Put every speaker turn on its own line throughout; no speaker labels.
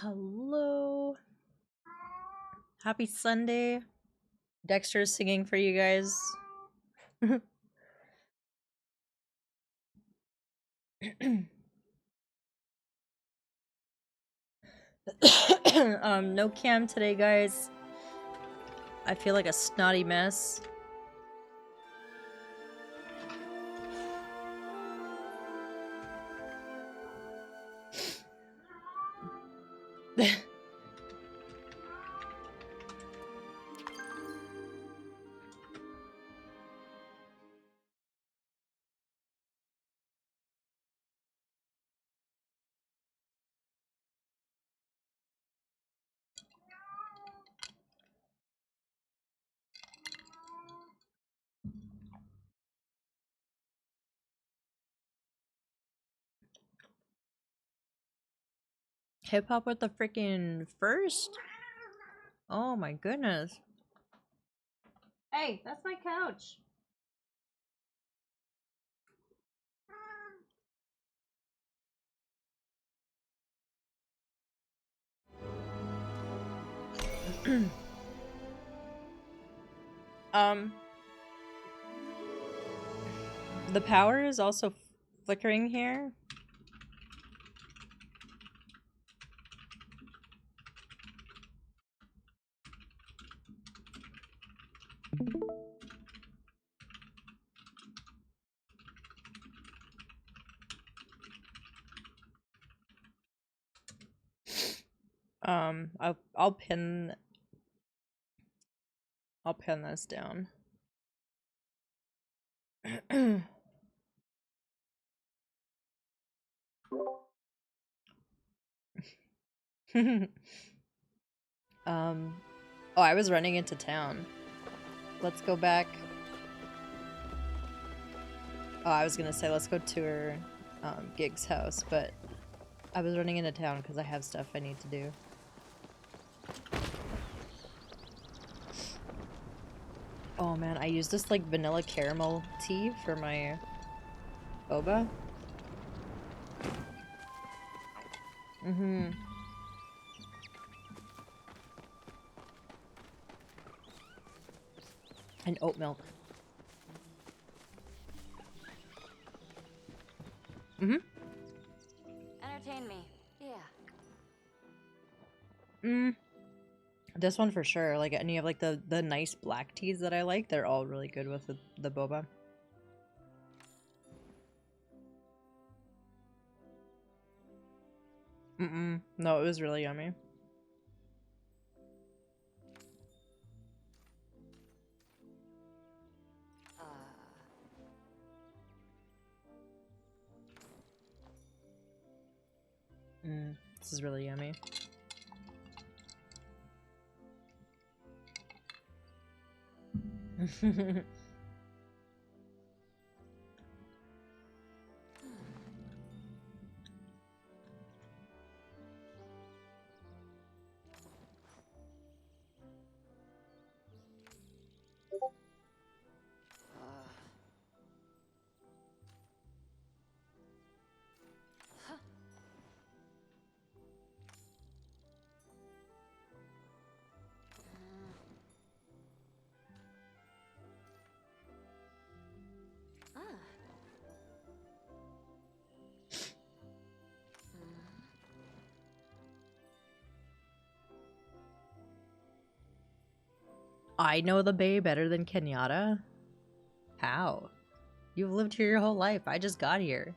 Hello. Happy Sunday. Dexter's singing for you guys. No cam today, guys. I feel like a snotty mess. Hip hop with the freaking first? Oh my goodness. Hey, that's my couch. um, the power is also flickering here. I'll pin this down. Oh, I was running into town. Let's go back. Oh, I was gonna say let's go tour Gig's house, but I was running into town because I have stuff I need to do. Oh man, I used this like vanilla caramel tea for my boba. Mm-hmm. And oat milk. Mm-hmm.
Entertain me. Yeah.
This one for sure. Like any of like the nice black teas that I like, they're all really good with the boba. No, it was really yummy. This is really yummy. I know the Bay better than Kenyatta? How? You've lived here your whole life. I just got here.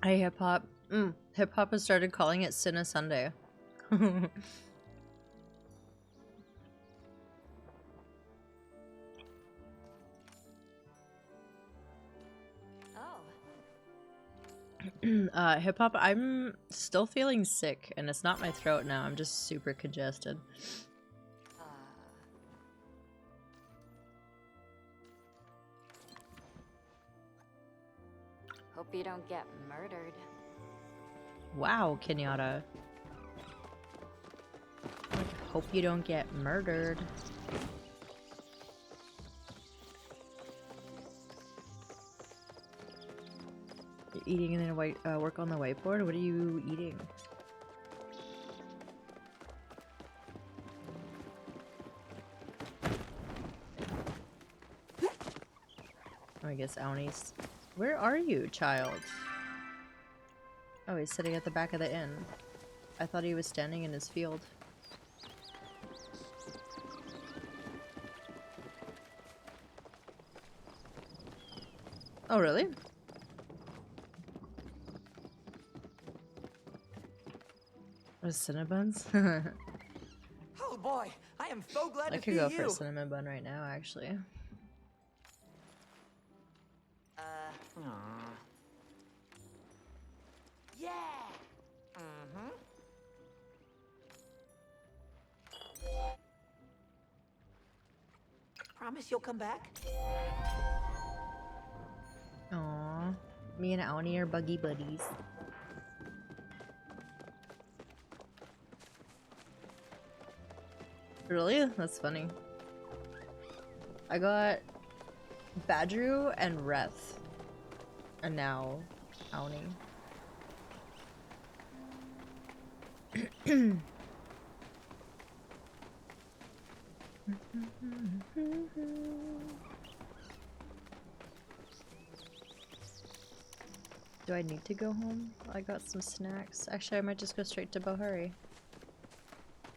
Hey, hip-hop. Hip-hop has started calling it Cinna Sunday. Hip hop, I'm still feeling sick, and it's not my throat now. I'm just super congested.
Hope you don't get murdered.
Wow, Kenyatta. Hope you don't get murdered. You're eating and then work on the whiteboard? What are you eating? Oh, I guess Aoni's. Where are you, child? Oh, he's sitting at the back of the inn. I thought he was standing in his field. Oh, really? Cinnabuns?
Oh boy, I am so glad
I
to
could
see
go
you.
for a cinnamon bun right now, actually.
Yeah. Mm-hmm. Promise you'll come back?
Aww. Me and Aoni are buggy buddies. Really? That's funny. I got Badru and Reth. And now Aoni. Do I need to go home? I got some snacks. Actually, I might just go straight to Bohari.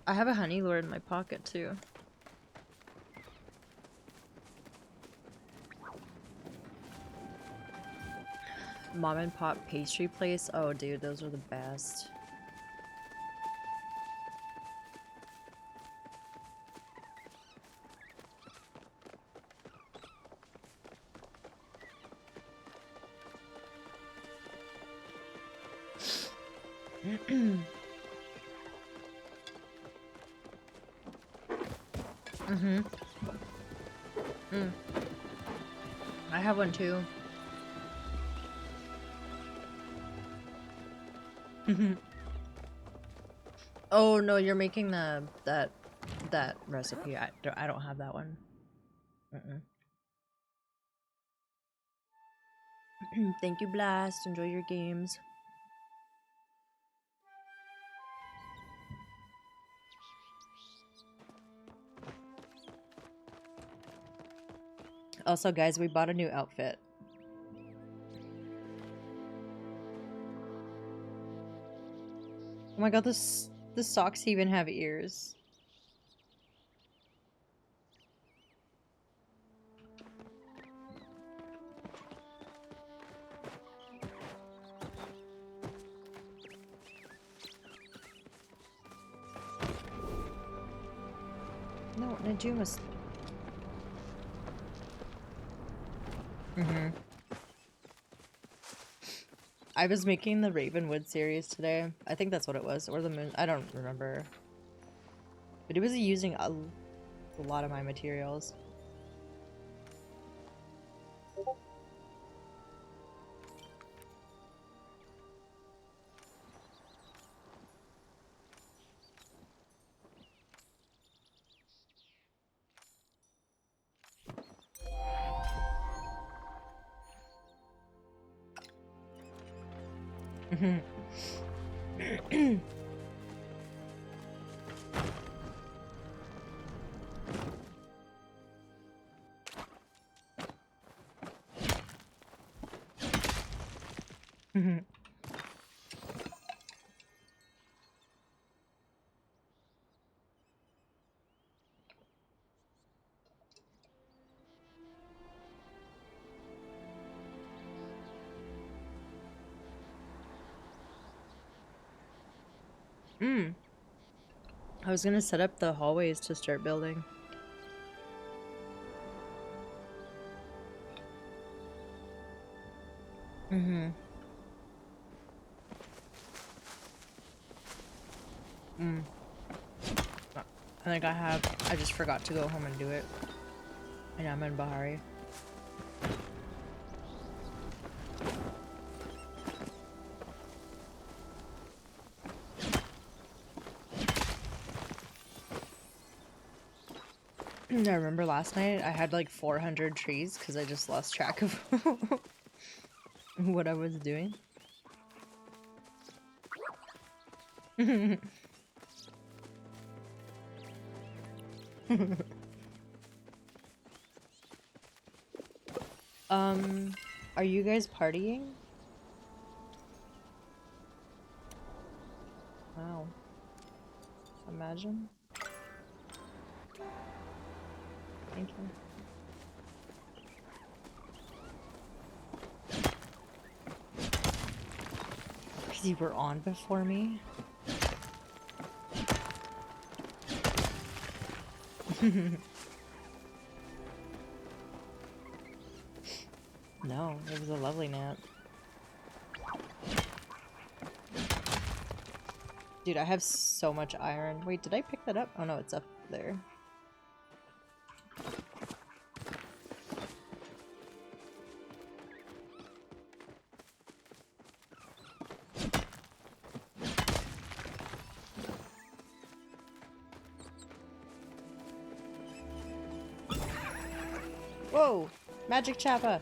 I have a honey lure in my pocket too. Mom and pop pastry place. Oh dude, those are the best. Mm-hmm. Mm. I have one too. Oh no, you're making that recipe. I don't have that one. Mm-mm. Thank you, Blast. Enjoy your games. Also, guys, we bought a new outfit. Oh my god, the socks even have ears. No, Najuma's. Mm-hmm. I was making the Ravenwood series today. I think that's what it was, or the moon. I don't remember. But it was using a lot of my materials. I was gonna set up the hallways to start building. Mm-hmm. I think I just forgot to go home and do it. And I'm in Bahari. I remember last night I had like 400 trees because I just lost track of what I was doing. Are you guys partying? Wow. Imagine. Thank you. Because you were on before me? No, it was a lovely nap. Dude, I have so much iron. Wait, did I pick that up? Oh no, it's up there. Whoa! Magic Chappa!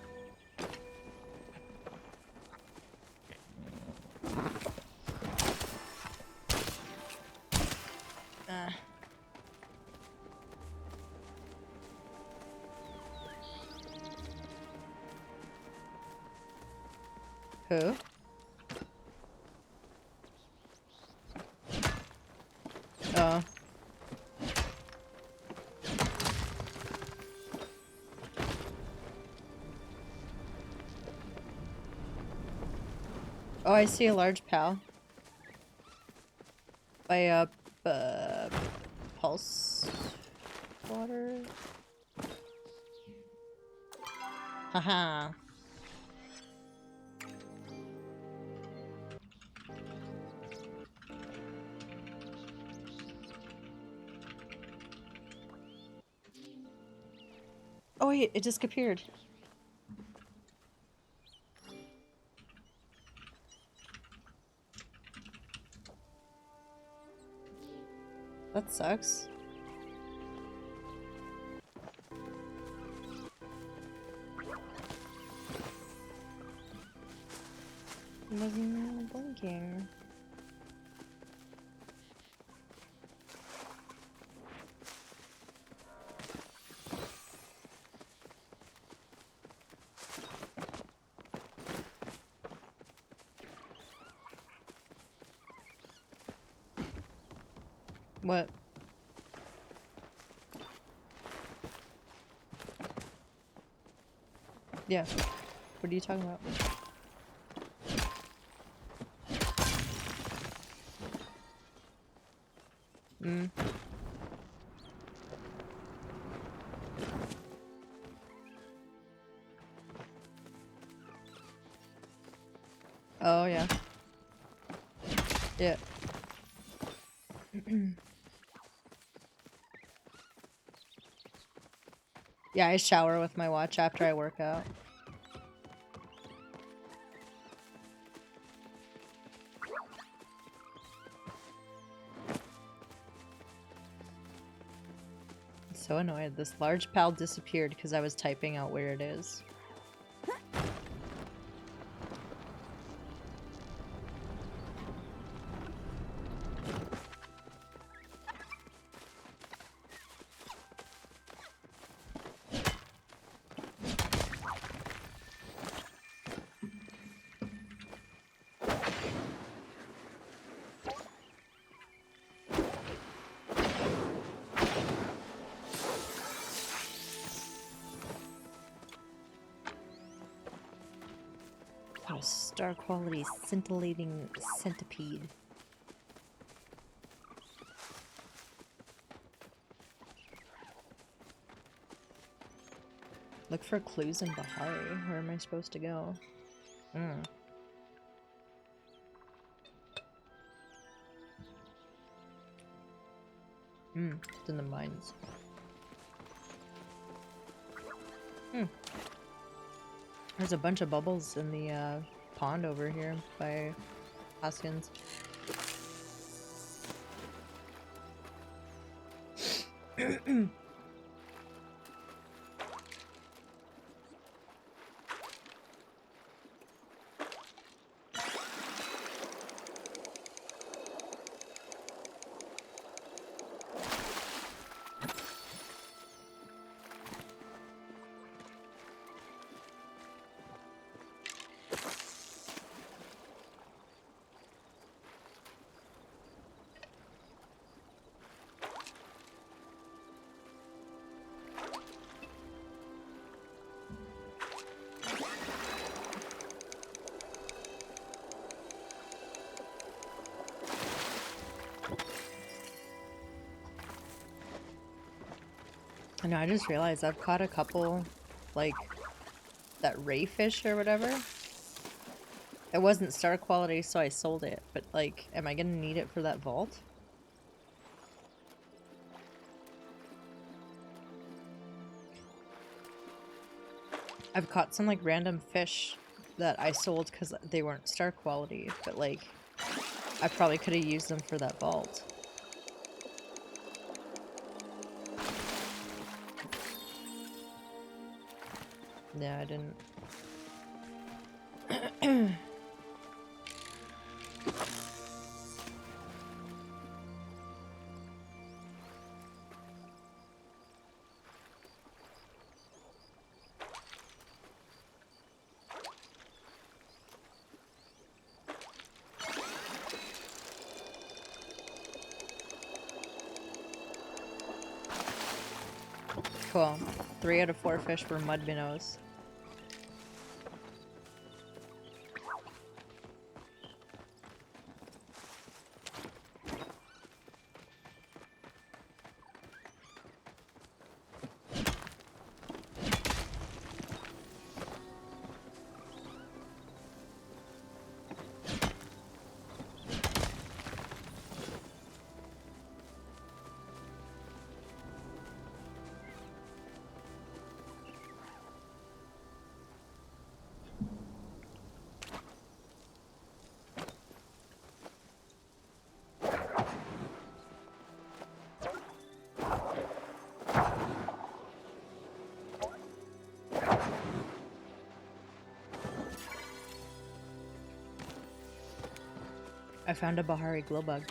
Who? Oh. Oh, I see a large pal. By, pulse water? Haha. Oh wait, it disappeared. That sucks. It wasn't blinking. What? Yeah. What are you talking about? Mm. Oh, yeah. Yeah. Yeah, I shower with my watch after I work out. I'm so annoyed. This large pal disappeared because I was typing out where it is. Oh, star quality scintillating centipede. Look for clues in Bahari. Where am I supposed to go? Hmm. It's in the mines. There's a bunch of bubbles in the pond over here by Hoskins. I know, I just realized I've caught a couple, like, that ray fish or whatever. It wasn't star quality, so I sold it, but, like, am I gonna need it for that vault? I've caught some, like, random fish that I sold because they weren't star quality, but, like, I probably could have used them for that vault. Yeah, I didn't. Cool. 3 out of 4 fish were mud minnows. I found a Bahari glow bug.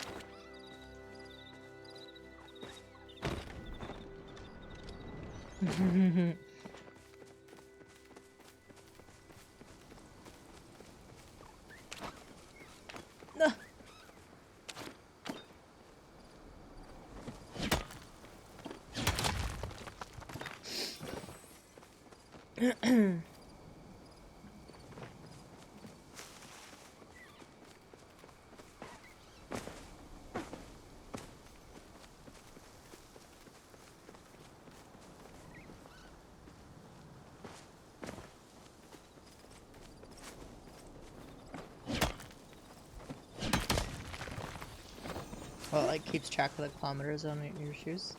Well, it like keeps track of the kilometers on your shoes.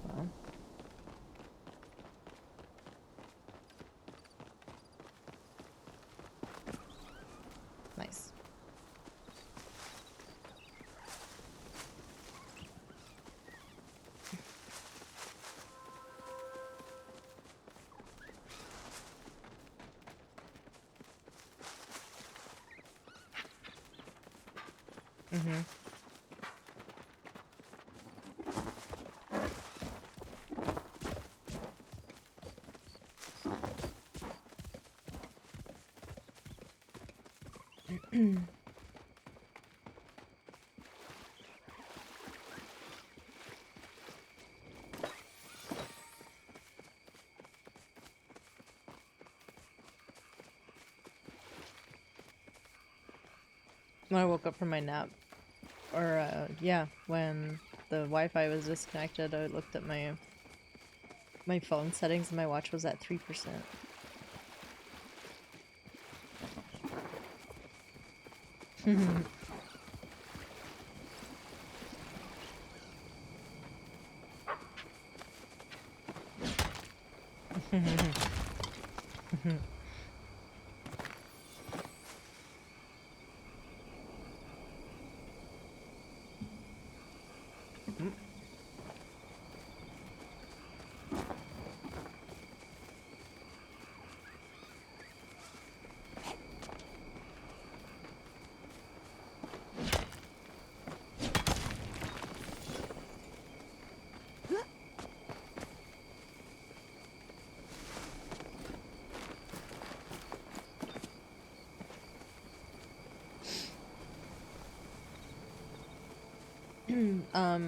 Well. Nice. Mm-hmm. When I woke up from my nap, or yeah, when the Wi-Fi was disconnected, I looked at my phone settings and my watch was at 3%.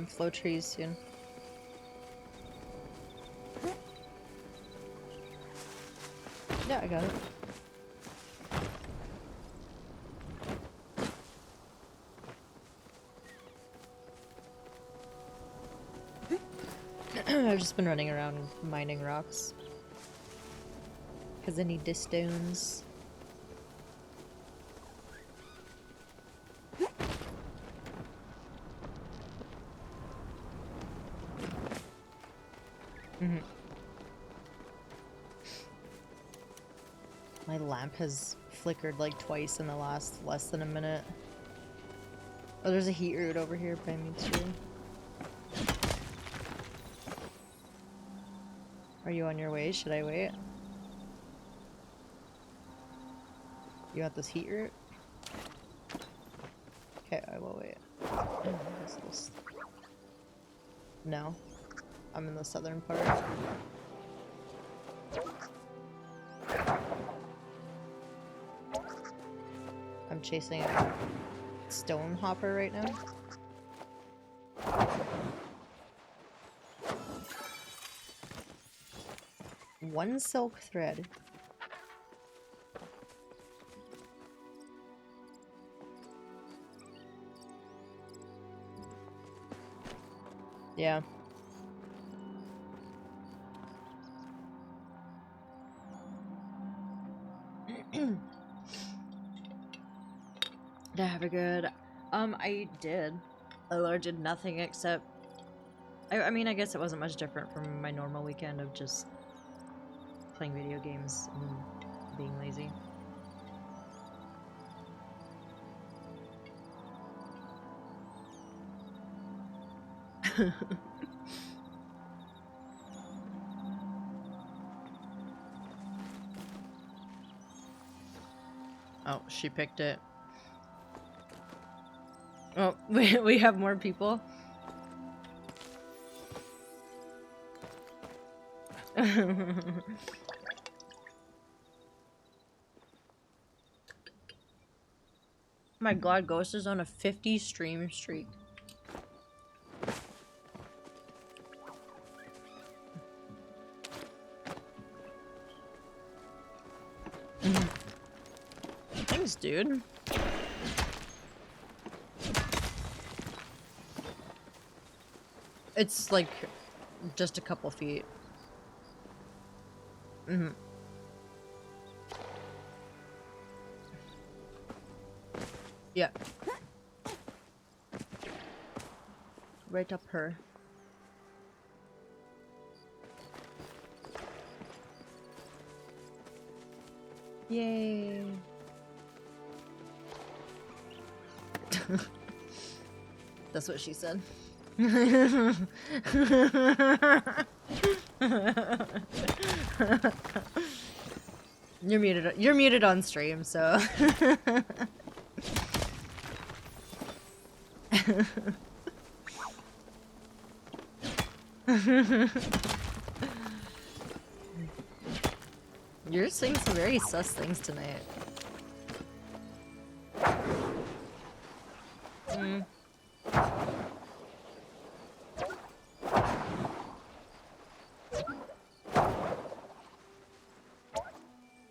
Flow trees soon. Yeah, I got it. I've just been running around mining rocks. Because I need the stones. My lamp has flickered like twice in the last less than a minute. Oh, there's a heat root over here by me too. Are you on your way? Should I wait? You want this heat root? Okay, I will wait. No. I'm in the southern part. I'm chasing a stone hopper right now. One silk thread. Yeah. Did I have a good... I did. I did nothing except... I mean, I guess it wasn't much different from my normal weekend of just playing video games and being lazy. Oh, she picked it. Oh, we have more people. My god, Ghost is on a 50 stream streak. Thanks, dude. It's like just a couple feet. Mm-hmm. Yeah. Right up her. Yay. That's what she said. You're muted on stream, so you're saying some very sus things tonight. Mm.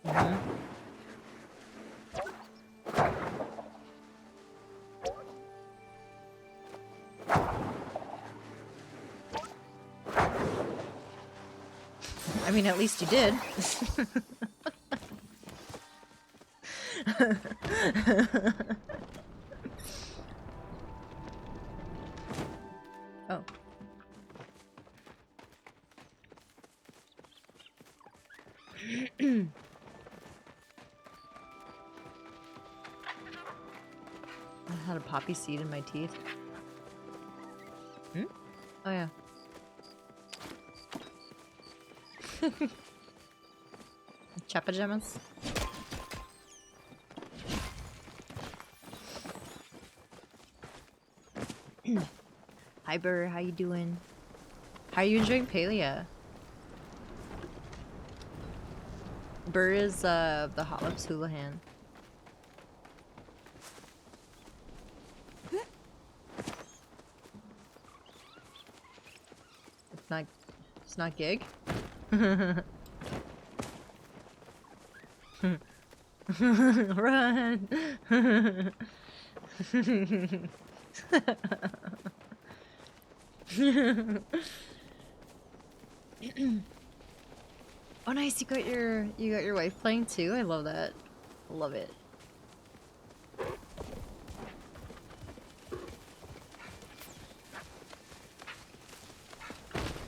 Mhm. I mean, at least you did. Oh. I had a poppy seed in my teeth. Hmm? Oh yeah. Chapajamas? Hi Burr, how you doing? How are you enjoying Palia? Burr is the Hot Lips Houlihan. It's not gig. Run! Oh nice, you got your wife playing too? I love that. Love it.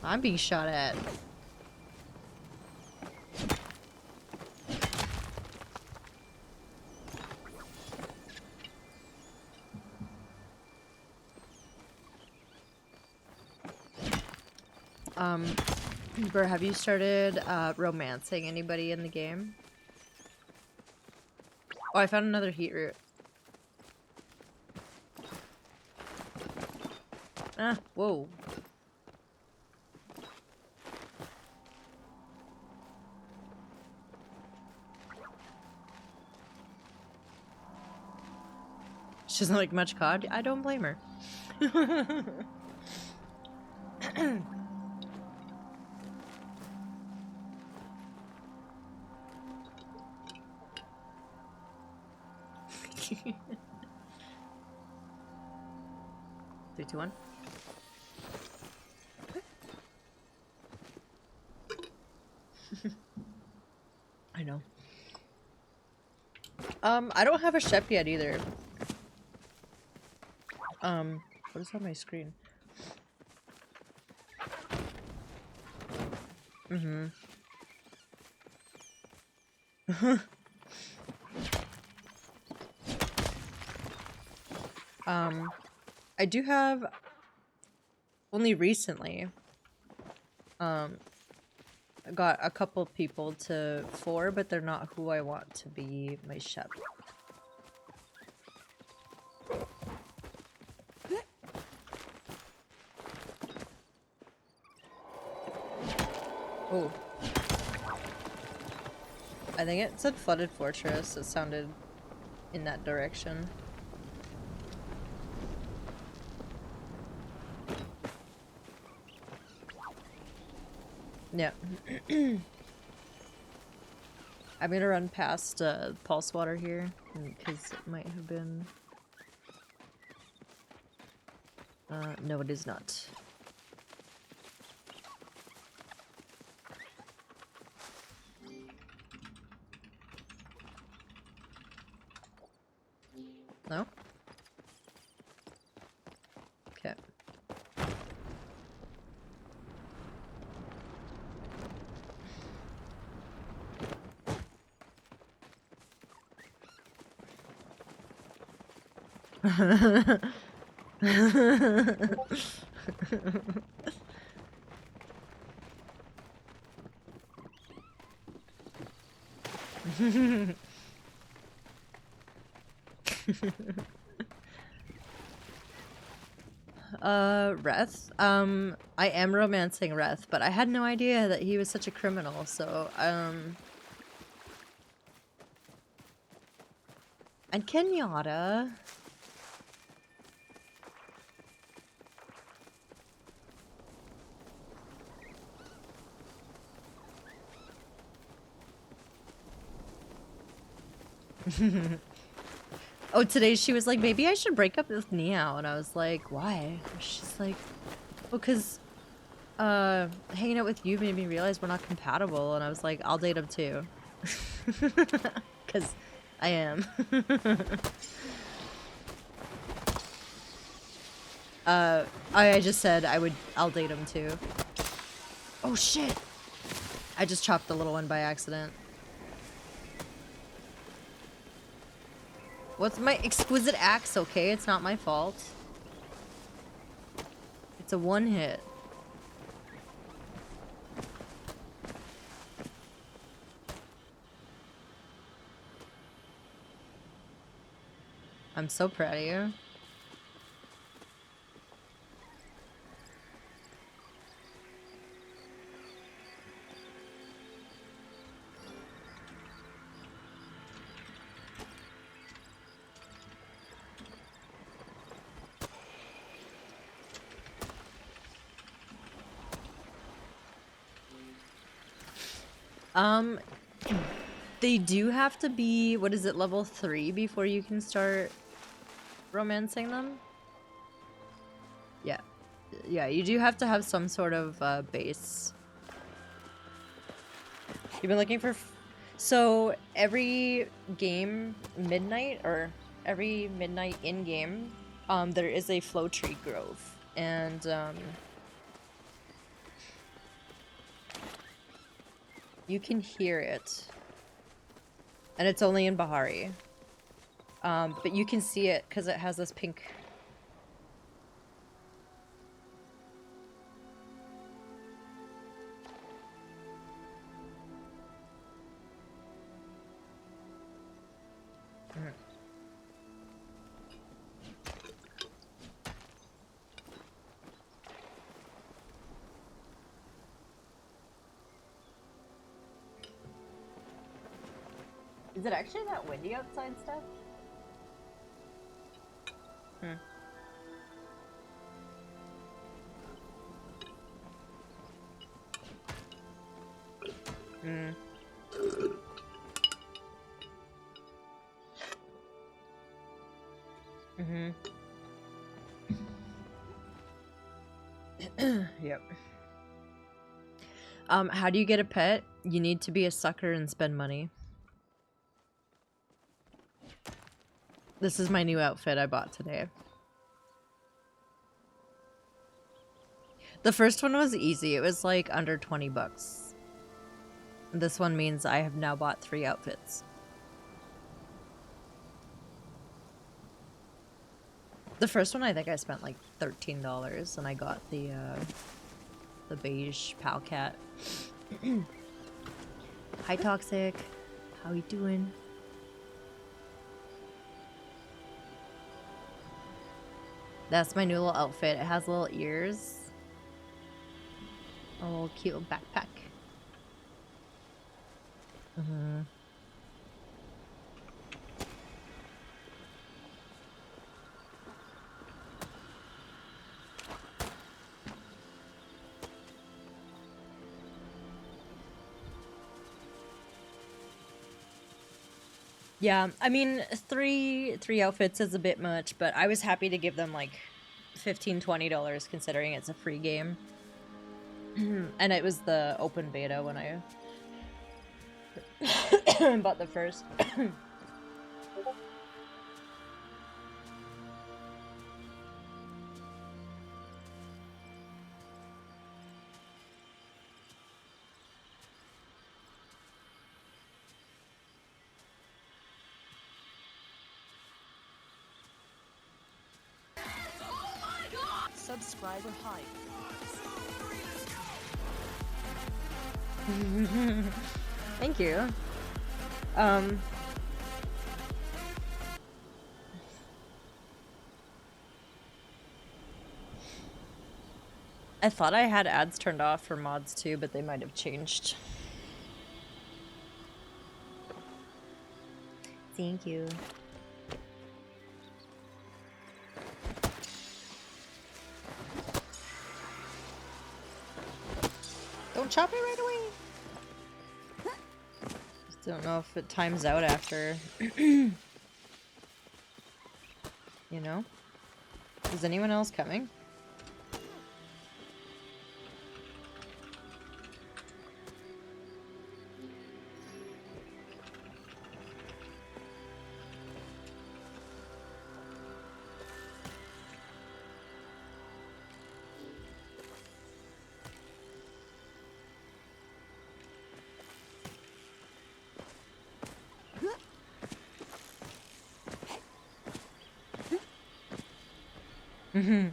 I'm being shot at. Bro, have you started romancing anybody in the game? Oh, I found another heat root. Ah, whoa. She doesn't like much COD. I don't blame her. 3, 2, 1. I know. I don't have a shep yet either. What is on my screen? Mm-hmm. I do have... only recently got a couple people to 4, but they're not who I want to be my chef. Oh. I think it said Flooded Fortress. It sounded in that direction. Yeah. I'm gonna run past Pulse Water here, because it might have been... no, it is not. No? Okay. Reth? I am romancing Reth, but I had no idea that he was such a criminal, so, and Kenyatta. Oh, today she was like, maybe I should break up with Niao, and I was like, why? She's like, well, cause, hanging out with you made me realize we're not compatible, and I was like, I'll date him too. Cause I am. I just said I'll date him too. Oh shit! I just chopped the little one by accident. What's my exquisite axe, okay? It's not my fault. It's a one hit. I'm so proud of you. They do have to be, what is it, level 3 before you can start romancing them? Yeah. Yeah, you do have to have some sort of base. You've been looking for... So, every game midnight, or every midnight in-game, there is a flow tree grove. And, you can hear it. And it's only in Bahari. But you can see it because it has this pink... Is it actually that windy outside stuff? Yep. How do you get a pet? You need to be a sucker and spend money. This is my new outfit I bought today. The first one was easy. It was like under 20 bucks. This one means I have now bought 3 outfits. The first one I think I spent like $13 and I got the beige pal cat. Hi Toxic. How you doing? That's my new little outfit. It has little ears. A little cute little backpack. Yeah, I mean, three outfits is a bit much, but I was happy to give them like $15-20 considering it's a free game. And it was the open beta when I bought the first.
Subscriber hype.
Thank you. I thought I had ads turned off for mods too, but they might have changed. Thank you. Don't chop it right away. Just don't know if it times out after. You know? Is anyone else coming? Mm-hmm.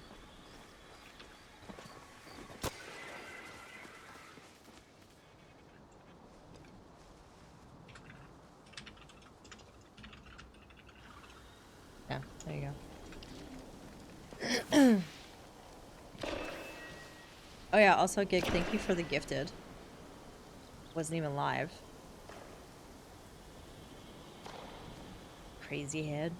Yeah, there you go. Oh yeah, also Gig, thank you for the gifted. Wasn't even live. Crazy head.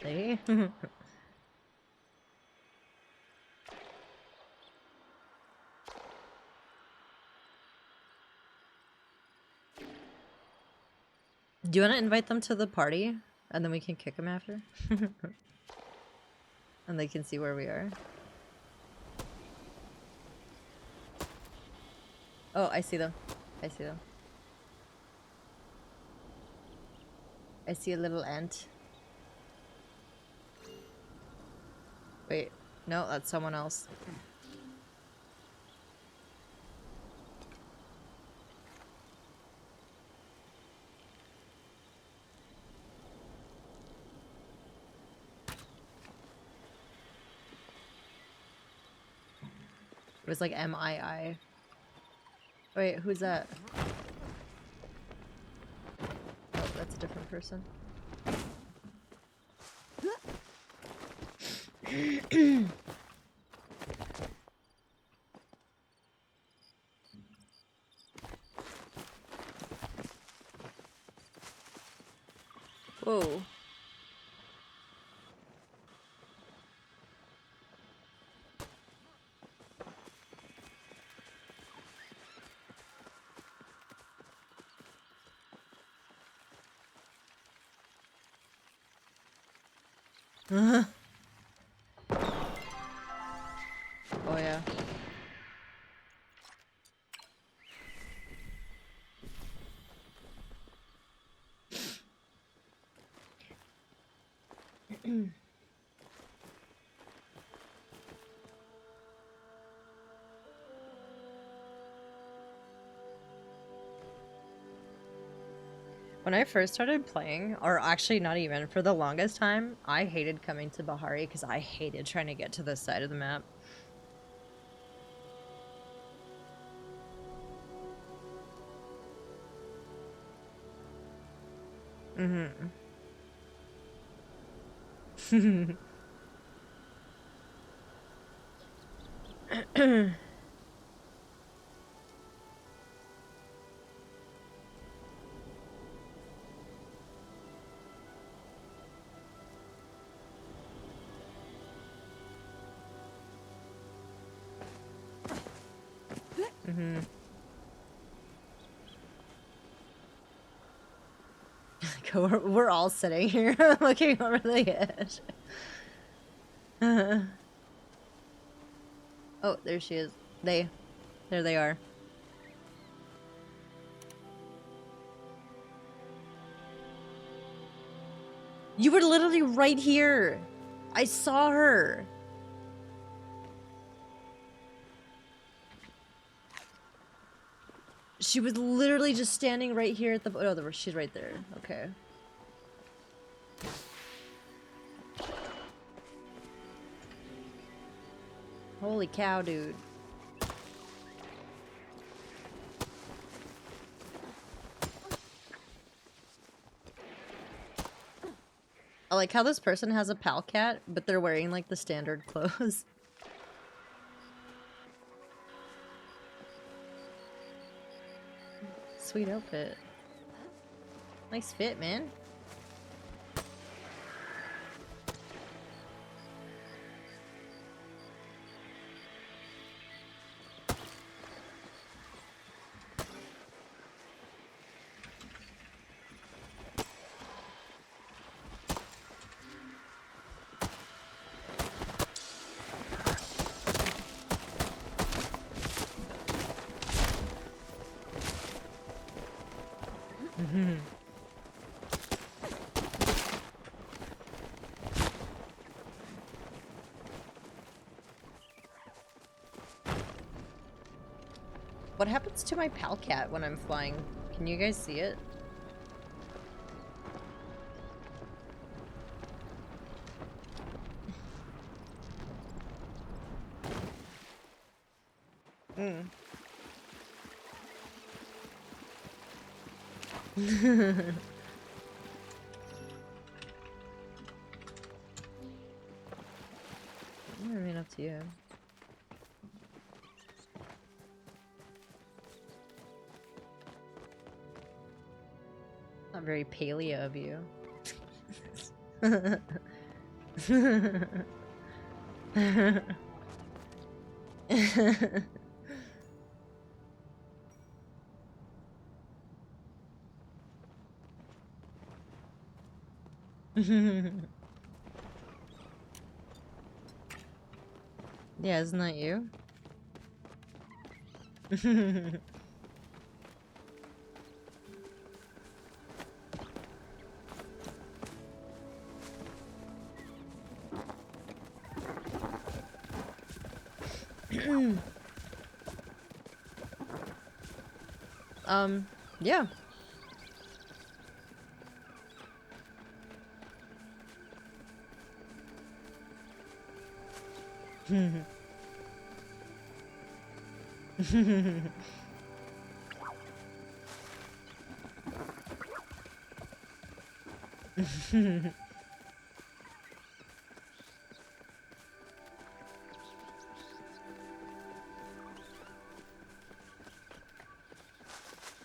See? Do you want to invite them to the party? And then we can kick them after? And they can see where we are. Oh, I see them. I see them. I see a little ant. Wait, no, that's someone else. It was like M-I-I. Wait, who's that? Oh, that's a different person. Whoa. When I first started playing, or actually not even, for the longest time, I hated coming to Bahari because I hated trying to get to this side of the map. Mm-hmm. Mm-hmm. We're all sitting here looking over the edge. Oh, there she is. There they are. You were literally right here. I saw her. She was literally just standing right here at the. Oh, she's right there. Okay. Holy cow, dude. I like how this person has a pal cat, but they're wearing like the standard clothes. Sweet outfit. Nice fit, man. What happens to my pal cat when I'm flying? Can you guys see it? Mm. I mean, up to you. Not very paleo of you. Yeah, isn't that you? Yeah.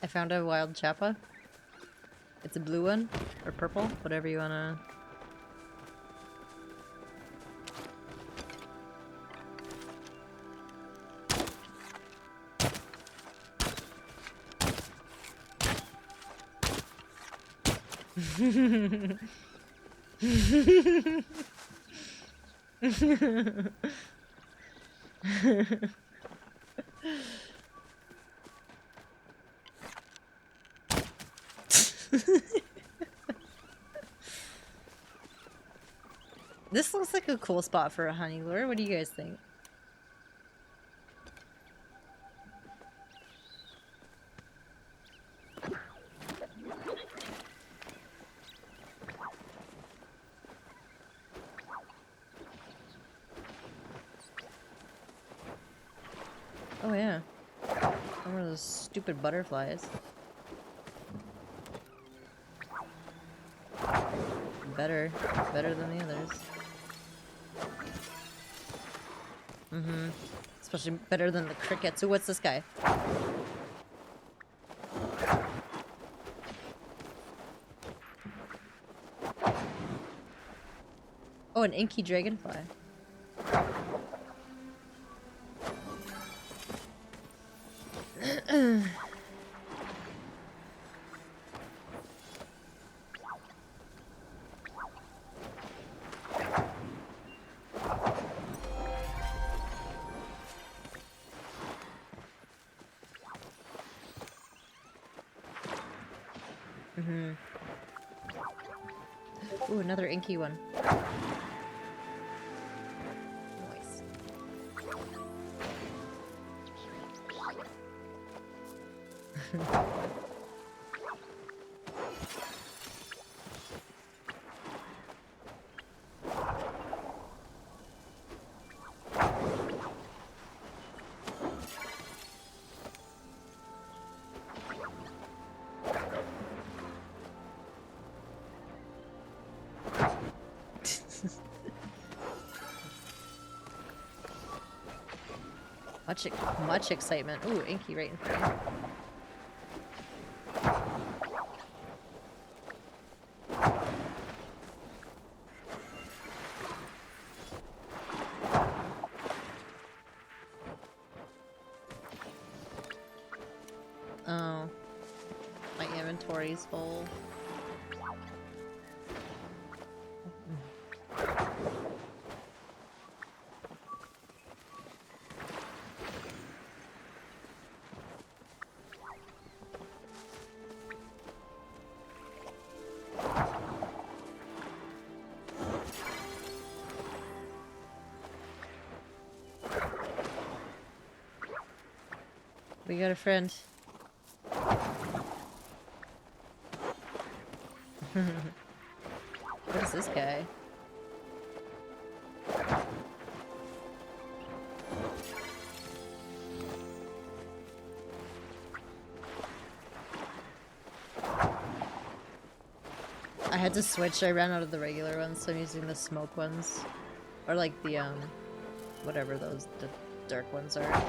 I found a wild chappa. It's a blue one, or purple, whatever you wanna... This looks like a cool spot for a honey lure. What do you guys think? Oh yeah. One of those stupid butterflies. Better. Better than the others. Mm-hmm. Especially better than the crickets. Ooh, what's this guy? Oh, an inky dragonfly. Mm-hmm. Ooh, another inky one. Nice. Much excitement. Ooh, inky right in front. Oh. My inventory's full. We got a friend. What is this guy? I had to switch. I ran out of the regular ones, so I'm using the smoke ones. Or like the, whatever those the dark ones are.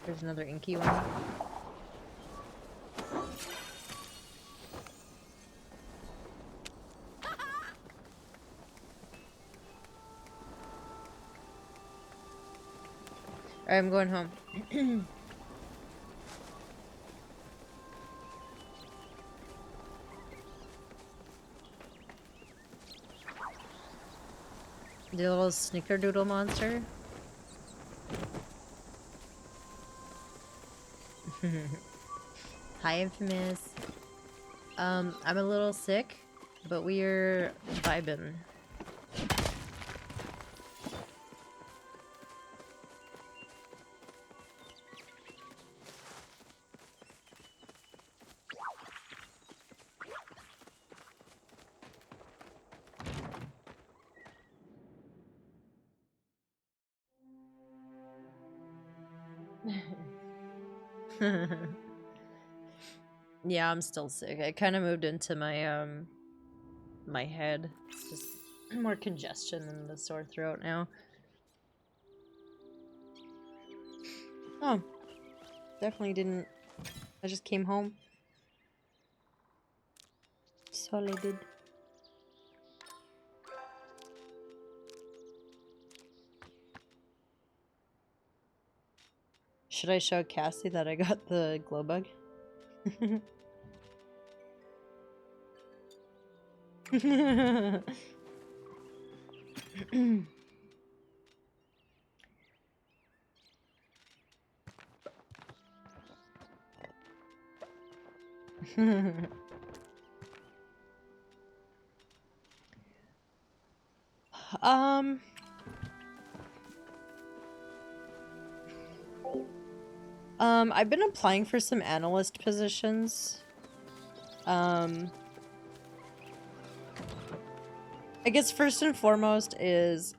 There's another inky one. Alright, I'm going home. The little snickerdoodle monster. Hi, Infamous. I'm a little sick, but we're vibing. Yeah, I'm still sick. I kind of moved into my my head. It's just more congestion than the sore throat now. Oh, definitely didn't. I just came home. That's all I did. Should I show Cassie that I got the glow bug? Um, I've been applying for some analyst positions. I guess first and foremost is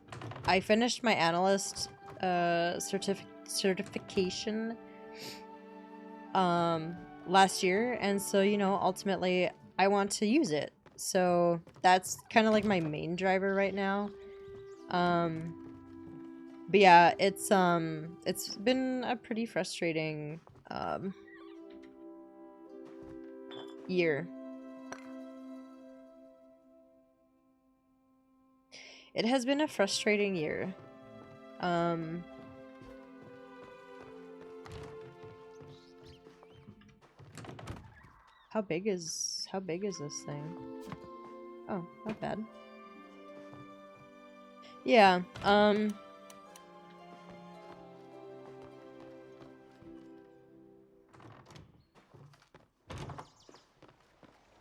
I finished my analyst certification last year, and so ultimately I want to use it. So that's kind of like my main driver right now. But yeah, it's been a pretty frustrating year. It has been a frustrating year. How big is this thing? Oh, not bad. Yeah,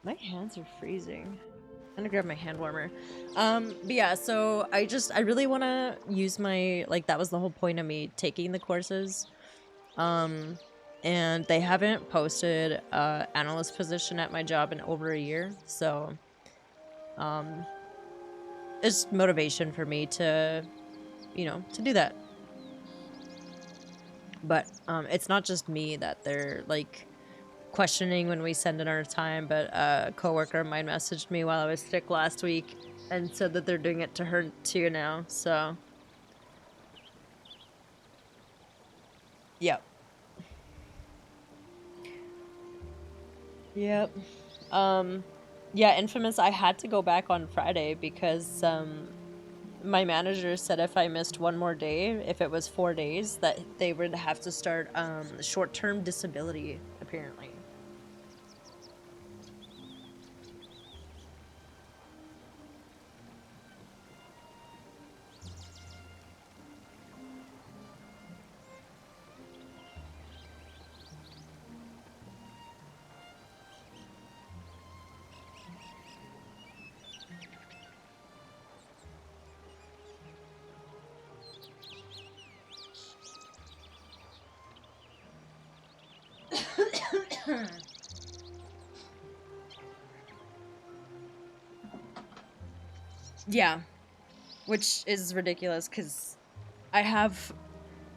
my hands are freezing. I'm gonna grab my hand warmer. But yeah, so I really want to use my, like, that was the whole point of me taking the courses. And they haven't posted a analyst position at my job in over a year, so it's motivation for me to, to do that. But it's not just me that they're like questioning when we send in our time, but a coworker of mine messaged me while I was sick last week and said that they're doing it to her too now. So yep. Yep. Yeah, Infamous, I had to go back on Friday because my manager said if I missed one more day, if it was 4 days, that they would have to start short-term disability, apparently. Yeah, which is ridiculous because I have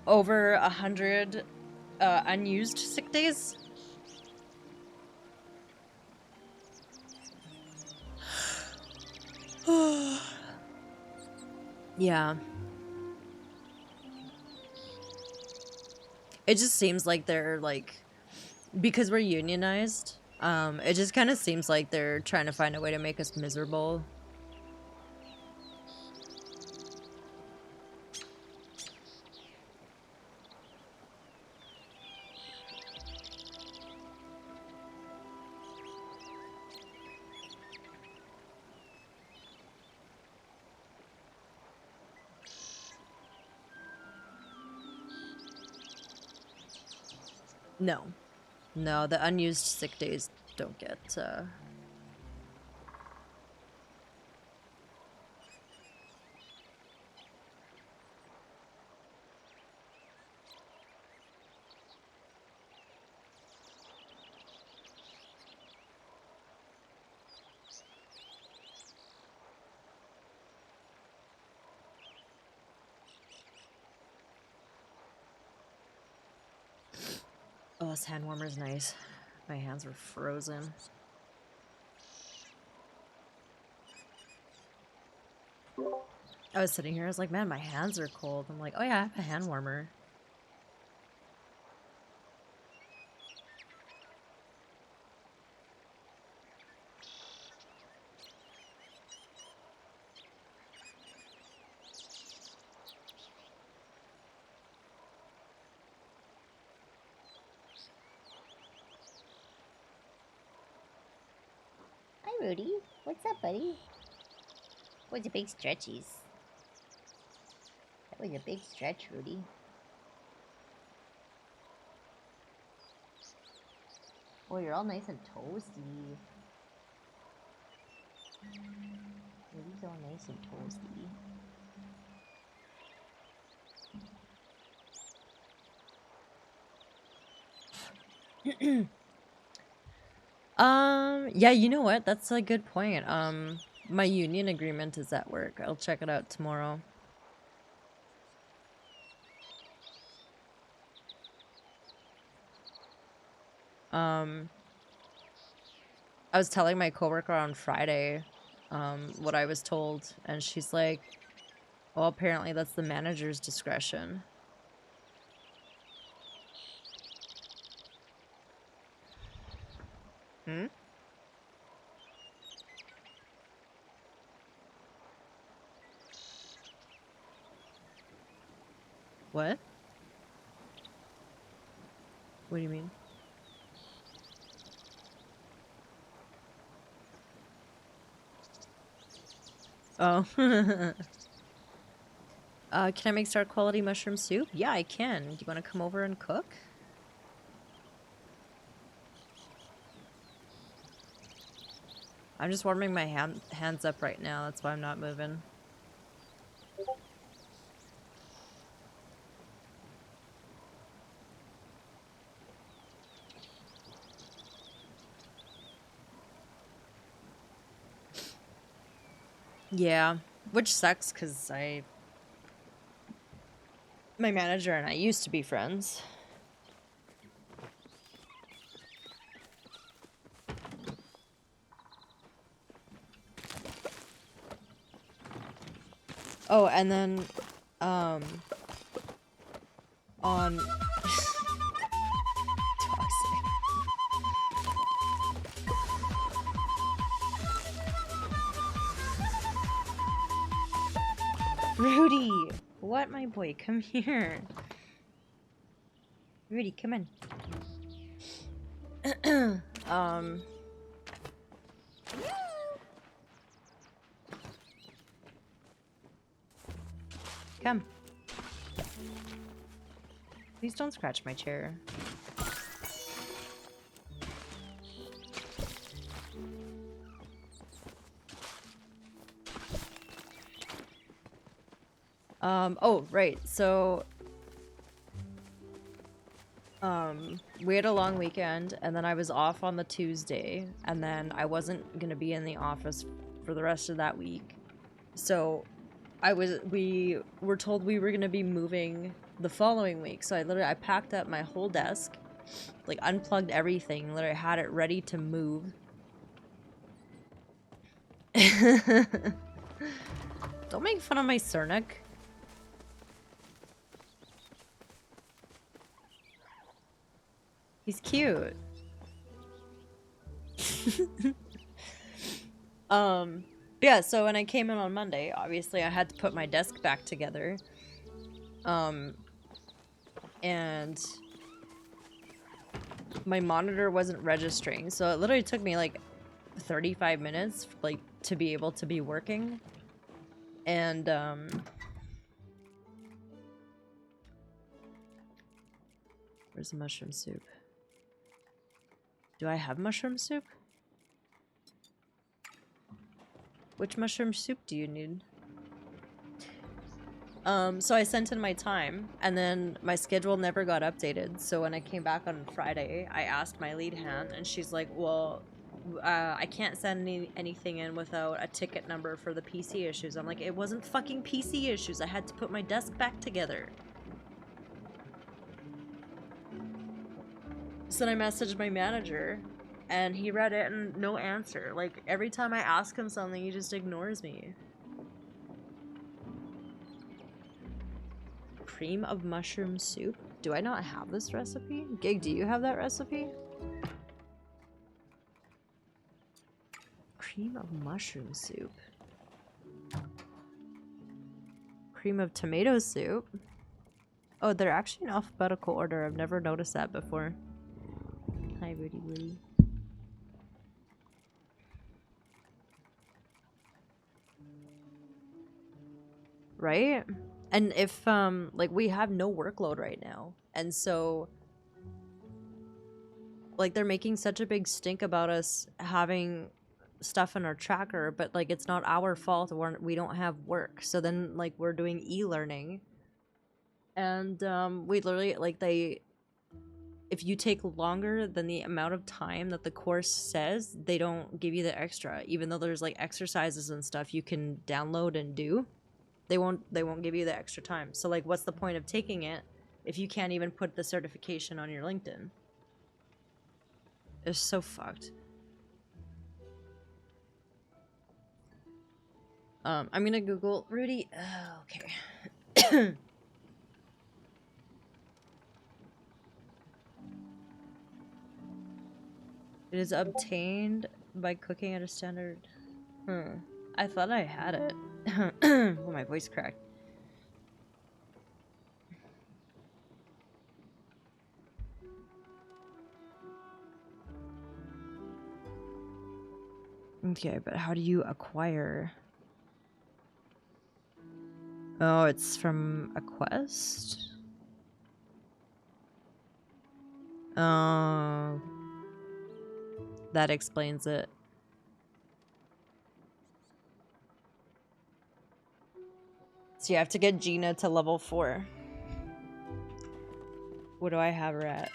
over 100 unused sick days. Yeah. It just seems like they're like, because we're unionized, it just kind of seems like they're trying to find a way to make us miserable. No. No, the unused sick days don't get, Oh, this hand warmer's nice. My hands were frozen. I was sitting here, I was like, man, my hands are cold. I'm like, oh yeah, I have a hand warmer.
Hi, Rudy. What's up, buddy? Was a big stretchies. That was a big stretch, Rudy. Oh, you're all nice and toasty. Rudy's all nice and toasty.
Yeah, you know what? That's a good point. My union agreement is at work. I'll check it out tomorrow. I was telling my coworker on Friday, what I was told, and she's like, well, apparently that's the manager's discretion. Hmm? What? What do you mean? Oh. Can I make star quality mushroom soup? Yeah, I can. Do you want to come over and cook? I'm just warming my hands up right now. That's why I'm not moving. Yeah, which sucks because my manager and I used to be friends. Oh, and then, on toxic. Rudy! What, my boy? Come here. Rudy, come in. Come. Please don't scratch my chair. Oh, right. So, we had a long weekend, and then I was off on the Tuesday, and then I wasn't gonna be in the office for the rest of that week. So, we were told we were gonna be moving the following week. So I packed up my whole desk, like unplugged everything, literally had it ready to move. Don't make fun of my Cernic. He's cute. Yeah, so when I came in on Monday, obviously I had to put my desk back together. And my monitor wasn't registering, so it literally took me like 35 minutes like to be able to be working. And where's the mushroom soup? Do I have mushroom soup? Which mushroom soup do you need? So I sent in my time, and then my schedule never got updated. So when I came back on Friday, I asked my lead hand, and she's like, well, I can't send anything in without a ticket number for the PC issues. I'm like, it wasn't fucking PC issues. I had to put my desk back together. So then I messaged my manager, and he read it, and no answer. Like, every time I ask him something, he just ignores me. Cream of mushroom soup? Do I not have this recipe? Gig, do you have that recipe? Cream of mushroom soup. Cream of tomato soup. Oh, they're actually in alphabetical order. I've never noticed that before. Hi, Rudy Woody. Right? And if, like, we have no workload right now. And so like they're making such a big stink about us having stuff in our tracker, but like it's not our fault. We don't have work, so then like we're doing e-learning, and we literally like if you take longer than the amount of time that the course says, they don't give you the extra, even though there's like exercises and stuff you can download and do. They won't give you the extra time. So like what's the point of taking it if you can't even put the certification on your LinkedIn? It's so fucked. I'm gonna Google Rudy. Okay. It is obtained by cooking at a standard. I thought I had it. Oh, my voice cracked. Okay, but how do you acquire? Oh, it's from a quest? Oh. That explains it. So you have to get Gina to level 4. What do I have her at?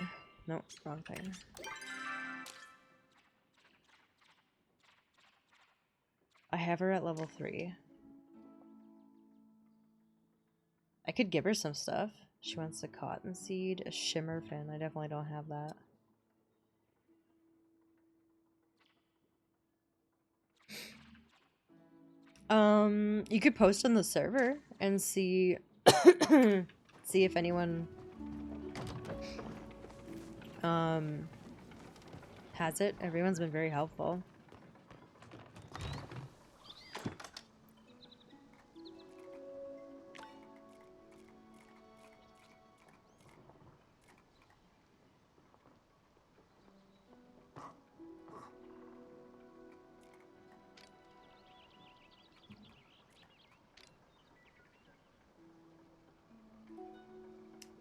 Nope, wrong thing. I have her at level 3. I could give her some stuff. She wants a cotton seed, a shimmer fin. I definitely don't have that. You could post on the server and see see if anyone has it. Everyone's been very helpful.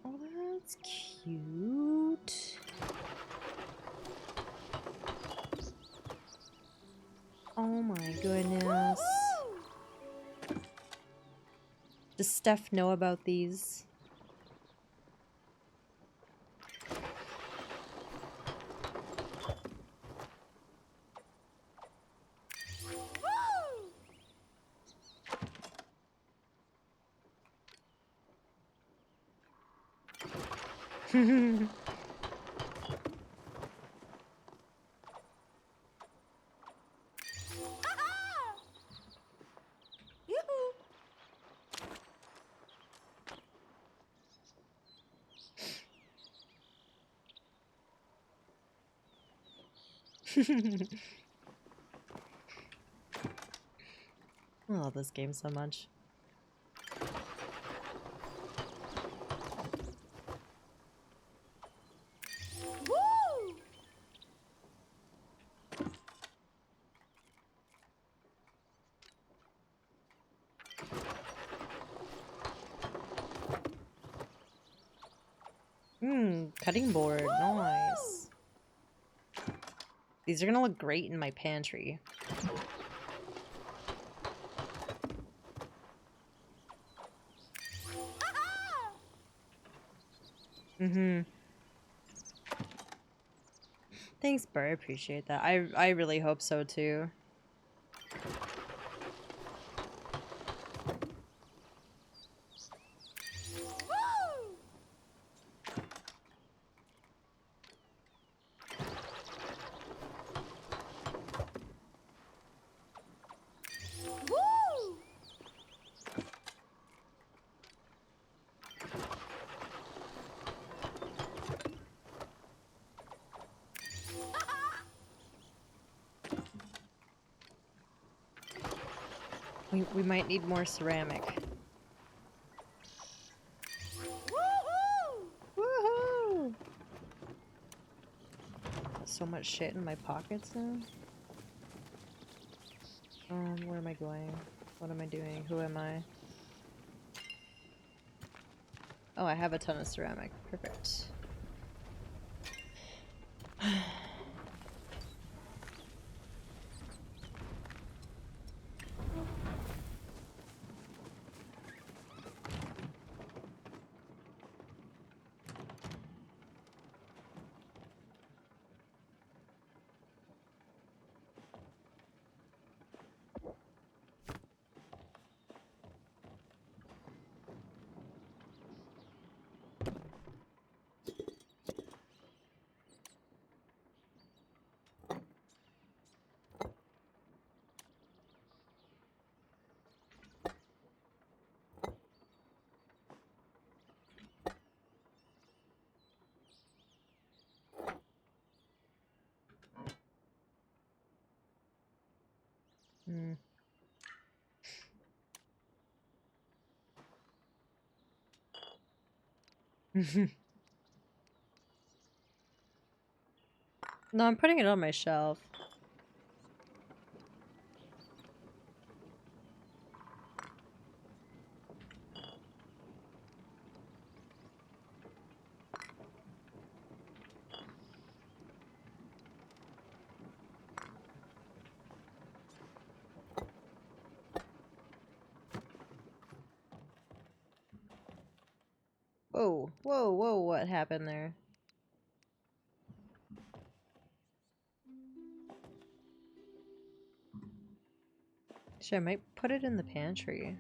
Oh, that's cute. Oh my goodness. Does Steph know about these? I love this game so much. Cutting board, nice. These are gonna look great in my pantry. Thanks, Burr. I appreciate that. I really hope so too. We might need more ceramic. Woohoo! So much shit in my pockets now. Where am I going? What am I doing? Who am I? Oh, I have a ton of ceramic. Perfect. Hmm. No, I'm putting it on my shelf. Whoa, whoa, whoa, what happened there? Actually, I might put it in the pantry.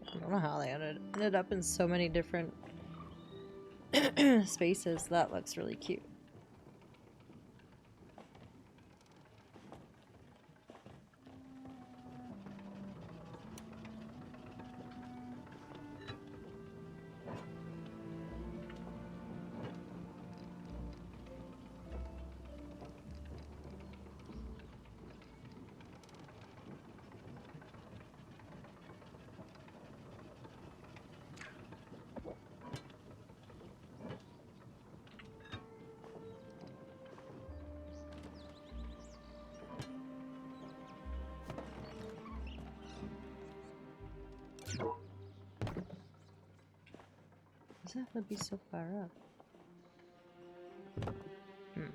I don't know how they ended up in so many different spaces. That looks really cute. Does it have to be so far up? Hmm.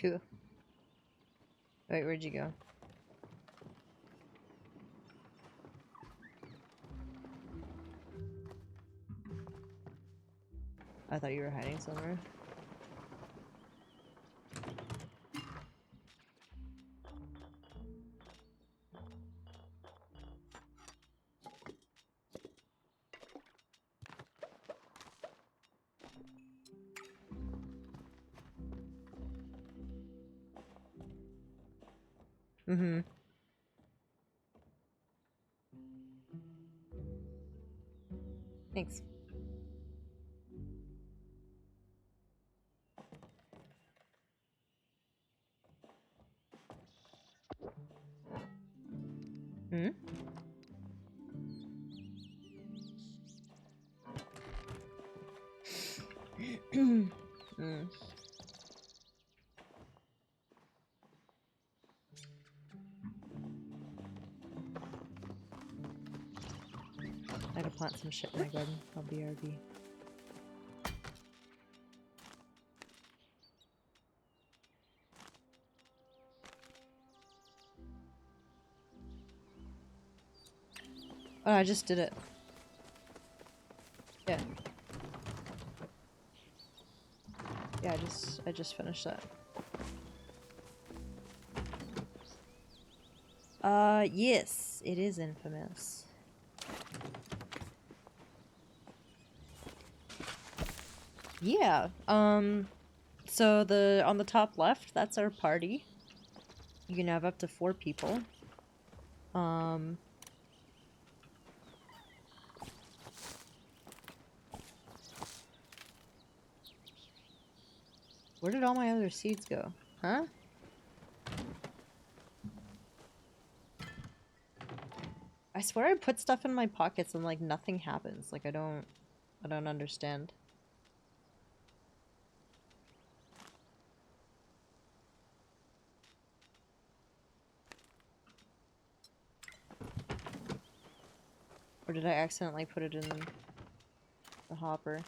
Cool. Wait, where'd you go? I thought you were hiding somewhere. Mm-hmm. Thanks. Hmm? Mm. I gotta plant some shit in my garden. I'll BRB. Oh, I just did it. Yeah. Yeah, I just finished that. Yes, it is infamous. Yeah, so on the top left, that's our party. You can have up to 4 people. Where did all my other seeds go? Huh? I swear I put stuff in my pockets and like nothing happens. Like I don't understand. Or did I accidentally put it in the hopper?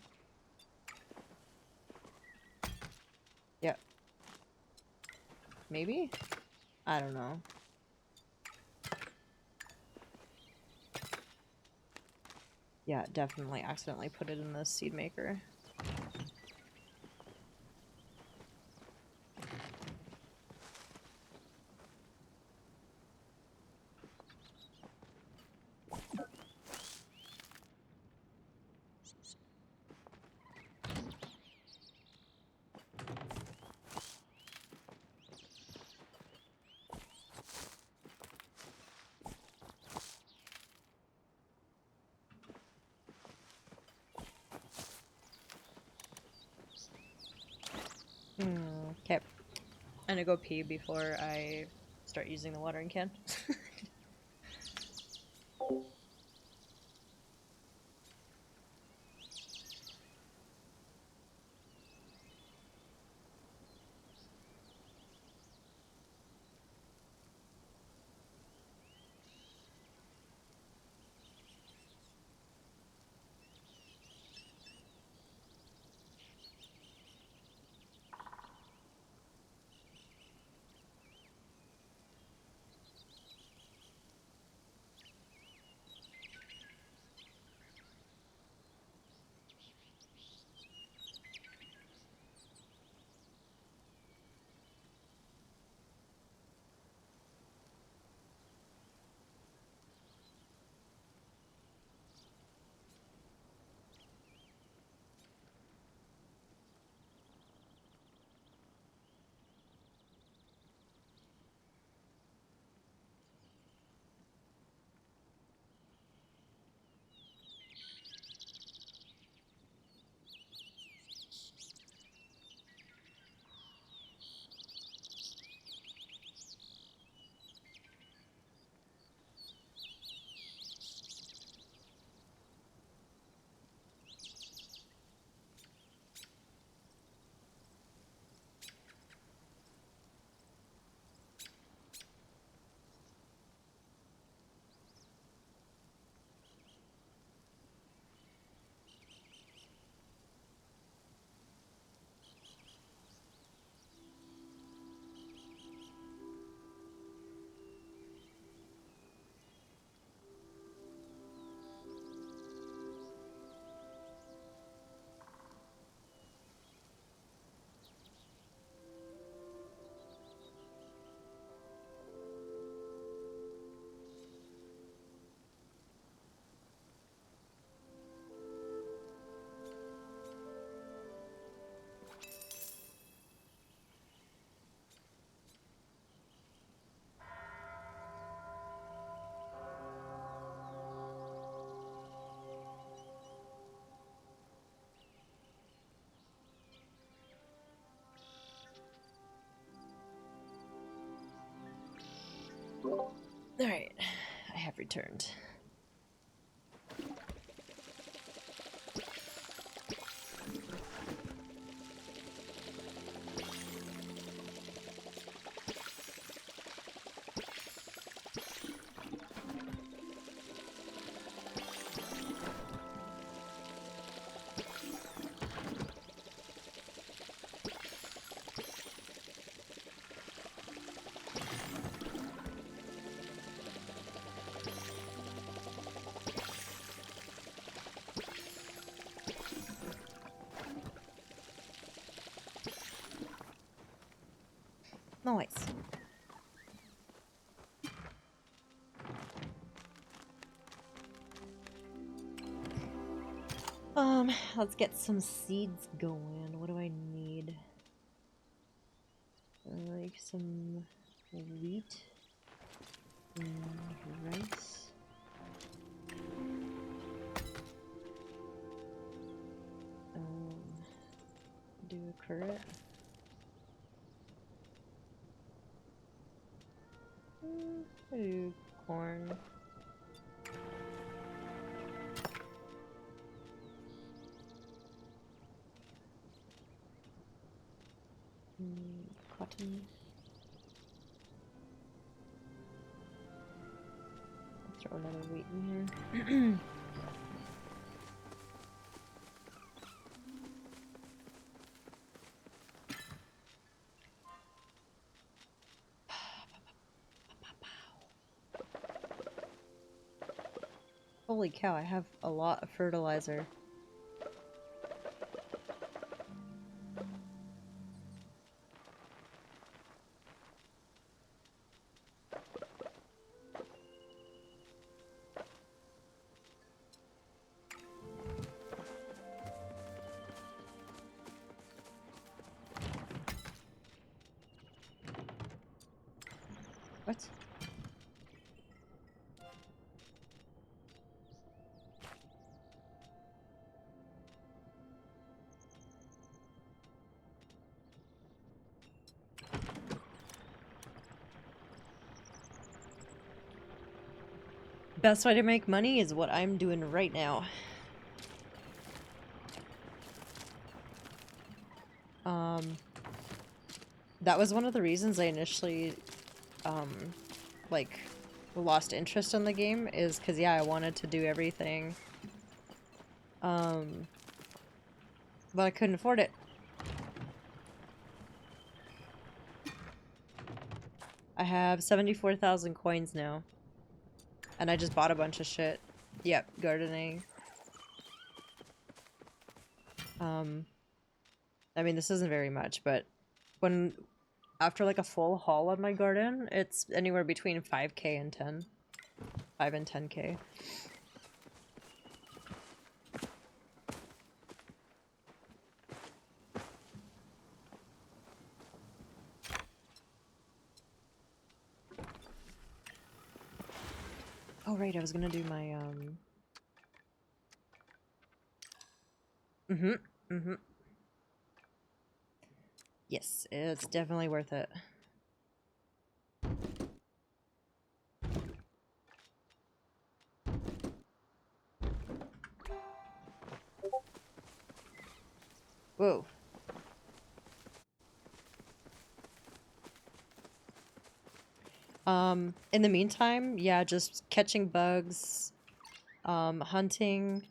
Yeah. Maybe? I don't know. Yeah, definitely accidentally put it in the seed maker. Okay. I'm gonna go pee before I start using the watering can. Alright, I have returned. Nice. Let's get some seeds going. What do I need? Like some wheat and rice. Do a carrot. I do corn. Cotton. Throw another wheat in here. Holy cow, I have a lot of fertilizer. What? Best way to make money is what I'm doing right now. That was one of the reasons I initially, like, lost interest in the game, is because, yeah, I wanted to do everything. But I couldn't afford it. I have 74,000 coins now. And I just bought a bunch of shit. Yep, gardening. I mean, this isn't very much, but after like a full haul on my garden, it's anywhere between 5k and 10. 5 and 10k. Oh right, I was gonna do my Yes, it's definitely worth it. Whoa. In the meantime, yeah, just catching bugs, hunting.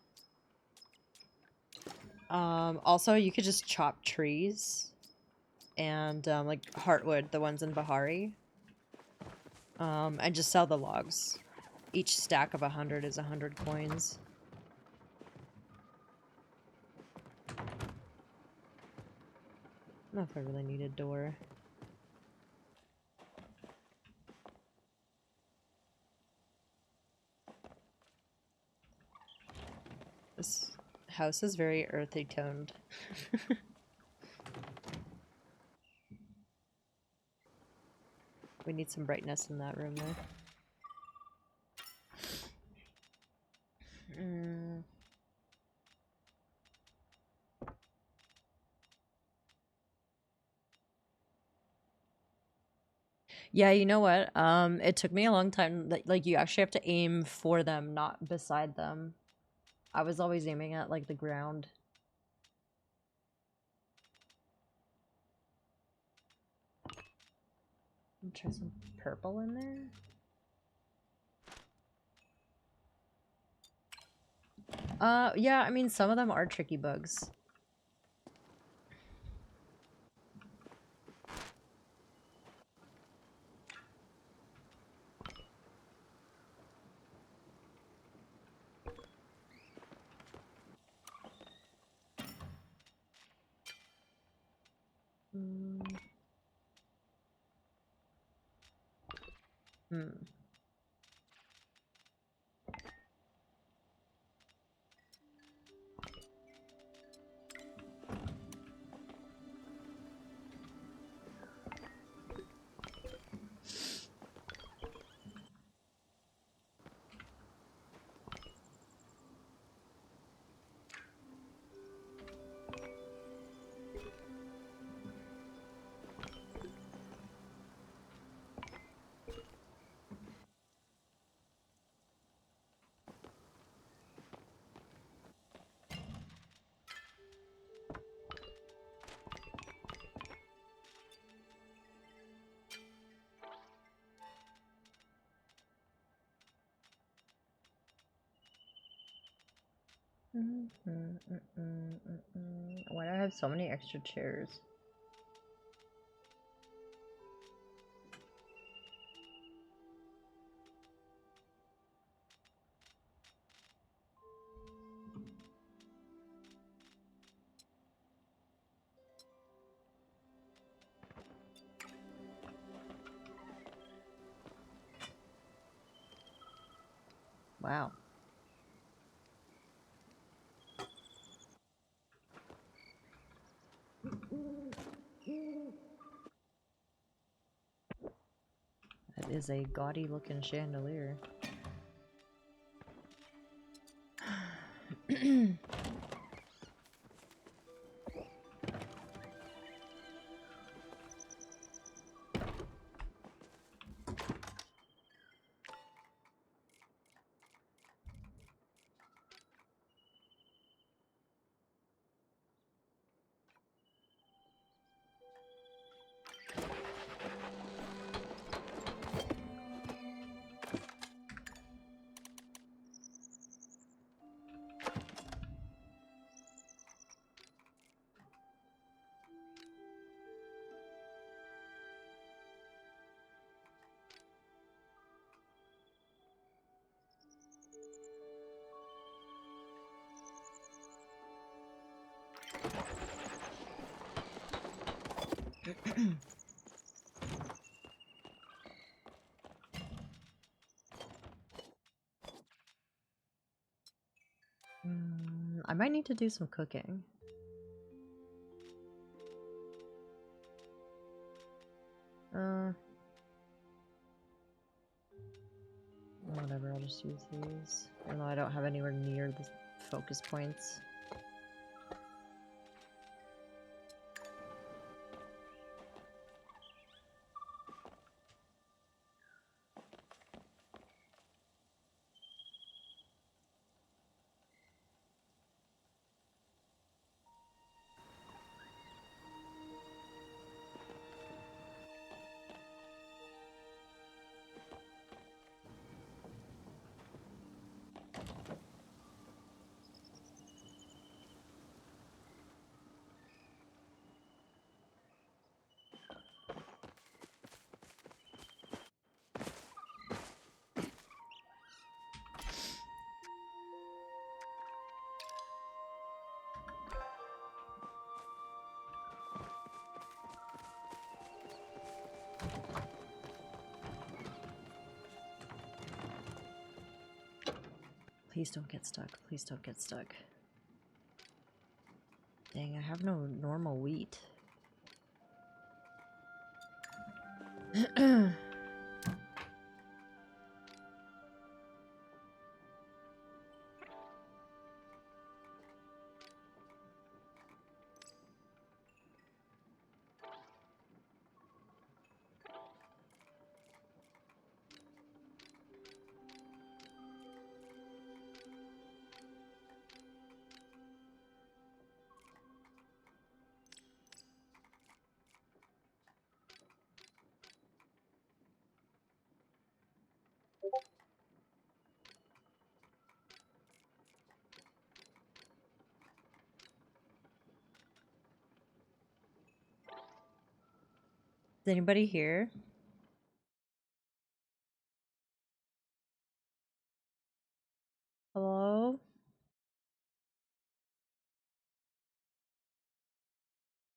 Also, you could just chop trees and, like heartwood, the ones in Bahari. And just sell the logs. Each stack of 100 is 100 coins. I don't know if I really need a door. This house is very earthy toned. We need some brightness in that room though. Yeah, you know what? It took me a long time. Like you actually have to aim for them, not beside them. I was always aiming at like the ground. Try some purple in there. Yeah, I mean some of them are tricky bugs. Hmm. Why do I have so many extra chairs? Wow. That is a gaudy looking chandelier. I might need to do some cooking. Whatever, I'll just use these. Even though I don't have anywhere near the focus points. Please don't get stuck. Please don't get stuck. Dang, I have no normal wheat. Is anybody here? Hello?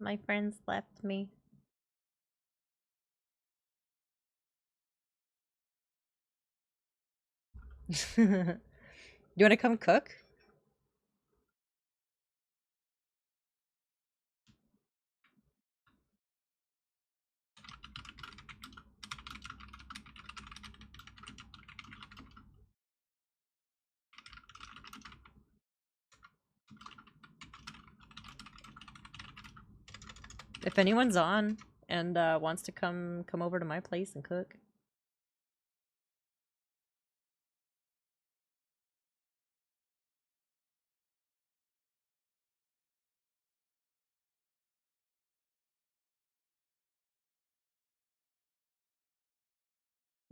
My friends left me. You want to come cook? If anyone's on and wants to come over to my place and cook.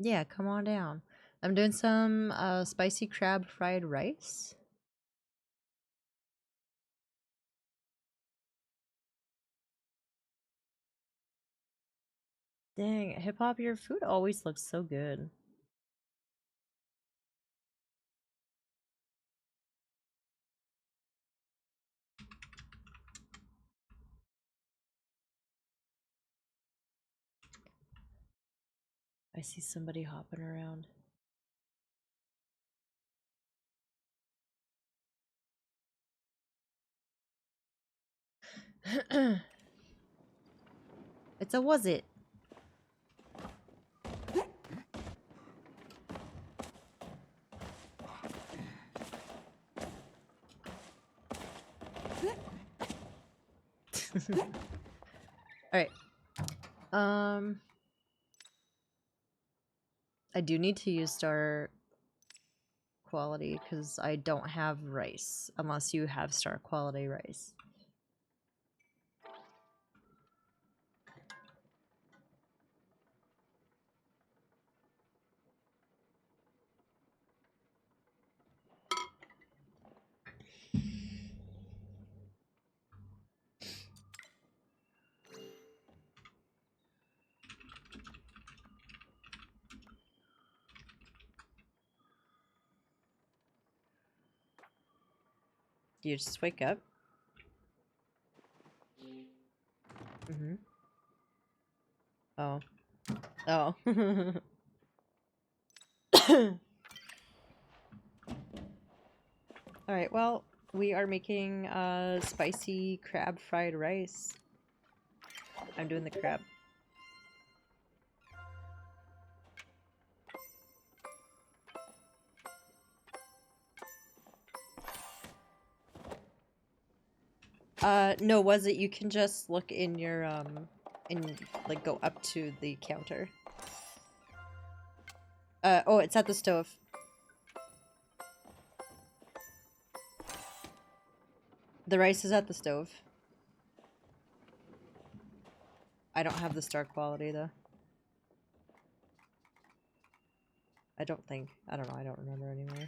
Yeah, come on down. I'm doing some spicy crab fried rice. Dang, Hip Hop, your food always looks so good. I see somebody hopping around. It's a was it? Alright. I do need to use star quality because I don't have rice unless you have star quality rice. Do you just wake up? Mm-hmm. Oh. Oh. Alright, well, we are making spicy crab fried rice. I'm doing the crab. No, was it? You can just look in your, like, go up to the counter. Oh, it's at the stove. The rice is at the stove. I don't have the star quality, though. I don't think. I don't know, I don't remember anymore.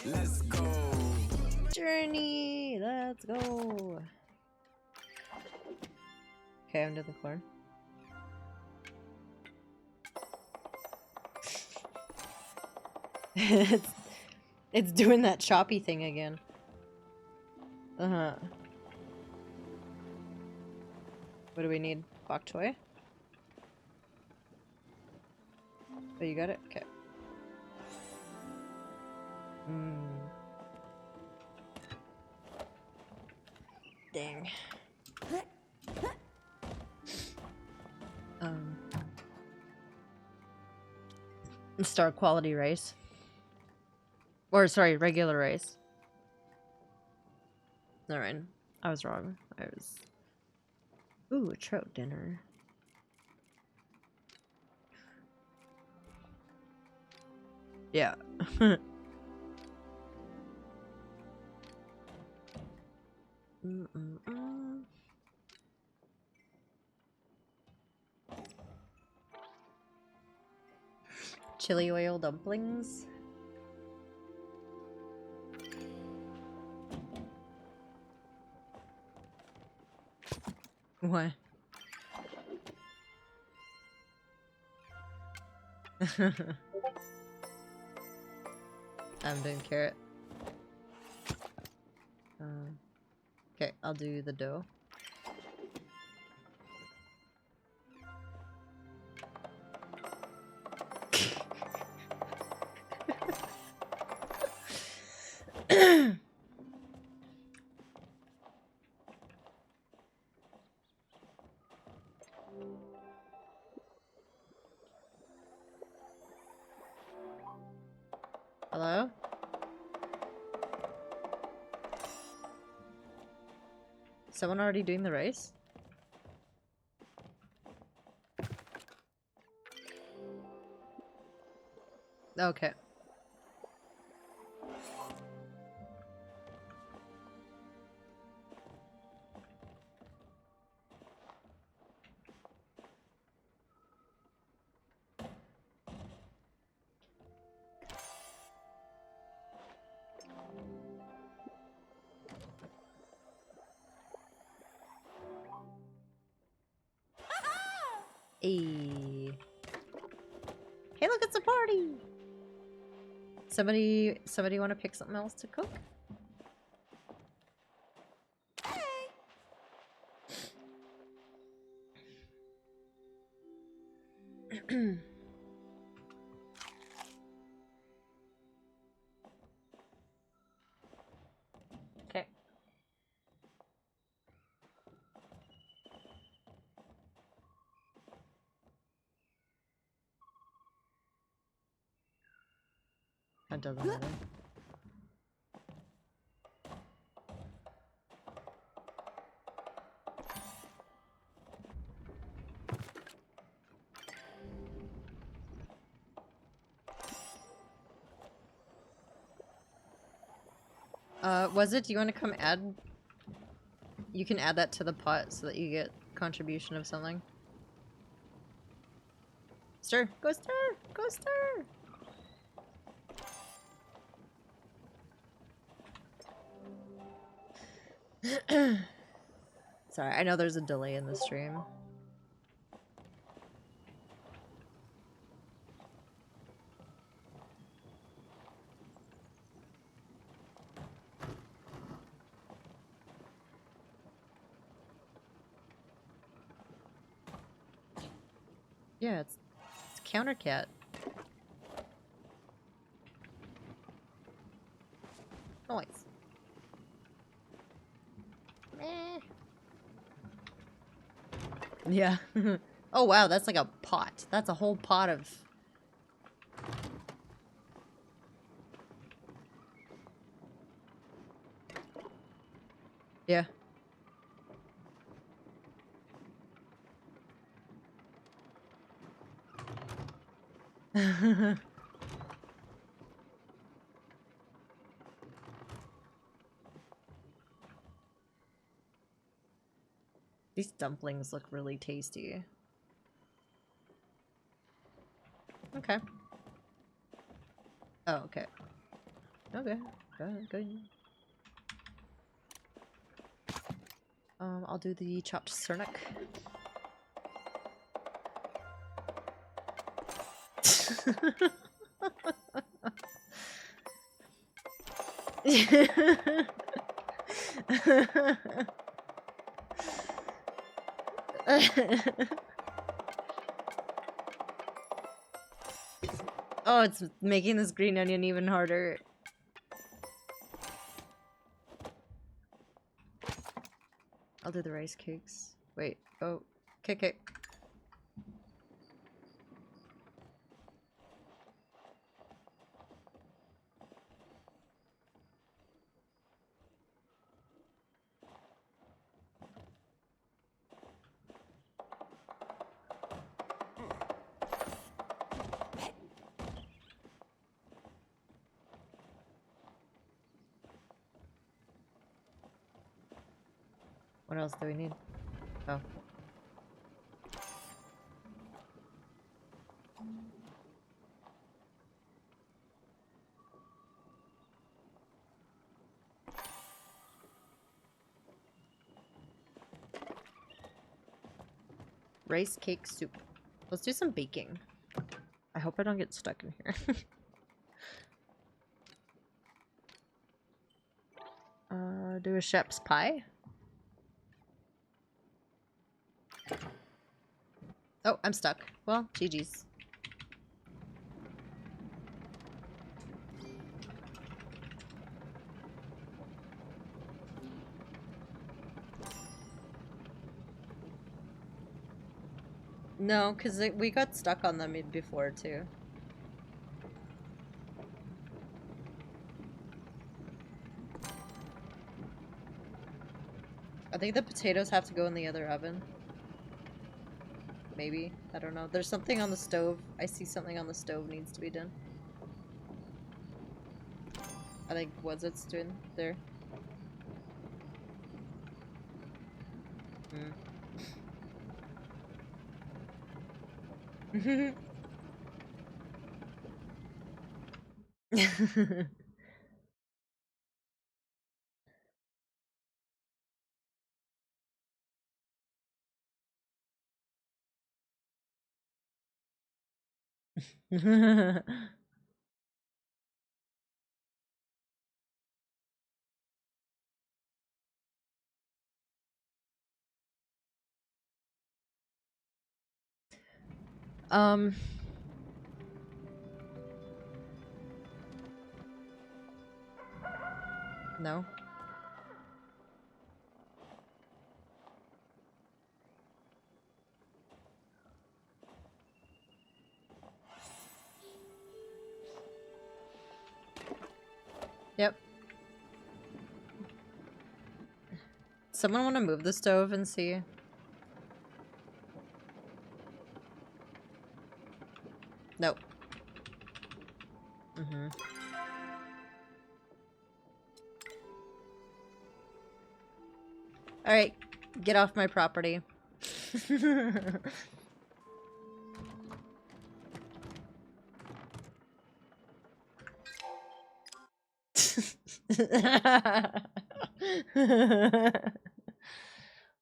Let's go.
Journey! Let's go! Okay, I'm doing the corn. it's doing that choppy thing again. Uh-huh. What do we need? Bok choy? Oh, you got it? Okay. Dang. Star quality rice. Or, sorry, regular rice. Alright. I was wrong. I was... Ooh, a trout dinner. Yeah. Chili oil dumplings. What? I'm doing carrot. Okay, I'll do the dough. Hello? Someone already doing the race? Okay. Hey. Hey, look, it's a party! Somebody want to pick something else to cook? Okay. That doesn't matter. Was it? Do you want to come add? You can add that to the pot so that you get contribution of something. Stir! Go stir! Go stir! Sorry, I know there's a delay in the stream. Yeah, it's Counter Cat. Noise.
Meh.
Yeah. Oh wow, that's like a pot. That's a whole pot of... Yeah. These dumplings look really tasty. Okay. Oh, okay. Okay. Good. I'll do the chopped surnuk. Oh, it's making this green onion even harder. I'll do the rice cakes. Wait. Oh. Okay. What else do we need? Oh. Rice cake soup. Let's do some baking. I hope I don't get stuck in here. Do a sheph's pie. Oh, I'm stuck. Well, GG's. No, because we got stuck on them before, too. I think the potatoes have to go in the other oven. Maybe. I don't know. There's something on the stove. I see something on the stove needs to be done. I think what's it's doing there. Hmm. um no. Yep. Someone want to move the stove and see? Nope. Mm-hmm. Alright, get off my property.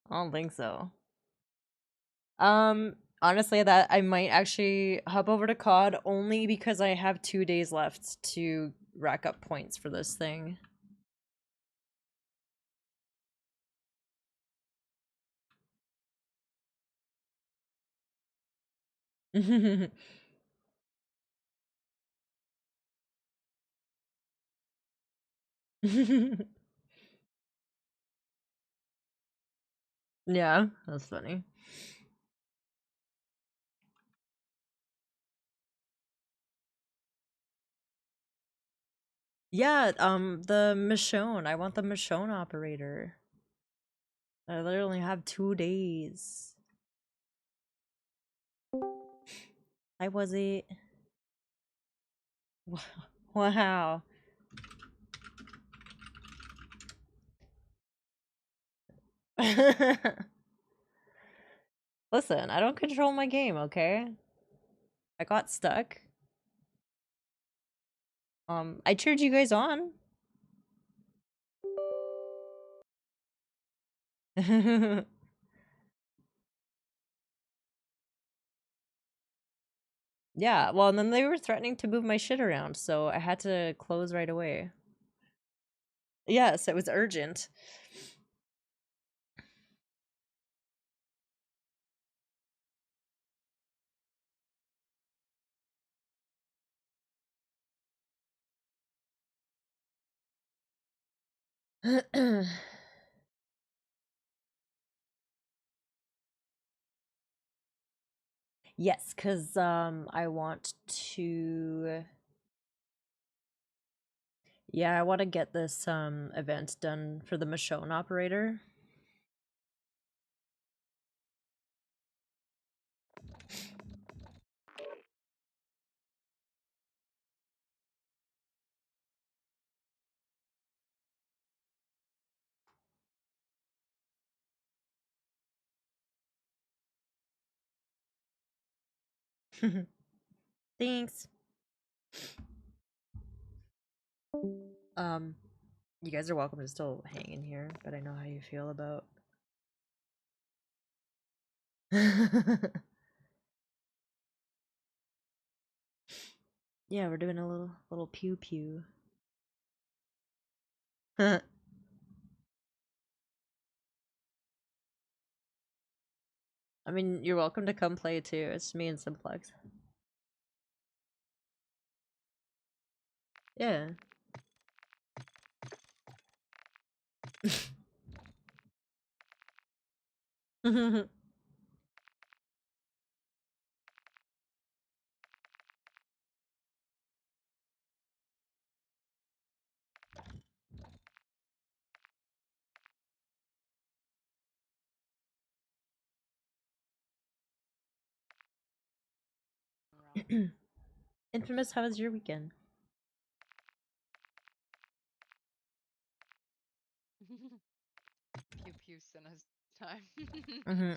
I don't think so. Honestly, that I might actually hop over to COD only because I have 2 days left to rack up points for this thing. Yeah, that's funny. Yeah, the Michonne. I want the Michonne operator. I literally have 2 days. I was it. Wow. Listen, I don't control my game, okay? I got stuck. I cheered you guys on. Yeah, well, and then they were threatening to move my shit around, so I had to close right away. Yes, it was urgent. Yes, because I want to, yeah, I want to get this event done for the Michonne operator. Thanks. Um, you guys are welcome to still hang in here, but I know how you feel about. Yeah, we're doing a little pew pew. I mean, you're welcome to come play too. It's me and Simplex. Yeah. Infamous, how was your weekend?
Pew pew Sinna's time.
Mm-hmm.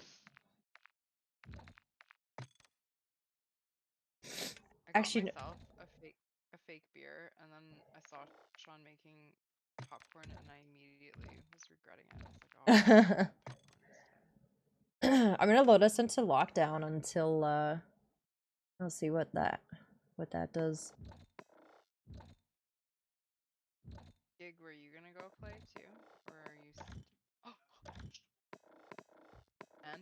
I got
Actually,
myself a fake beer, and then I saw Sean making popcorn, and I immediately was regretting it. I was like, oh, I should have
no.
made popcorn instead.
I'm gonna load us into lockdown until I'll see what that does.
Gig, were you gonna go play too, or are you? Oh, and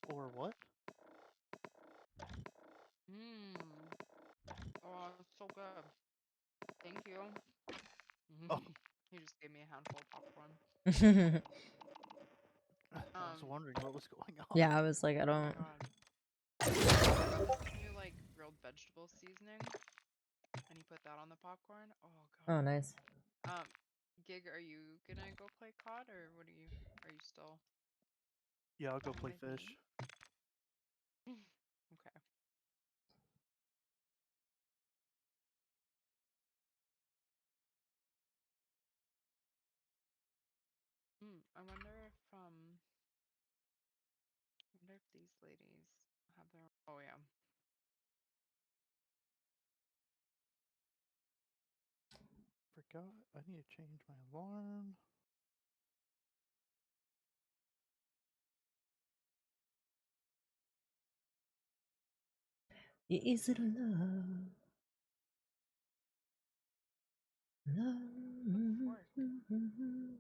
Or what?
mmm. Oh, it's so good. Thank you.
Oh,
He just gave me a handful of popcorn.
I was wondering what was going on.
Yeah, I was like, I
Oh my
don't.
god. I got this new like grilled vegetable seasoning, and he put that on the popcorn. Oh
Oh,
god.
nice.
Gig, are you gonna go play COD, or what are you? Are you still
Yeah, I'll go
playing
play
with
fish.
me? Okay. I wonder if these ladies have their. Oh yeah.
Forgot I need to change my alarm.
Is it love?
What's work?
Love.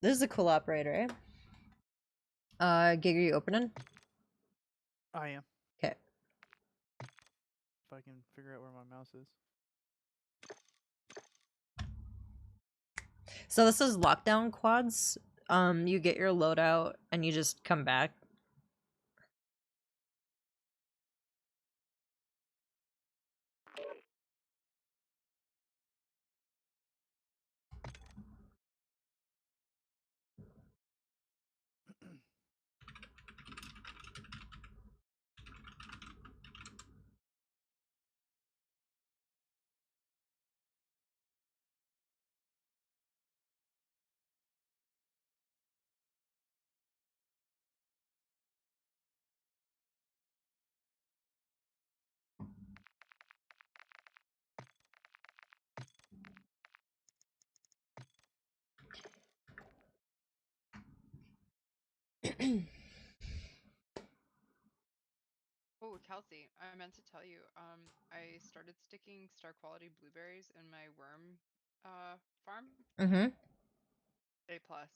This is a cool operator, eh? Gig, are you opening?
I am.
Okay.
If I can figure out where my mouse is.
So this is lockdown quads. You get your loadout and you just come back.
Oh, Kelsey, I meant to tell you. I started sticking star quality blueberries in my worm farm.
Mm-hmm.
A plus.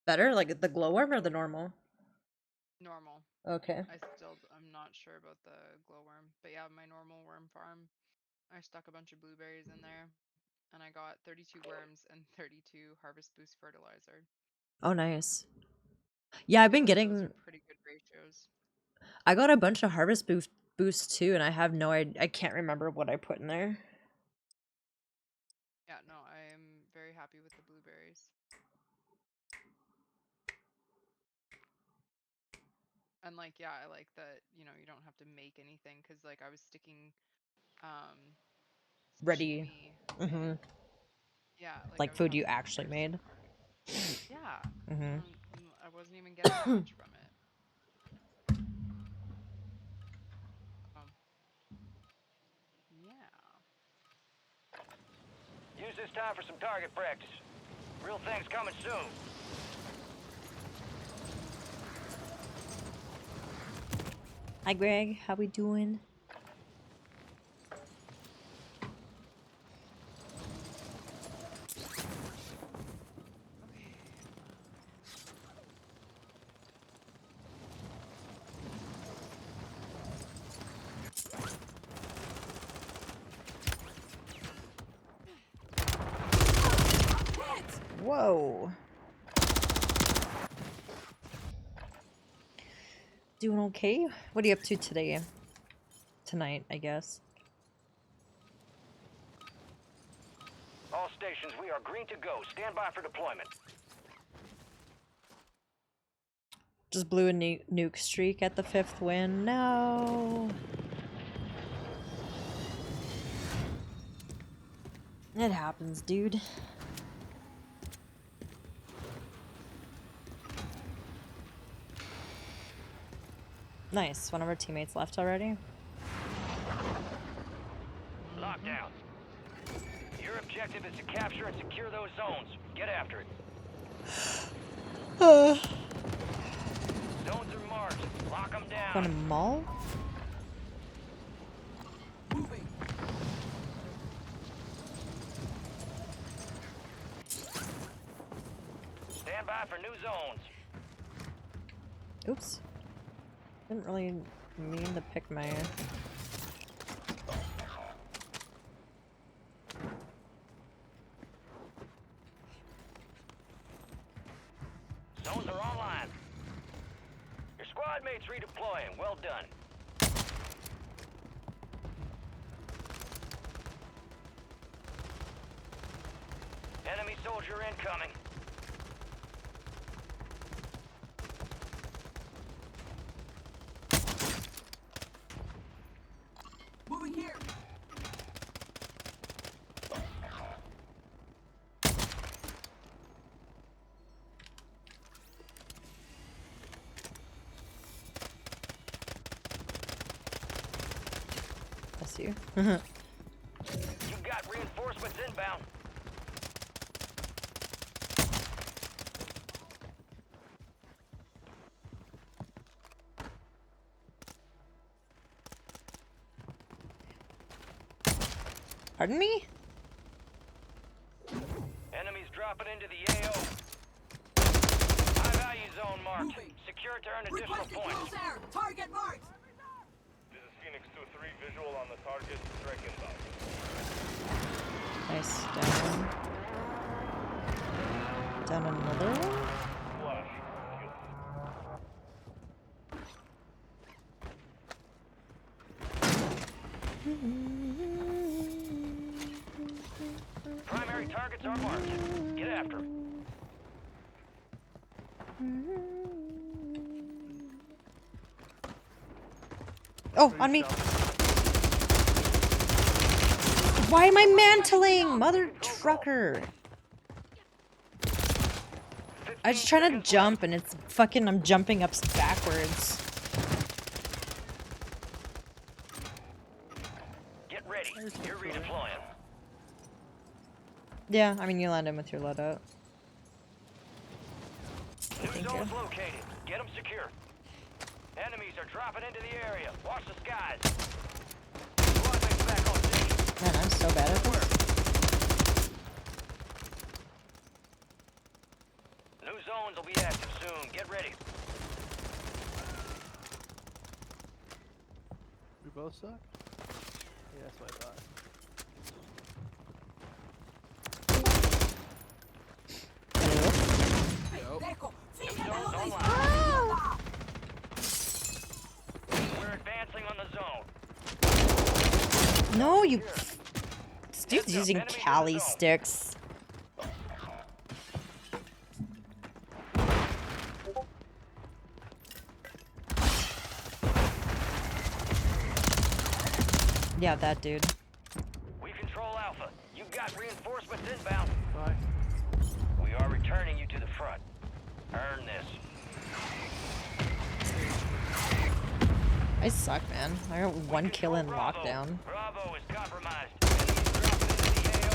Better? Like the glowworm or the normal?
Normal.
Okay.
I'm not sure about the glowworm, but yeah, my normal worm farm. I stuck a bunch of blueberries in there, and I got 32 worms and 32 harvest boost fertilizer.
Oh, nice. Yeah, I've been
So those are
getting.
pretty good ratios.
I got a bunch of harvest boosts too, and I have no idea. I can't remember what I put in there.
Yeah, no, I am very happy with the blueberries. And like, yeah, I like that, you don't have to make anything, because like I was sticking
Ready.
sashimi
Mm-hmm.
in. Yeah, like I
Like
was
food you
having
actually
oysters.
made.
Yeah.
Mm-hmm.
I wasn't even getting that much from it. Yeah.
Use this time for some target practice. Real thing's coming soon.
Hi, Greg. How we doing?
Okay.
Whoa. Doing okay? What are you up to today? Tonight, I guess.
All stations, we are green to go. Stand by for deployment.
Just blew a nuke streak at the 5th win. No! It happens, dude. Nice. One of our teammates left already.
Lockdown. Your objective is to capture and secure those zones. Get after it. Zones are marked. Lock them down.
Want a mall?
Moving.
Stand by for new zones.
Oops. Didn't really mean to pick my...
Zones are online. Your squad mates redeploying. Well done. Enemy soldier incoming.
Moving here.
Bless you.
You got reinforcements inbound.
Pardon me?
Enemies dropping into the AO. High value zone marked.
Moving.
Secure to earn additional
Requesting
points.
close air. Target marked.
This is Phoenix 2-3, visual on the target, strike inbound.
Nice. Down. Down another one?
Flash.
Primary targets are marked. Get after 'em.
Oh, on me! Why am I mantling? Mother trucker! I was trying to jump and it's fucking, I'm jumping up backwards.
Get ready. You're redeploying.
Yeah, I mean, you land in with your loadout.
New
Thank
zones
you.
located. Get them secure. Enemies are dropping into the area. Watch the skies. Squad mates back on station.
Man, I'm so bad at this.
New zones will be active soon. Get ready.
We both suck? Yeah, that's what I thought.
Deco.
New zones online. We're advancing on the zone.
No, you... This dude's using Cali sticks. Yeah, that dude.
We control Alpha. You've got reinforcements inbound.
Bye.
We are returning you to the front. Earn this.
I suck, man. I got one kill in
Bravo.
lockdown.
Bravo is compromised. Enemies dropping into the AO.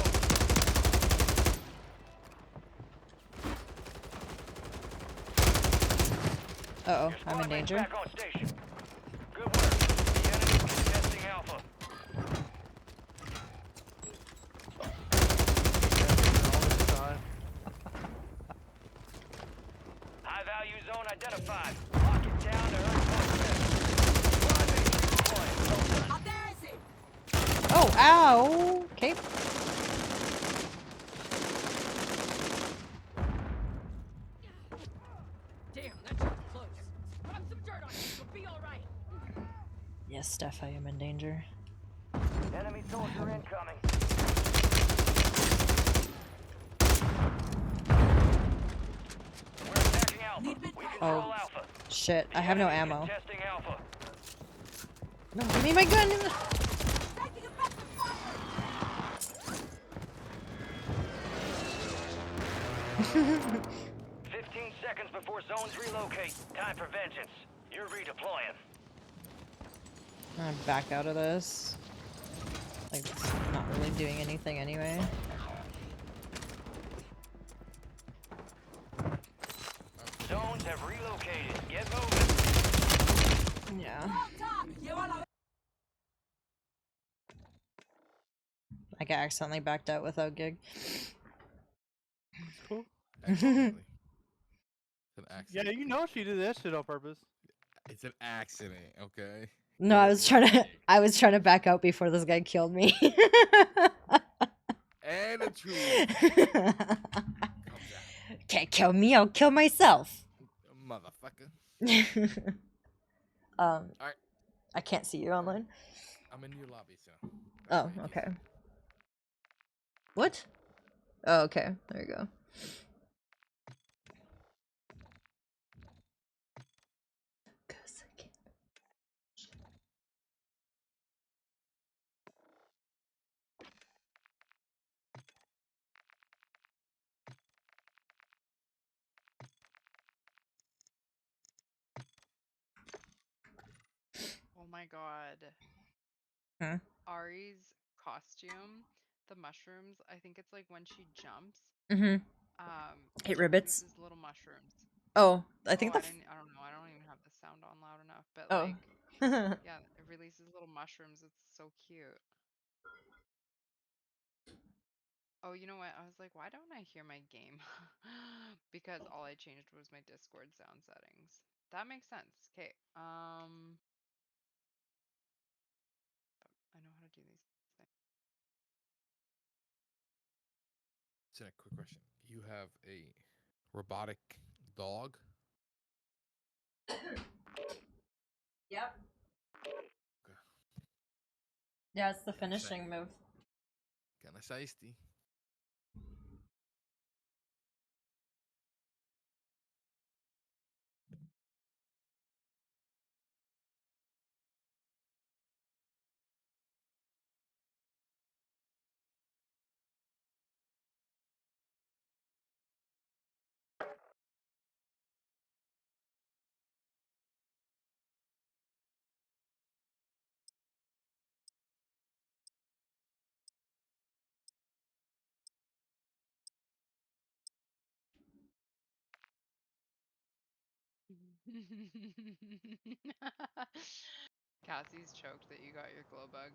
Uh-oh,
Your
I'm in
squad mates
danger.
back on station. Good work. The enemy's contesting Alpha.
All this time.
High value zone identified. Lock it down to earn points. Squad mates redeploying. Well done.
Oh, ow! Okay.
Damn, that's close. Drop some dirt on you. You'll
Yes, Steph, I am in danger.
Enemy soldier incoming. We're attacking Alpha. We control
Oh,
Alpha.
shit. I
The
have no
enemy is
ammo.
contesting Alpha.
No, give me my gun!
15 seconds before zones relocate. Time for vengeance. You're redeploying.
I'm gonna back out of this. Like, it's not really doing anything anyway.
Zones have relocated. Get moving.
Yeah. Like, I accidentally backed out without gig.
It's cool.
Accidentally. It's an
Yeah,
accident.
you know she did that shit on purpose.
It's an accident, okay?
No,
Get
I
it
was trying to
right.
I was trying to back out before this guy killed me.
And the truth comes out.
Can't kill me, I'll kill myself.
Motherfucker. Alright,
I can't see you online.
I'm in your lobby, so.
Oh,
why you can't
okay.
see me.
What? Oh, okay. There you go.
Oh my god.
Hmm?
Ari's costume, the mushrooms, I think it's like when she jumps,
Mm-hmm. Hit
she
ribbits.
releases little mushrooms.
Oh, I
Oh,
think
I don't know. I don't even have the sound on loud enough, but
Oh.
like, yeah, it releases little mushrooms. It's so cute. Oh, you know what? I was like, why don't I hear my game? Because all I changed was my Discord sound settings. That makes sense. Okay. I know how to do these things.
So, a quick question. You have a robotic dog?
Yep.
Okay.
Yeah, it's the finishing move.
Kinda shiesty.
Cassie's choked that you got your glow bug.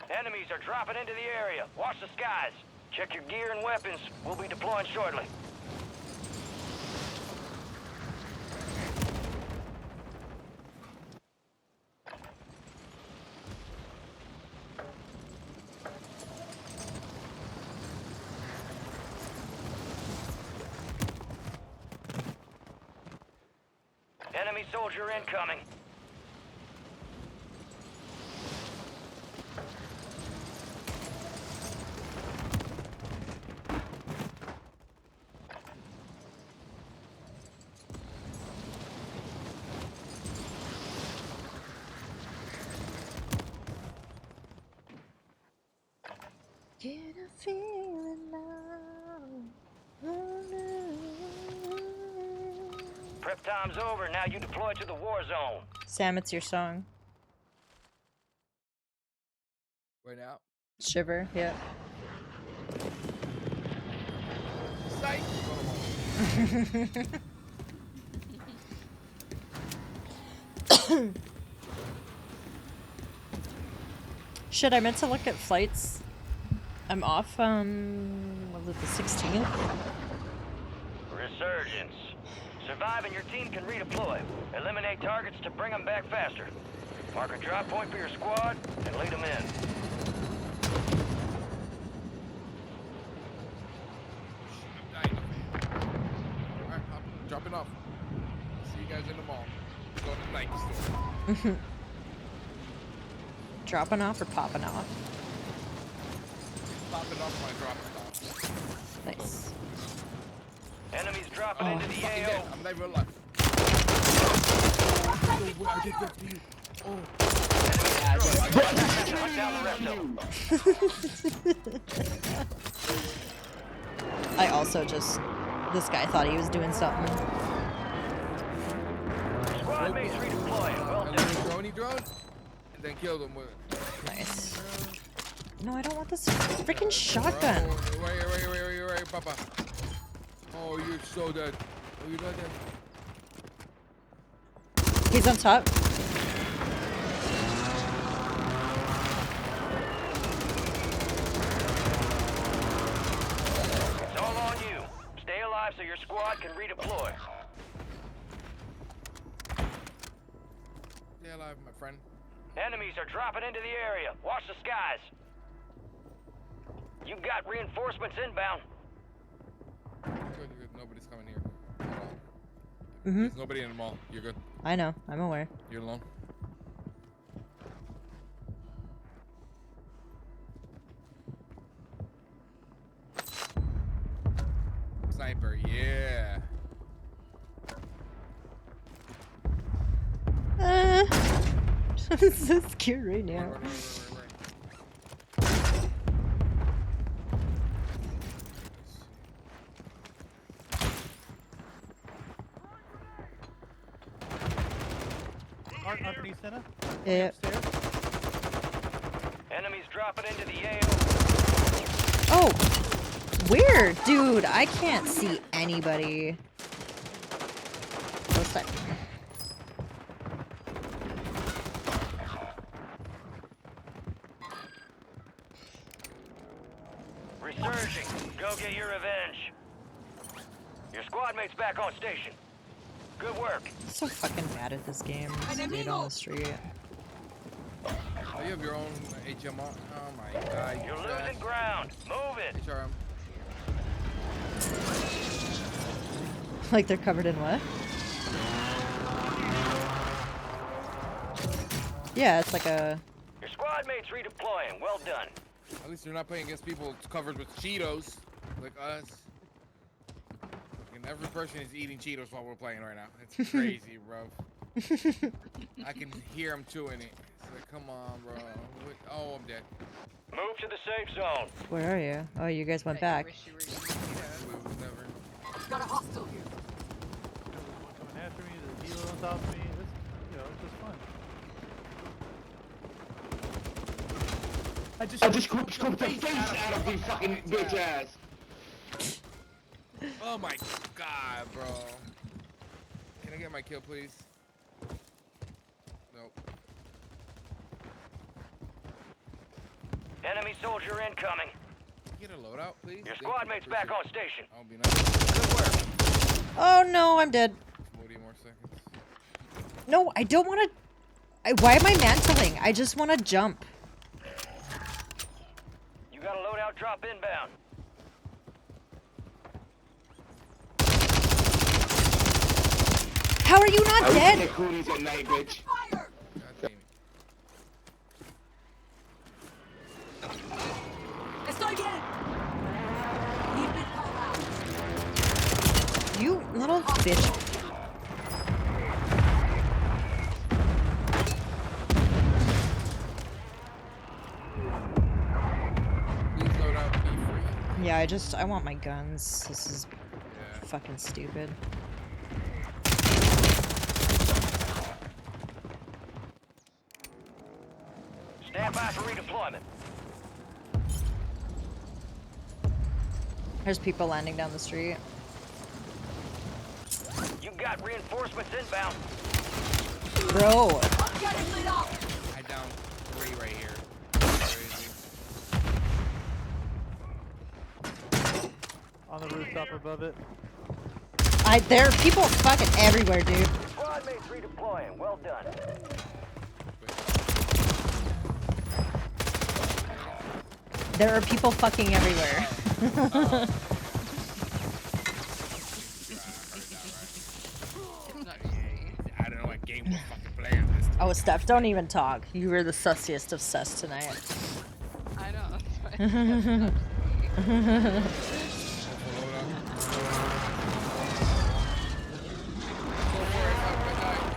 Enemies are dropping into the area. Watch the skies. Check your gear and weapons. We'll be deploying shortly. Enemy soldier incoming.
Get a feeling now.
Prep time's over. Now you deploy to the war zone.
Sam, it's your song.
Right now?
Shiver, yeah.
Sight!
Shit, I meant to look at flights. I'm off, was it the 16th?
Resurgence. Survive and your team can redeploy. Eliminate targets to bring them back faster. Mark a drop point for your squad and lead them in.
I'm dying. Alright, I'm dropping off. See you guys in the mall. Go to the Nike store.
Dropping off or popping off?
Popping off my dropping off.
Nice.
Enemies dropping
Oh.
into the
Fucking
AO.
dead. I'm not even alive. Oh, I did good to you. Oh.
Hunt down the rest of them.
I also just... This guy thought he was doing something.
Squad mates redeploying. Well
I
done.
let him drone, and then killed him with it.
Nice. No, I don't want this freaking shotgun.
Right, Papa. Oh, you're so dead. Oh, you're not dead.
He's on top.
It's all on you. Stay alive so your squad can redeploy.
Stay alive, my friend.
Enemies are dropping into the area. Watch the skies. You've got reinforcements inbound.
Good. Nobody's coming here.
Mm-hmm.
There's nobody in the mall. You're good.
I know. I'm aware.
You're alone. Sniper, yeah.
I'm so scared right now.
Right.
Underneath center?
Yep.
Upstairs?
Enemies dropping into the AO.
Oh! Weird! Dude, I can't see anybody. What's that?
Resurging. Go get your revenge. Your squad mates back on station. Good work.
I'm so fucking bad at this game. Dude on the street.
Oh, you have your own HMR. Oh my god.
You're losing ground. Move it.
HRM.
Like they're covered in what? Yeah, it's like a...
Your squad mates redeploying. Well done.
At least they're not playing against people covered with Cheetos like us. And every person is eating Cheetos while we're playing right now. It's crazy, bro. I can hear them chewing it. It's like, come on, bro. Oh, I'm dead.
Move to the safe zone.
Where are you? Oh, you guys went back.
Wish you were eating Cheetos.
We would never.
Coming after me, there's a healer on top of me. It's, it's just fun.
I just scooped the face out of his fucking bitch ass.
Oh my god, bro. Can I get my kill, please? Nope.
Enemy soldier incoming.
Get a loadout, please.
Your squad mates back on station.
I'll be nice.
Good work.
Oh no, I'm dead.
40 more seconds.
No, I don't want to... Why am I mantling? I just want to jump.
You got a loadout drop inbound.
How are you not dead?
Cooties at night, bitch.
God damn it.
You little bitch.
Please load out, be free.
Yeah, I want my guns. This is
Yeah.
fucking stupid.
Stand by for redeployment.
There's people landing down the street.
You got reinforcements inbound.
Bro.
I downed 3 right here. Crazy.
On the rooftop above it.
There are people fucking everywhere, dude.
Squad mates redeploying. Well done.
Wait.
There are people fucking everywhere.
I don't know what game we're fucking playing this.
Oh, Steph, don't even talk. You were the sussiest of sus tonight.
I know. That's why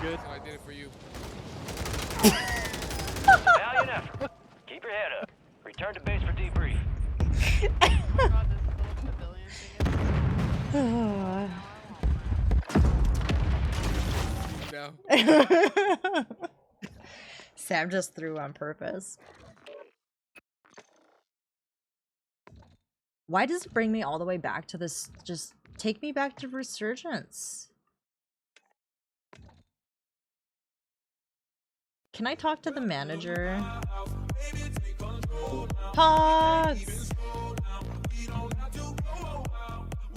Good. I did it for you.
Valiant effort. Keep your head up. Return to base for debrief.
Oh my god, this little pavilion thing is
No.
Sam just threw on purpose. Why does it bring me all the way back to this? Just take me back to Resurgence. Can I talk to the manager? Pogs!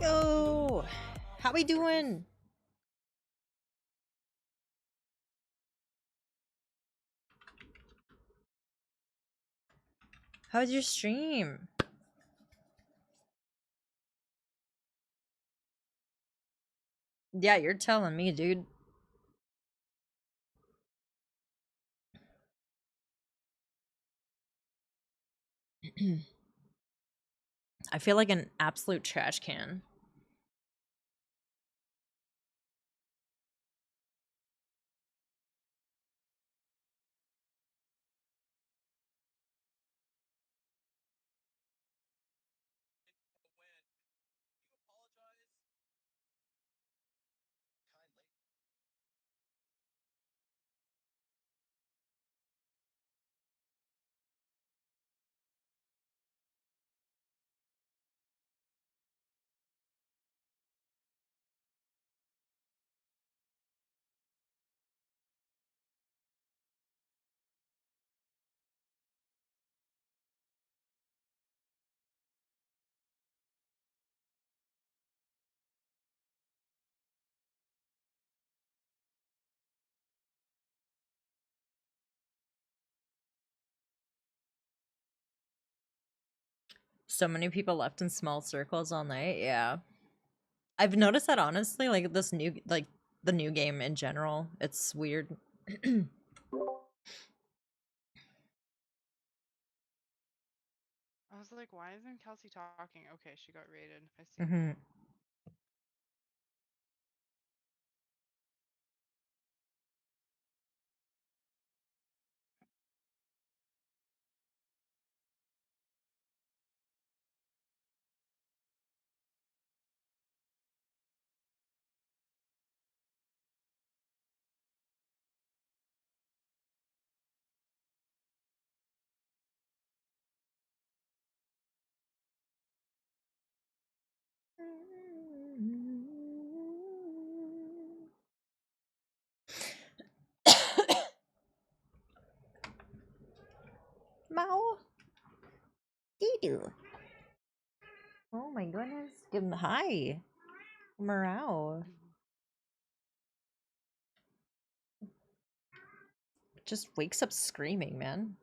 Yo! How we doing? How's your stream? Yeah, you're telling me, dude. I feel like an absolute trash can. So many people left in small circles all night. Yeah. I've noticed that honestly, like this new, like the new game in general, it's weird.
I was like, why isn't Kelsey talking? Okay, she got raided. I see.
Mm-hmm. Mao. Dee-doo. Oh my goodness. Give him hi. Morale. Just wakes up screaming, man.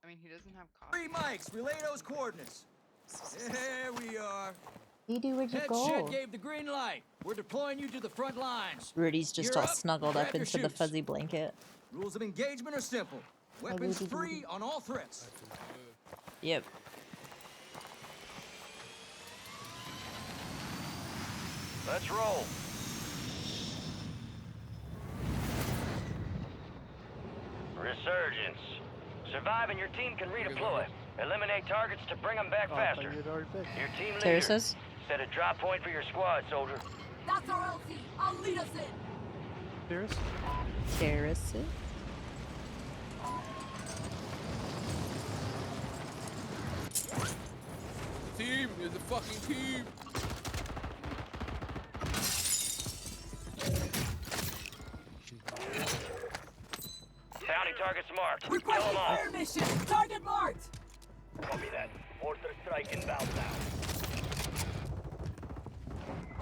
I mean, he doesn't have coffee.
3 mics, relay those coordinates. There we are.
Dee-doo, where'd you
Head
go?
shed gave the green light. We're deploying you to the front lines.
Rudy's just
You're
all
up.
snuggled
Grab
up
your
into the
chutes.
fuzzy blanket.
Rules of engagement are simple. Weapons free on all threats.
Yep.
Let's roll. Resurgence. Survive and your team can redeploy. Eliminate targets to bring them back faster. Your team leader
Terraces?
set a drop point for your squad, soldier.
That's our LT. I'll lead us in.
Terrace?
Terraces?
Team is a fucking team.
Bounty targets marked. Kill
Requesting
them all.
fire mission. Target marked.
Copy that. Mortar strike inbound now.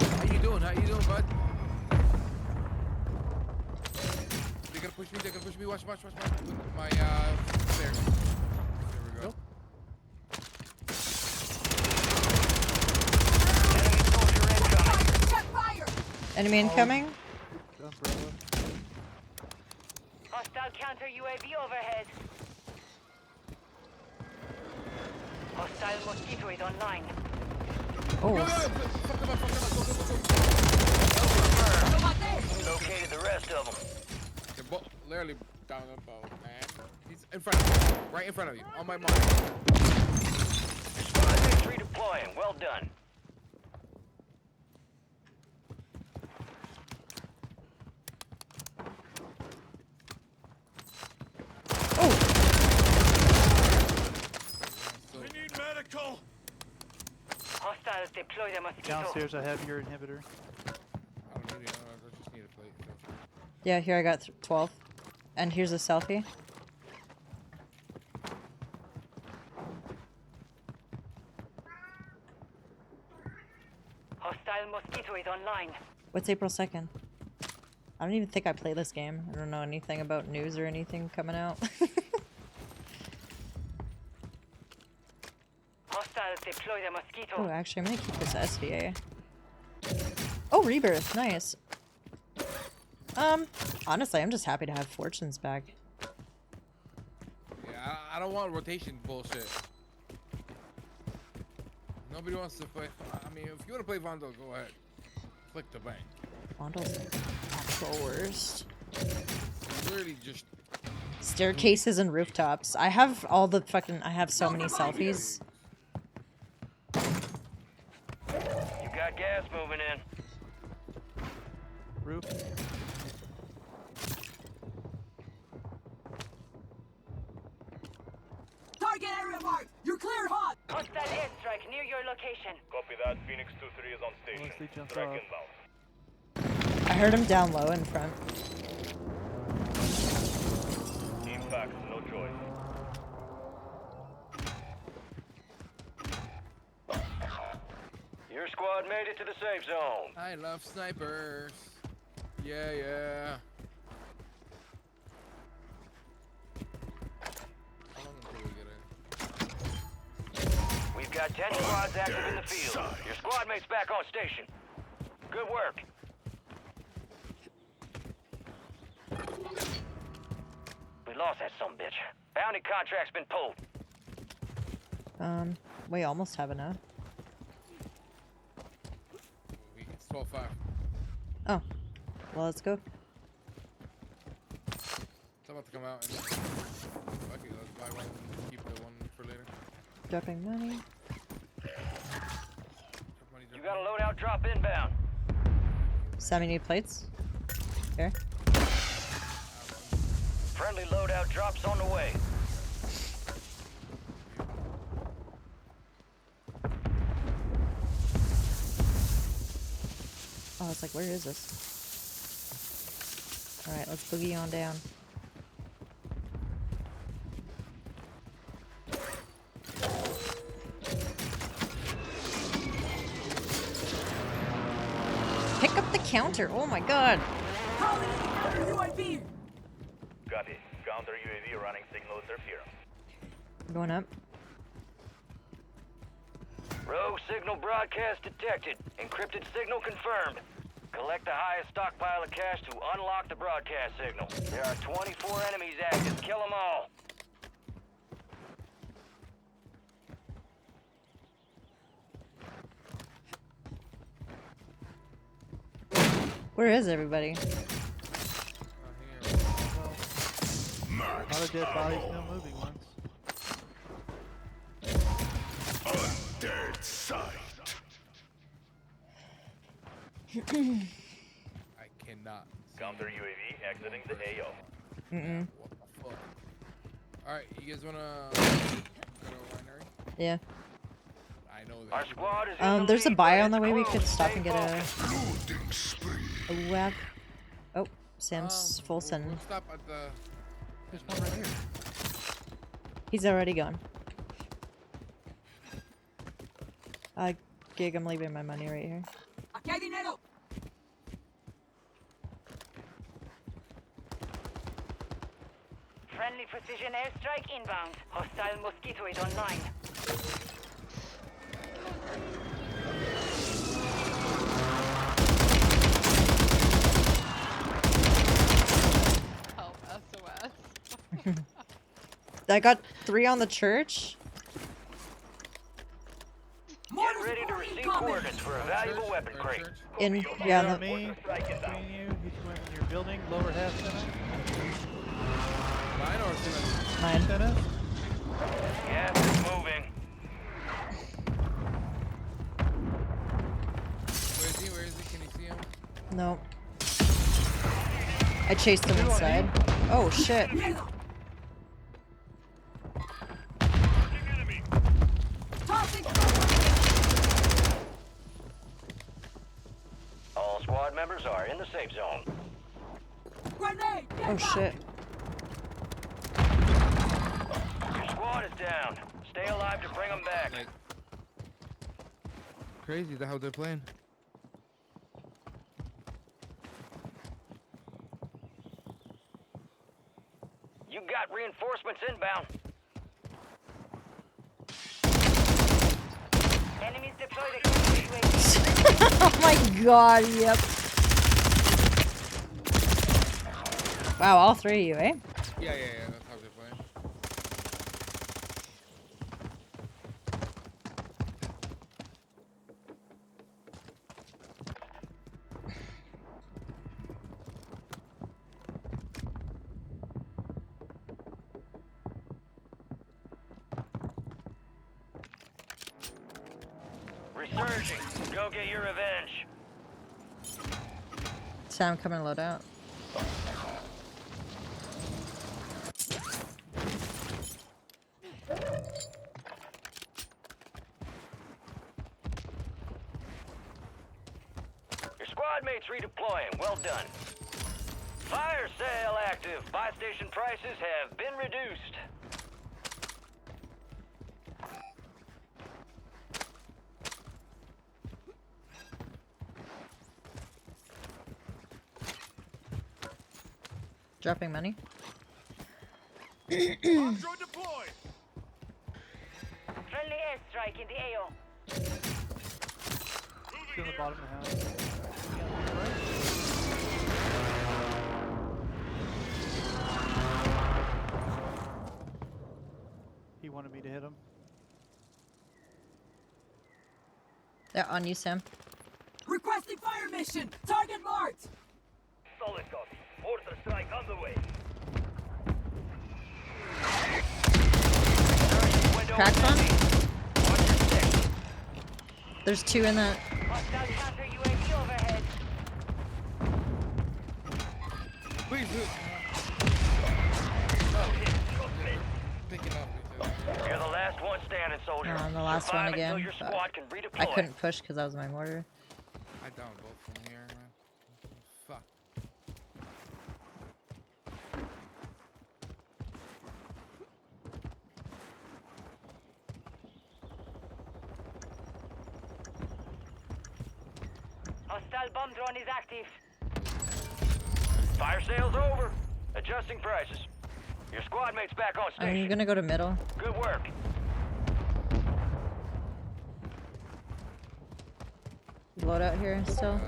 How you doing? How you doing, bud? Picking push me. They're gonna push me. Watch. With my stairs. There we go.
Check fire!
Enemy incoming.
Umbrella.
Hostile counter UAV overhead. Hostile mosquito is online.
Oh,
Fuck them up.
Located the rest of them.
They're both literally down the boat, man. He's in front of you. Right in front of you. On my mark.
Squad mates redeploying. Well done.
We need medical.
Hostiles deploy the mosquito.
Downstairs, I have your inhibitor.
I don't need it. I just need a plate.
yeah. Here I got 12, and here's a selfie.
Hostile mosquito is online.
What's April 2nd? I don't even think I play this game. I don't know anything about news or anything coming out.
Hostiles deploy the mosquito.
Oh, actually, I'm gonna keep this SVA. Oh, Rebirth, nice. Honestly, I'm just happy to have Fortunes back.
Yeah, I don't want rotation bullshit. Nobody wants to play. I mean, if you want to play Vondo, go ahead. Click the bank.
Vandal's like actual worst.
It's literally just.
Staircases and rooftops. I have all the fucking. I have so many selfies.
You got gas moving in.
Roof.
Target area marked! You're clear hot!
Hostile airstrike near your location.
Copy that. Phoenix 2-3 is on station.
Unless they jump
Strike
off.
inbound.
I heard him down low in front.
Impact, no choice.
Your squad made it to the safe zone.
I love snipers. Yeah. How long until we get in?
We've got 10 squads active in the field. Your squad mates back on station. Good work. We lost that sumbitch. Bounty contract's been pulled.
We almost have enough.
It's 12-5.
Oh, well, let's go.
It's about to come out. And... Okay, let's buy one. Keep the one for later.
Dropping money.
You got a loadout drop inbound.
70 plates. Here.
Friendly loadout drops on the way.
Oh, it's like, where is this? Alright, let's boogie on down. Pick up the counter! Oh my god!
Calling in counter UAV!
Copy. Counter UAV running signal interference.
Going up.
Rogue signal broadcast detected. Encrypted signal confirmed. Collect the highest stockpile of cash to unlock the broadcast signal. There are 24 enemies active. Kill them all.
Where is everybody?
A lot of dead bodies, no moving ones.
Undead sight.
I cannot.
Counter UAV exiting the AO.
What the fuck? Alright, you guys wanna go to winery?
Yeah.
I know that.
Our squad is in the
There's a
lead,
buy
but
on the
it's
way. We
close.
could stop
Stay
and get
focused.
a web. Oh, Sam's full send.
We'll stop at the.
There's one right here.
He's already gone. Gig, I'm leaving my money right here.
Aquí hay dinero!
Friendly precision airstrike inbound. Hostile mosquito is online.
Help, SOS.
I got 3 on the church.
Get ready to receive coordinates for a valuable weapon crate.
In
Yeah,
yeah,
on
the,
me. Between you. He's going in your building, lower half center.
Mine or Simmons?
mine.
Center.
Gas is moving.
Where is he? Where is he? Can you see him?
No. I chased him inside. Oh shit.
All squad members are in the safe zone.
Grenade!
Oh shit.
Your squad is down. Stay alive to bring them back.
Like, crazy the how they're playing.
You got reinforcements inbound. Enemies deployed against UAV.
Oh my god, yep. Wow, all 3 of you, eh?
Yeah, that's how they're playing.
Resurging. Go get your revenge.
Sam, come and load out.
Your squad mates redeploying. Well done. Fire sale active. Buy station prices have been reduced.
Dropping money.
Drone deployed.
Friendly airstrike in the AO.
Still in the bottom of the house. He wanted me to hit him.
They're on you, Sam.
Requesting fire mission! Target marked!
Solid copy. Mortar strike on the way.
Cracked one?
Watch your six.
There's 2 in that.
Hostile counter UAV overhead.
Please, pick it up.
You're the last one standing, soldier.
Oh, I'm the last
Survive
one
until
again.
your
Fuck.
squad can redeploy.
I couldn't push because that was my mortar.
I downed both from here, man. Fuck.
Hostile bomb drone is active. Fire sale's over. Adjusting prices. Your squad mate's back on station.
I'm gonna go to middle.
Good work.
Load out here still.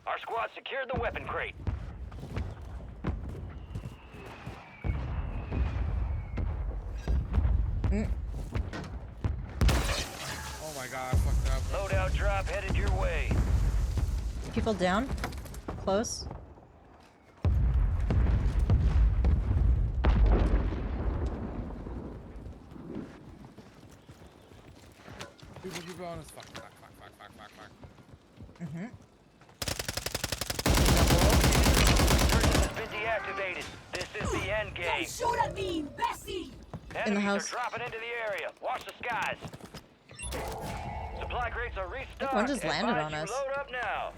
Our squad secured the weapon crate.
Oh my god, I fucked up.
Loadout drop headed your way.
People down. Close.
People on us. Fuck.
Mm-hmm.
Resurgence has been deactivated. This is the end game.
Don't shoot at me, Bessie!
Enemies
house.
are dropping into the area. Watch the skies. Supply crates are restocked.
one just landed
Advise
on
you
us.
Load up now.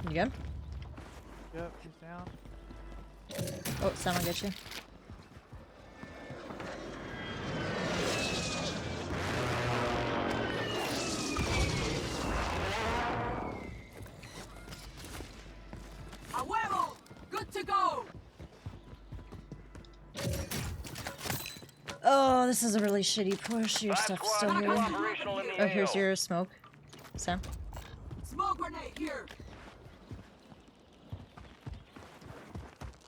You good?
Yep, he's down.
Oh, someone get you.
A huevo! Good to go!
Oh, this is a really shitty push. Your
Five
stuff's
squads
still
still
here.
operational in the
Oh, here's
AO.
your smoke, Sam.
Smoke grenade here!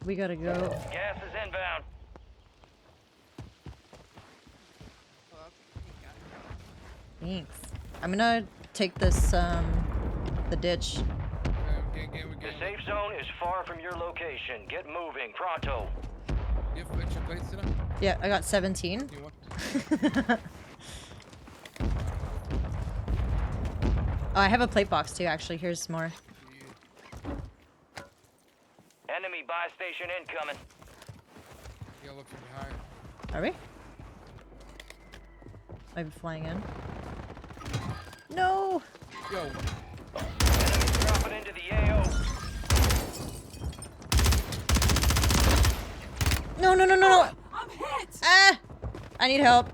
We gotta go.
Gas is inbound.
Well, that's you got it.
Thanks. I'm gonna take this, the ditch.
The safe zone is far from your location. Get moving, pronto.
You have extra plates today?
Yeah, I got 17.
You want?
Oh, I have a plate box too, actually. Here's more.
Enemy buy station incoming.
Yeah, look from behind.
Are we? Maybe flying in. No!
Yo,
Enemies dropping into the AO.
No, no, no, no, no!
I'm hit!
Ah! I need help.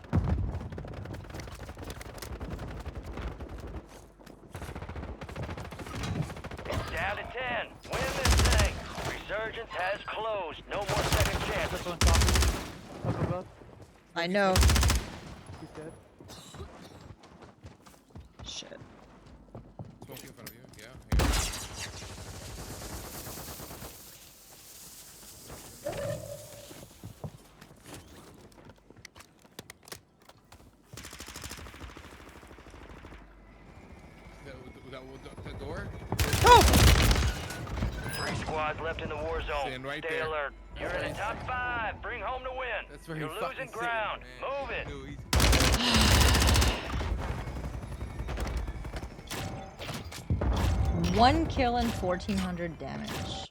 Down to 10. Win this thing. Resurgence has closed. No more second
This
chances.
one's top. Up above.
I know.
He's dead.
Shit.
smoking in front of you. Yeah. The door?
Oh!
3 squads left in the war zone.
Stand right
Stay
there.
alert. You're in the top 5. Bring home the win.
That's where
You're
he fucking
losing ground.
sitting,
Move it.
man. Dude,
1 kill and 1400 damage.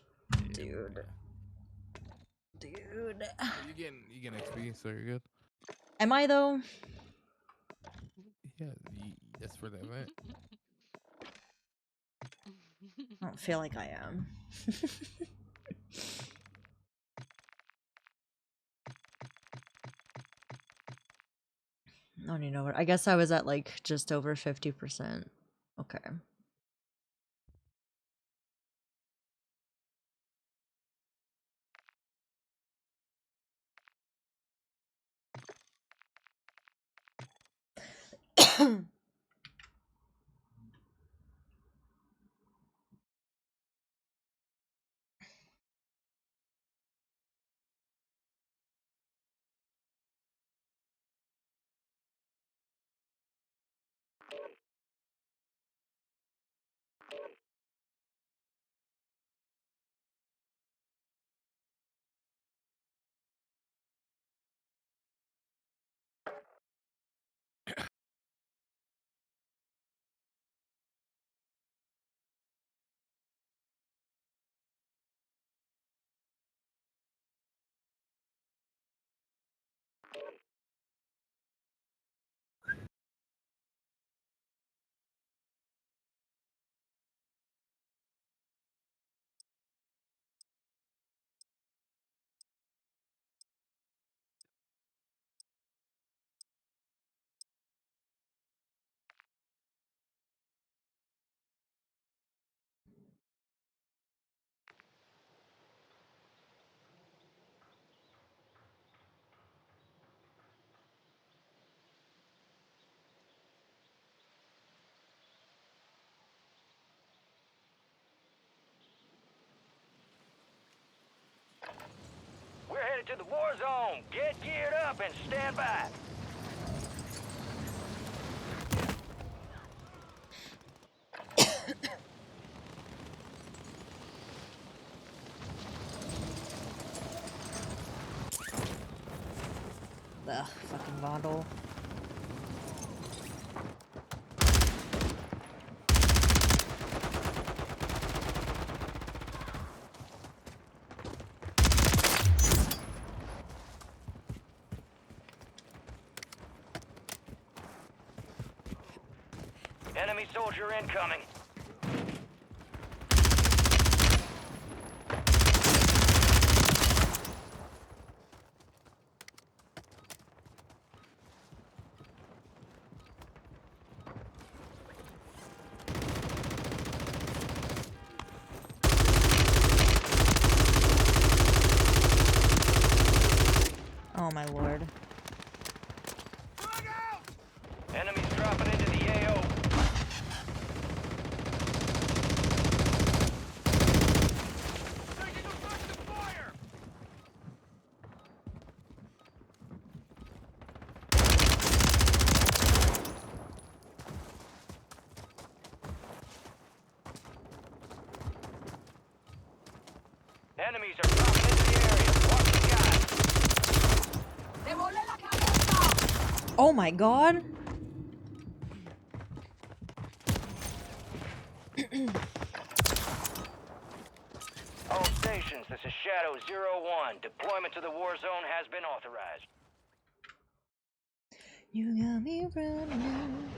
Dude. Dude.
you getting XP, so you're good.
Am I though?
Yeah, that's for that, right?
I don't feel like I am. I don't even know what. I guess I was at like just over 50%. Okay.
We're headed to the war zone. Get geared up and stand by.
Ugh, fucking Vondel.
Enemy soldier incoming. Enemies dropping into the AO. Enemies are dropping into the area. Watch the skies.
Oh my god.
All stations, this is Shadow 01. Deployment to the war zone has been authorized.
You got me running.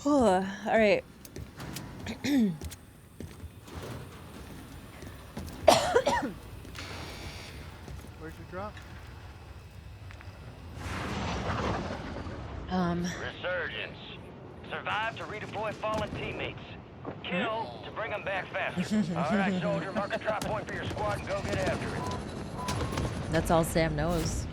All right.
Where'd you drop?
Resurgence. Survive to redeploy fallen teammates. Kill to bring them back faster. Alright, soldier, mark a drop point for your squad and go get after it.
That's all Sam knows.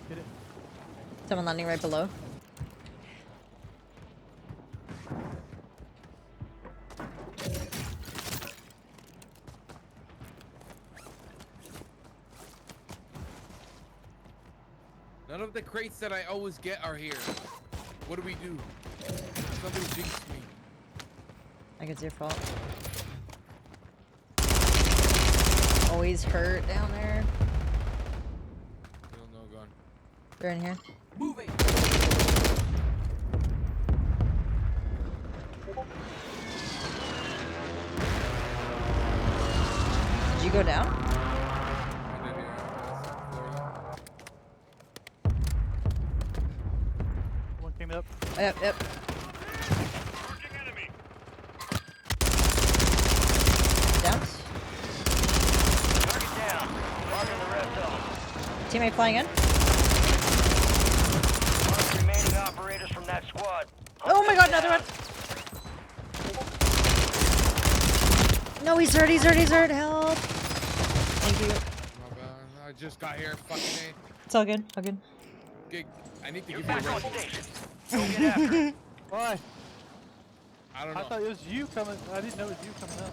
Get it.
Someone landing right below.
None of the crates that I always get are here. What do we do? Somebody jinxed me.
I think it's your fault. Always hurt down there.
No gun.
They're in here.
Moving.
Did you go down?
I did, yeah.
One came up.
Yep, yep. Down.
Target down. Marking the rest of them.
Teammate flying in.
Mark remaining operators from that squad.
Oh my god, another one. No, he's hurt, he's hurt, he's hurt. Help. Thank you.
My bad. I just got here. Fucking A.
It's all good, all good.
Gig. I need to
You're
give you a
back on
rest.
station. Go get after it.
Why?
I don't
I
know.
thought it was you coming. I didn't know it was you coming up.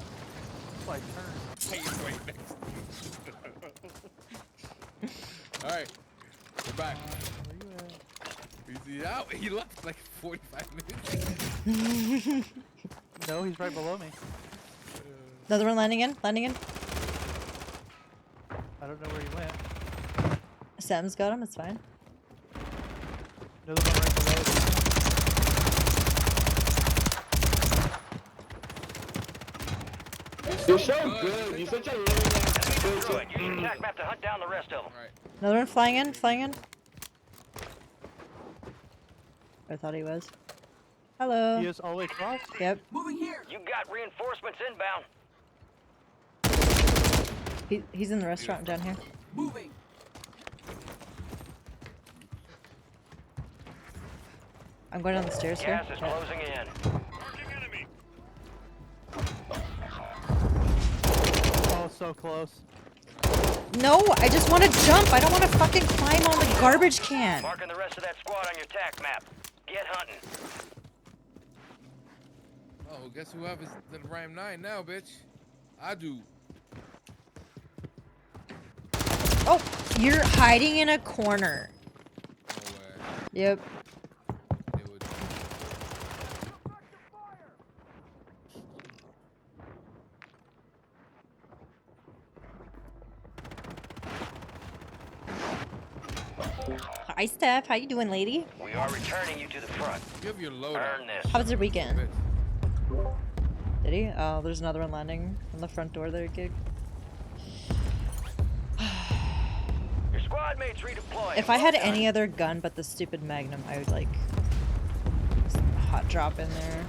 That's why I turned.
Hey, he's right next to me. Alright. We're back.
Where you at?
He's out. He left like 45 minutes.
No, he's right below me.
Another one landing in, landing in.
I don't know where he went.
Sam's got him, it's fine.
Another one right below.
You're so good. You're such a little ass
Through
bitch.
it. Use your attack map to hunt down the rest of them.
Alright.
Another one flying in, flying in. I thought he was. Hello.
He is all the way across.
Yep.
Moving here.
You got reinforcements inbound.
He's in the restaurant down here.
Moving.
I'm going down the stairs here.
Gas is closing in.
Oh, so close.
No, I just want to jump. I don't want to fucking climb on the garbage can.
Marking the rest of that squad on your attack map. Get hunting.
Oh, guess who has the Ram 9 now, bitch? I do.
Oh, you're hiding in a corner.
No way.
Yep.
They would.
Hi, Steph. How you doing, lady?
We are returning you to the front.
You have your loadout.
Earn this.
How was your weekend?
Bitch.
Did he? Oh, there's another one landing on the front door there, Gig.
Your squad mates redeploying.
If I had any other gun but the stupid Magnum, I would like just hot drop in there.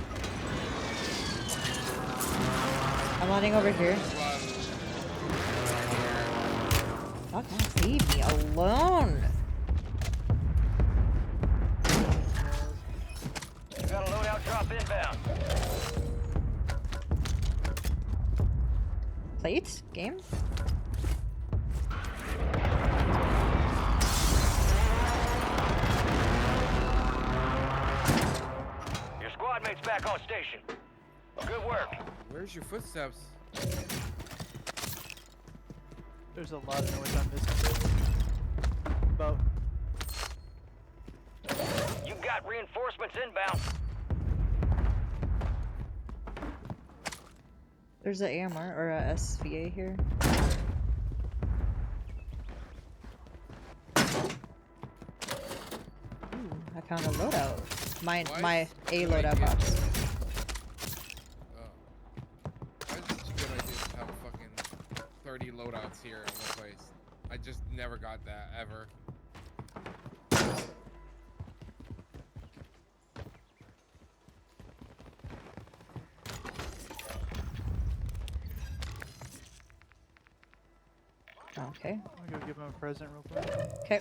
I'm landing over here. Fuck off, leave me alone.
You got a loadout Airdrop inbound.
Plate? Game?
Your squad mate's back on station. Good work.
Where's your footsteps?
There's a lot of noise on this boat.
You got reinforcements inbound.
There's a AMR or a SVA here. Ooh, I found a loadout. My A loadout box.
Oh. Why is it such a good idea to have fucking 30 loadouts here in one place? I just never got that, ever.
Okay.
I'm gonna go give him a present real quick.
Okay.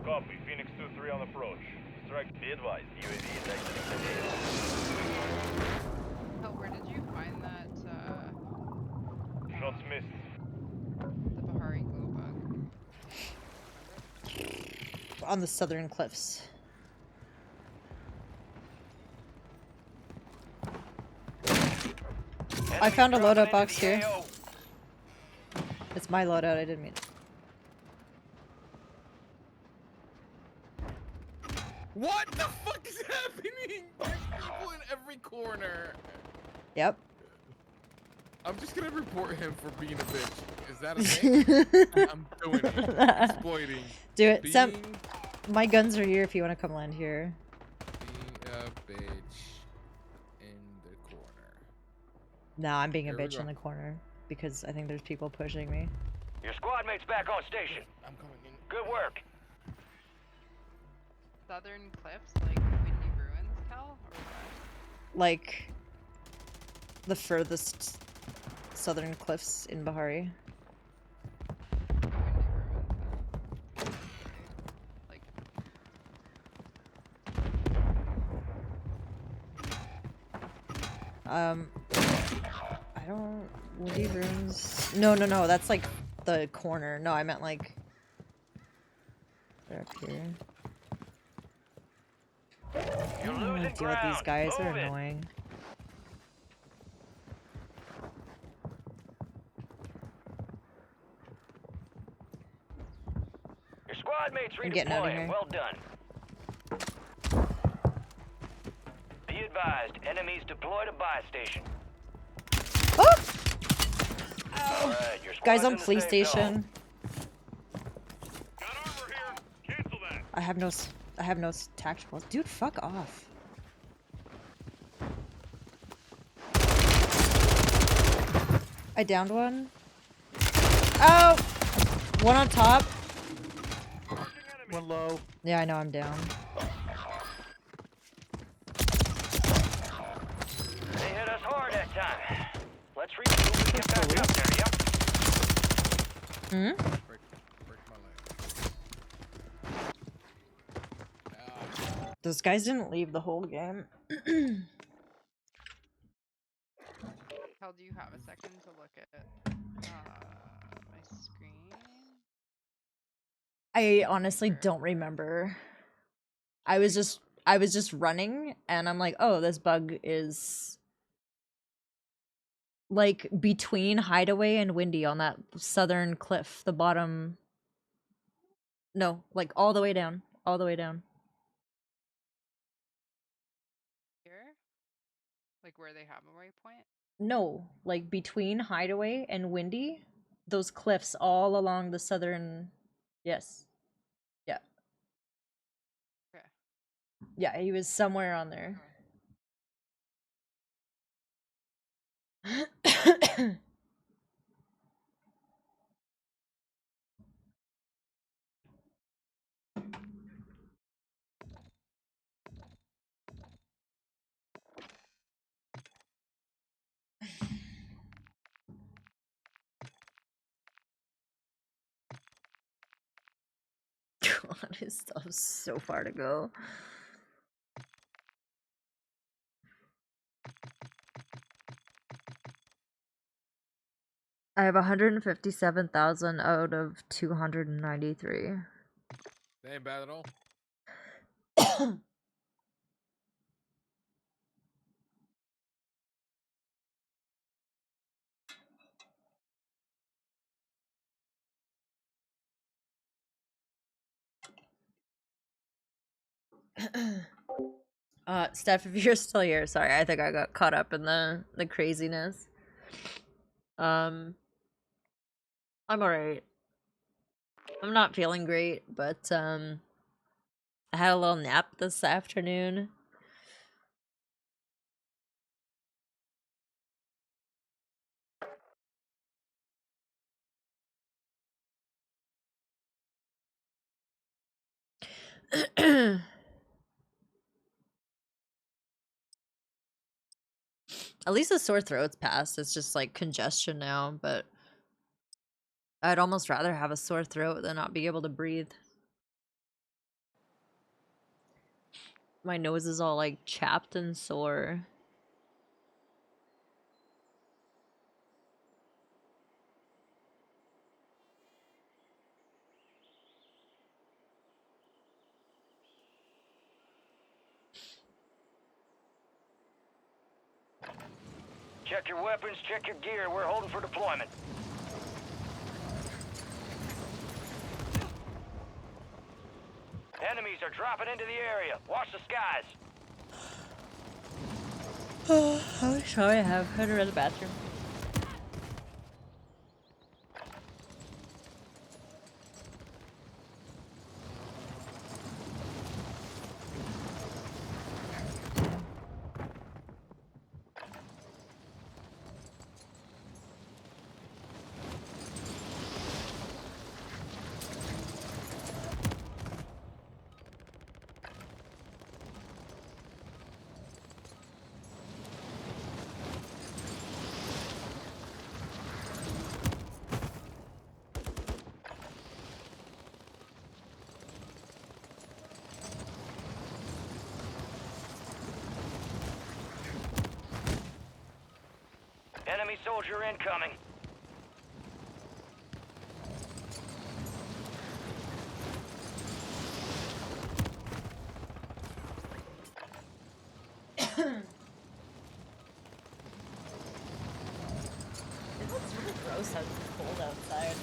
Copy. Phoenix 2-3 on approach. Strike. Be advised. UAV is exiting the AO.
Oh, where did you find that,
Shots missed.
the Bahari glow bug?
On the southern cliffs. I found a loadout box here. It's my loadout, I didn't mean it.
What the fuck is happening? There's people in every corner.
Yep.
I'm just gonna report him for being a bitch. Is that a thing? I'm doing it. Exploiting.
Do it.
Being
My guns are here if you want to come land here.
a bitch in the corner.
Nah, I'm being a
Here we
bitch
go.
in the corner because I think there's people pushing me.
Your squad mate's back on station.
I'm coming in.
Good work.
Southern Cliffs, like Windy Ruins, Cal? Or what?
Like the furthest southern cliffs in Bahari.
Windy Ruins, like...
I don't... Windy Ruins... No, that's like the corner. No, I meant like... They're up here. I
You're
don't want
losing
to deal with these
ground.
guys, they're
Move it.
annoying.
Your squad mate's
I'm getting out of
redeploying.
here.
Well done. Be advised, enemies deployed a buy station.
Oh!
Alright, your
Guys
squad's
on
in the
police
safe zone.
station.
Got armor here. Cancel that.
I have no tacticals. Dude, fuck off. I downed one. Oh! One on top.
One low.
Yeah, I know I'm down.
They hit us hard that time. Let's regroup and get back up there, yep?
Hmm?
Break my leg.
Those guys didn't leave the whole game.
Cal, do you have a second to look at my screen?
I honestly don't remember. I was just running and I'm like, oh, this bug is like between Hideaway and Windy on that southern cliff, the bottom. No, like all the way down. All the way down.
Here? Like where they have a waypoint?
No, like between Hideaway and Windy, those cliffs all along the southern. Yes. Yeah.
Okay.
Yeah, he was somewhere on there. I still have so far to go. I have 157,000 out of 293.
That ain't bad at all.
Steph, if you're still here, sorry, I think I got caught up in the craziness. I'm alright. I'm not feeling great, but I had a little nap this afternoon. At least the sore throat's passed. It's just like congestion now, but I'd almost rather have a sore throat than not be able to breathe. My nose is all like chapped and sore.
Check your weapons, check your gear. We're holding for deployment. Enemies are dropping into the area. Watch the skies.
How much time I have? I'm gonna run to the bathroom.
Enemy soldier incoming.
It looks really gross how it's cold outside.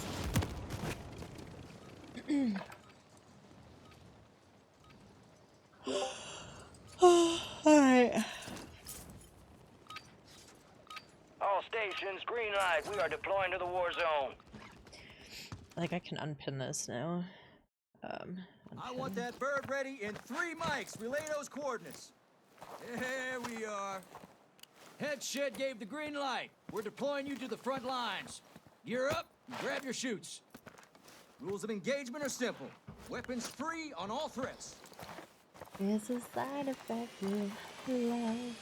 Alright.
All stations, green light. We are deploying to the war zone.
Like I can unpin this now.
I want that bird ready in 3 mics. Relay those coordinates. There we are. Head shed gave the green light. We're deploying you to the front lines. Gear up and grab your chutes. Rules of engagement are simple. Weapons free on all threats.
It's a side effect of love.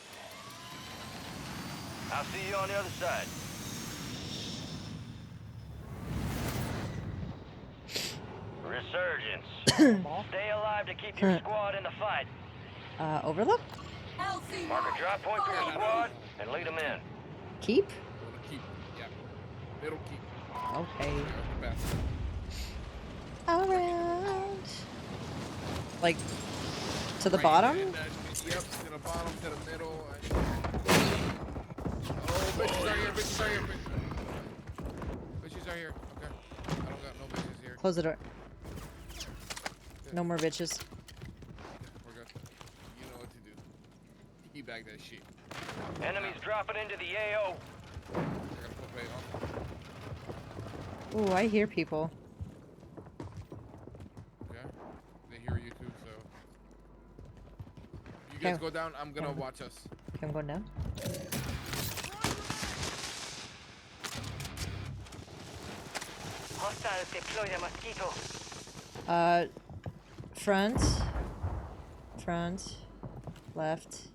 I'll see you on the other side. Resurgence. Stay alive to keep your squad in the fight.
Overlook?
Mark a drop point for your squad and lead them in.
Keep?
Keep. Yeah. Middle keep.
Okay.
Yeah,
Around. Like, to the
right,
bottom?
Yep, to the bottom, to the middle. Oh, bitches are here, bitches are here. Bitches are here. Okay. I don't got no bitches here.
Close the door. No more bitches.
We're good. You know what to do. Teabag that shit.
Enemies dropping into the AO.
I gotta put pay on.
Ooh, I hear people.
Okay. They hear you too, so. You guys go down, I'm gonna watch us.
Okay, I'm going down.
Hostiles deploy the mosquito.
Front, left,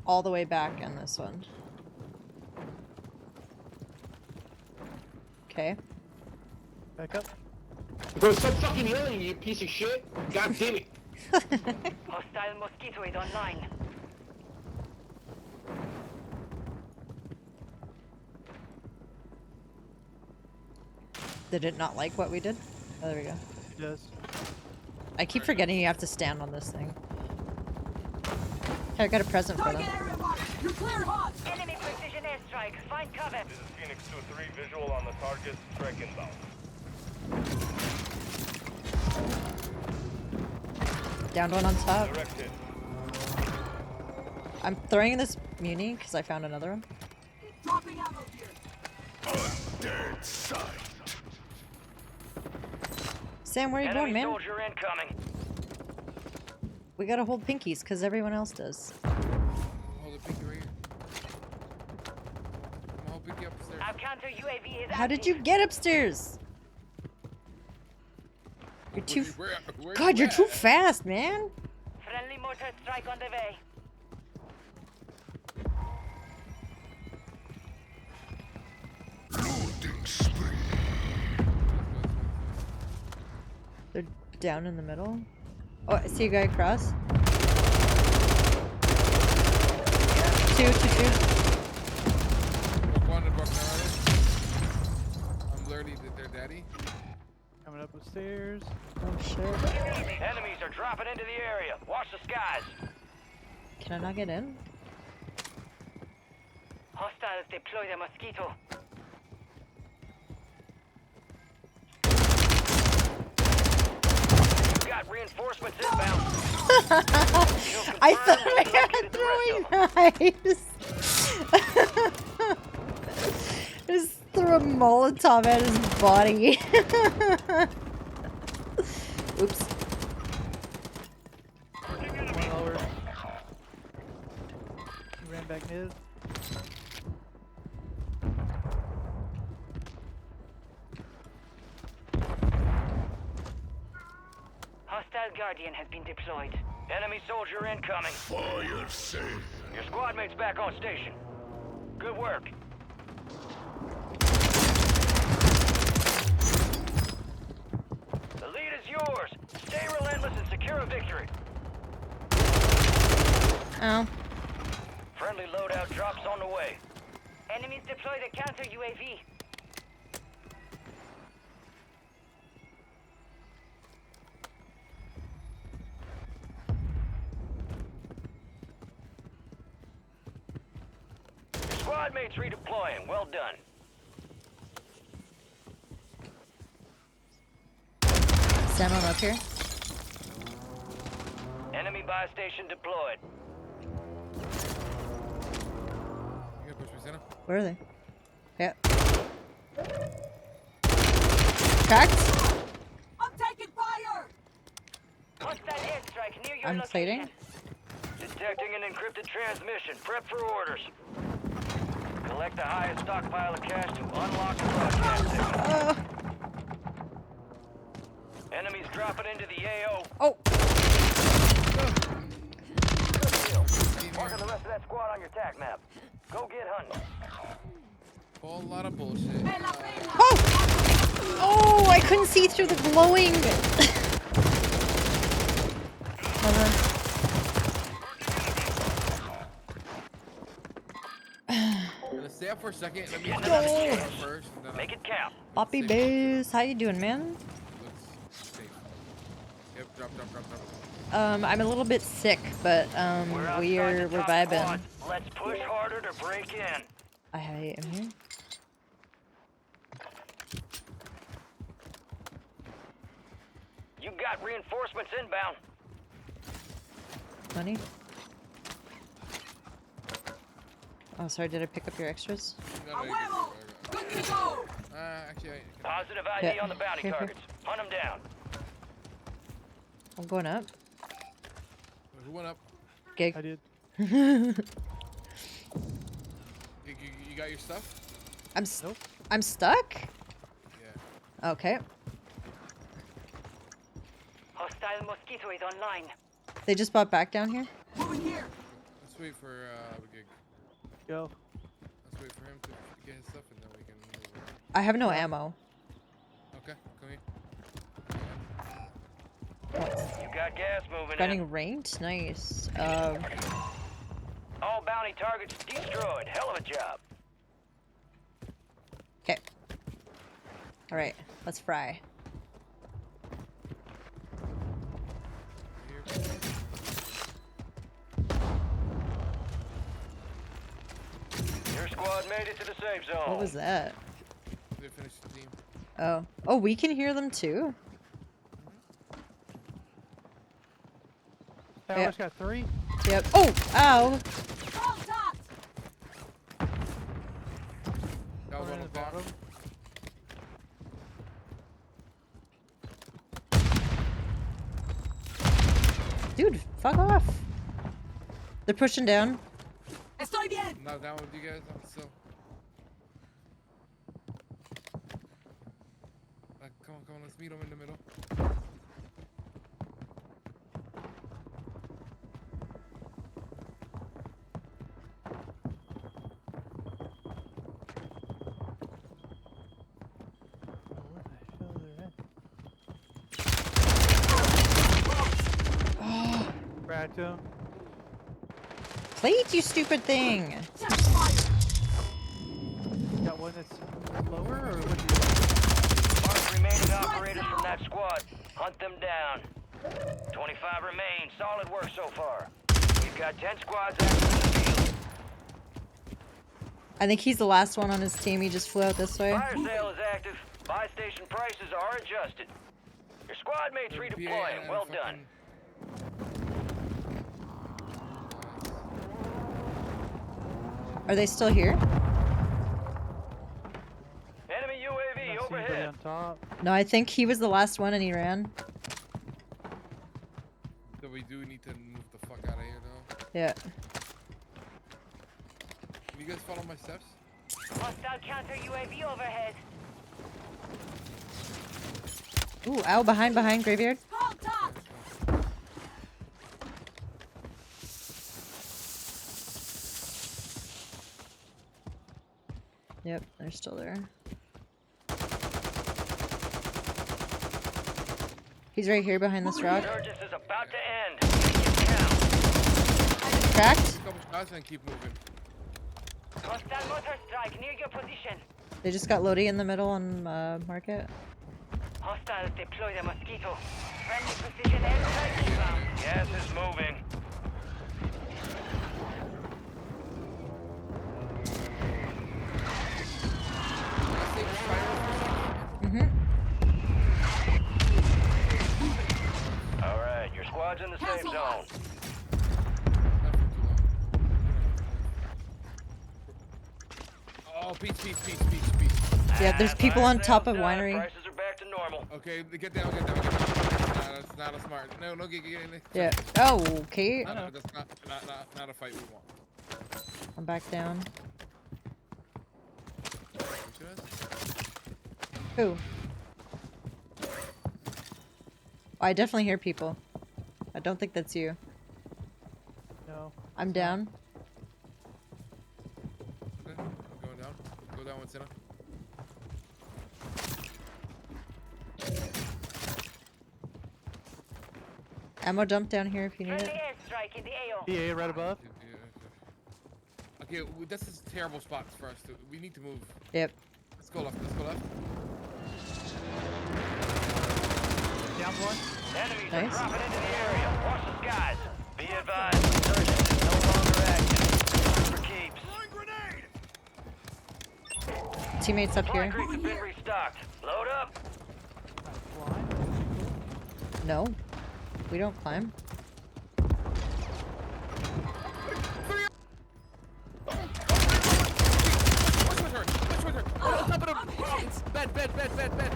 all the way back in this one. Okay.
Back up.
Bro, stop fucking yelling, you piece of shit. God damn it.
Hostile mosquito is online.
Did it not like what we did? Oh, there we go.
It does.
I keep forgetting you have to stand on this thing. Here, I got a present for them.
Target area marked. You're clear, hot.
Enemy precision airstrike. Find cover.
This is Phoenix 2-3, visual on the target, strike inbound.
Downed one on top.
Direct hit.
I'm throwing this muni because I found another one.
Dropping ammo here.
Dead sight.
Sam, where are you
Enemy
going, man?
soldier incoming.
We gotta hold pinkies because everyone else does.
Hold a pinky right here. I'm gonna hold pinky upstairs.
Our counter UAV is
How did you get upstairs? You're too.
Where
God,
you
you're too
at?
fast, man.
Friendly mortar strike on the way.
They're down in the middle. Oh, I see a guy across. Two.
I'm literally their daddy.
Coming up upstairs.
Oh shit.
Enemies are dropping into the area. Watch the skies.
Can I not get in?
Hostiles deploy the mosquito. You got reinforcements inbound.
I thought I had throwing knives. Just threw a Molotov at his body. Oops.
One lower. He ran back mid.
Hostile Guardian has been deployed. Enemy soldier incoming.
Fire safe.
Your squad mate's back on station. Good work. The lead is yours. Stay relentless and secure a victory.
Oh.
Friendly loadout drops on the way. Enemies deploy the counter UAV. Your squad mates redeploying. Well done.
Sam, I'm up here.
Enemy buy station deployed.
You gonna push me, Santa?
Where are they? Yeah. Cracked?
I'm taking fire.
Hostile airstrike near your
I'm
location.
plating.
Detecting an encrypted transmission. Prep for orders. Collect the highest stockpile of cash to unlock the broadcast signal. Enemies dropping into the AO.
Oh.
Good deal. Marking the rest of that squad on your tac map. Go get hunting.
Whole lot of bullshit.
Oh! Oh, I couldn't see through the glowing.
Gonna stay up for a second. Let me
Get
get
another
this
chance.
first. And then
Make it count.
Poppy Bass, how you doing, man?
looks safe. Yep, drop.
I'm a little bit sick, but
We're outside the
we're
top
vibing.
squad. Let's push harder to break in.
I am here.
You got reinforcements inbound.
Money. Oh, sorry. Did I pick up your extras?
Good to go.
Actually,
Positive ID
Yeah.
on the bounty
Here.
targets. Hunt them down.
I'm going up.
who went up?
Gig.
I did.
You got your stuff?
Nope.
I'm stuck?
Yeah.
Okay.
Hostile mosquito is online.
They just bought back down here?
Moving here.
Let's wait for Gig.
Go.
Let's wait for him to get his stuff and then we can move on.
I have no ammo.
Okay, come here.
You got gas moving in.
Running ranked? Nice.
All bounty targets destroyed. Hell of a job.
Okay. Alright, let's fry.
Your squad made it to the safe zone.
What was that?
They finished the team.
Oh. Oh, we can hear them too?
Tower's got 3.
Yep. Oh! Ow!
That was
One
on
in
the
the bottom.
Dude, fuck off. They're pushing down.
Estoy bien.
Not down with you guys. I'm still. Come on, let's meet them in the middle.
Cracked him.
Plate, you stupid thing!
Got one that's lower, or what do
Mark remaining operators from that squad. Hunt them down. 25 remain. Solid work so far. We've got 10 squads active in the field.
I think he's the last one on his team. He just flew out this way.
Fire sale is active. Buy station prices are adjusted. Your squad mates redeploying. Well done.
Are they still here?
Enemy UAV overhead.
on top?
No, I think he was the last one and he ran.
So we do need to move the fuck out of here, though.
Yeah.
Can you guys follow my steps?
Hostile counter UAV overhead.
Ooh, ow, behind, graveyard. Yep, they're still there. He's right here behind this rock.
Surges is about to end.
Cracked.
A couple shots and keep moving.
Hostile motor strike near your position.
They just got Lodi in the middle on market.
Hostiles deploy the mosquito. Friendly precision airstrike inbound.
Gas is moving. All right, your squad's in the safe zone.
Oh, peace.
Yeah, there's people on top of winery.
Prices are back to normal.
Okay, get down. Nah, that's not a smart. No, get in there.
Yeah. Oh, okay.
No, that's not a fight we want.
I'm back down. Who? I definitely hear people. I don't think that's you.
No.
I'm down.
Okay, I'm going down. Go down one center.
Ammo dump down here if you need it.
Airstrike in the AO.
PA right above.
Okay, this is a terrible spot for us. We need to move.
Yep.
Let's go left.
Down one.
Enemies
Nice.
are dropping into the area. Watch the skies. Be advised, Surgeon is no longer active. For keeps.
Teammates up
Supply
here.
crates have been restocked. Load up.
No. We don't climb.
Bed.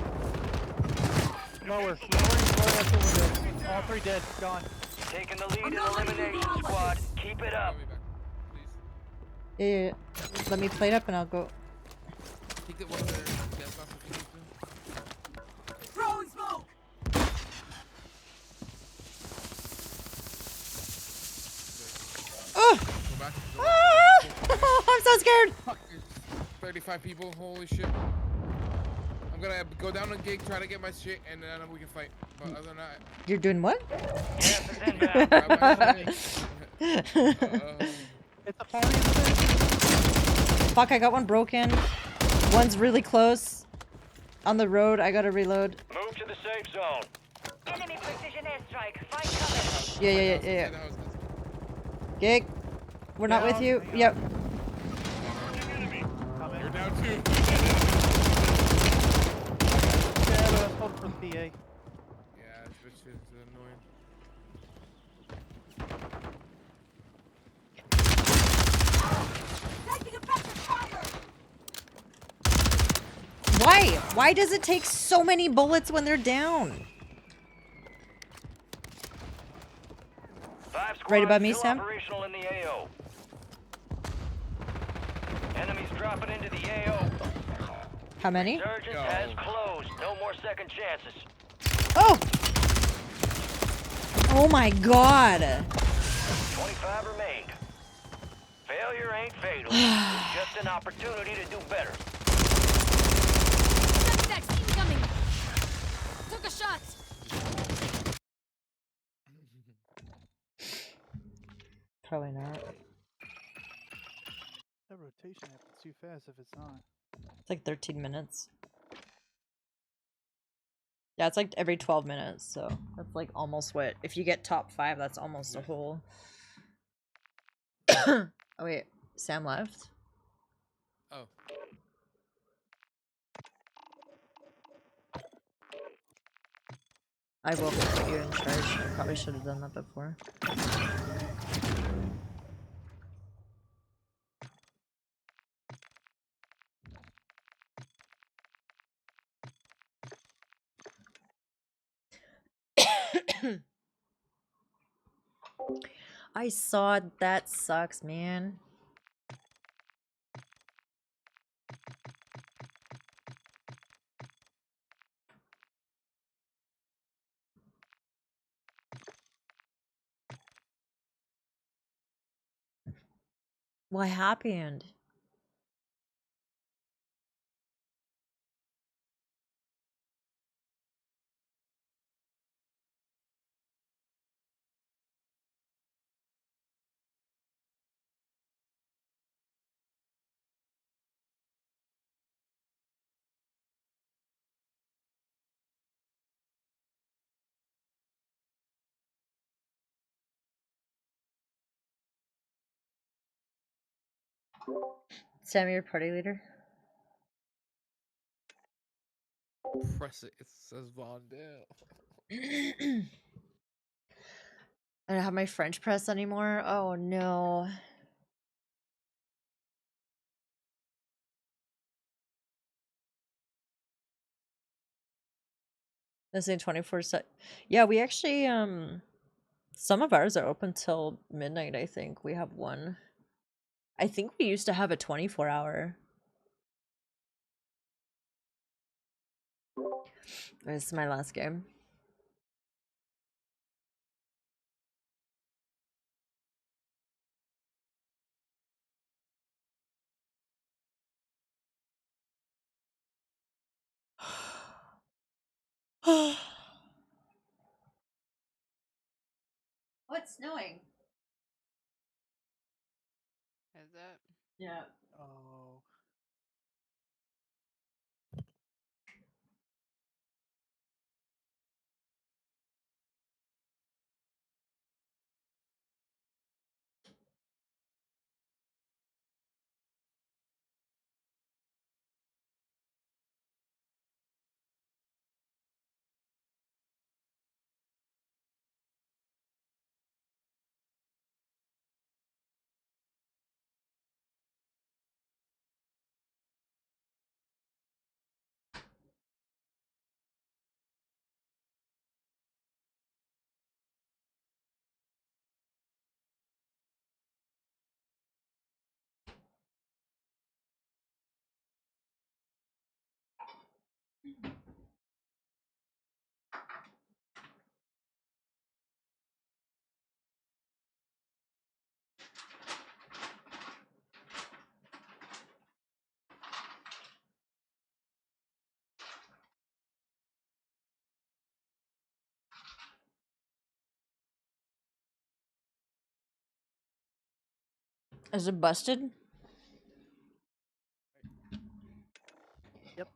Lower up the window. All 3 dead. Gone.
Taking the lead in elimination, squad. Keep it up.
Yeah. Let me plate up and I'll go.
Take one of their gas masks if you need to.
Throwing smoke.
Oh!
Go back.
I'm so scared!
Fuck, 35 people, holy shit. I'm gonna go down on gig, try to get my shit, and then we can fight. But other than that,
You're doing what?
Gas is inbound.
It's a party in the basement.
Fuck, I got one broken. One's really close. On the road, I gotta reload.
Move to the safe zone.
Enemy precision airstrike. Find cover.
Yeah. Gig, we're not with you. Yep.
You're down too.
Yeah, but I was holding for the PA.
Yeah, this bitch is annoying.
Why? Why does it take so many bullets when they're down?
5 squads
Right above me,
still
Sam?
operational in the AO. Enemies dropping into the AO.
How many?
Resurgence has closed. No more second chances.
Oh! Oh my god.
25 remained. Failure ain't fatal. It's just an opportunity to do better.
Incoming. Took a shot.
Probably not.
That rotation happens too fast if it's not.
It's like 13 minutes. Yeah, it's like every 12 minutes, so that's like almost what... If you get top 5, that's almost a whole... Oh wait, Sam left?
Oh.
I will put you in charge. I probably should have done that before. I saw it. That sucks, man. What happened? Sam, you're party leader?
Press it. It says Vondale.
I don't have my French press anymore. Oh no. Missing 24/7. Yeah, we actually some of ours are open till midnight, I think. We have one. I think we used to have a 24-hour. This is my last game. Oh, it's snowing.
Is that?
Yeah.
Oh.
Is it busted?
Yep.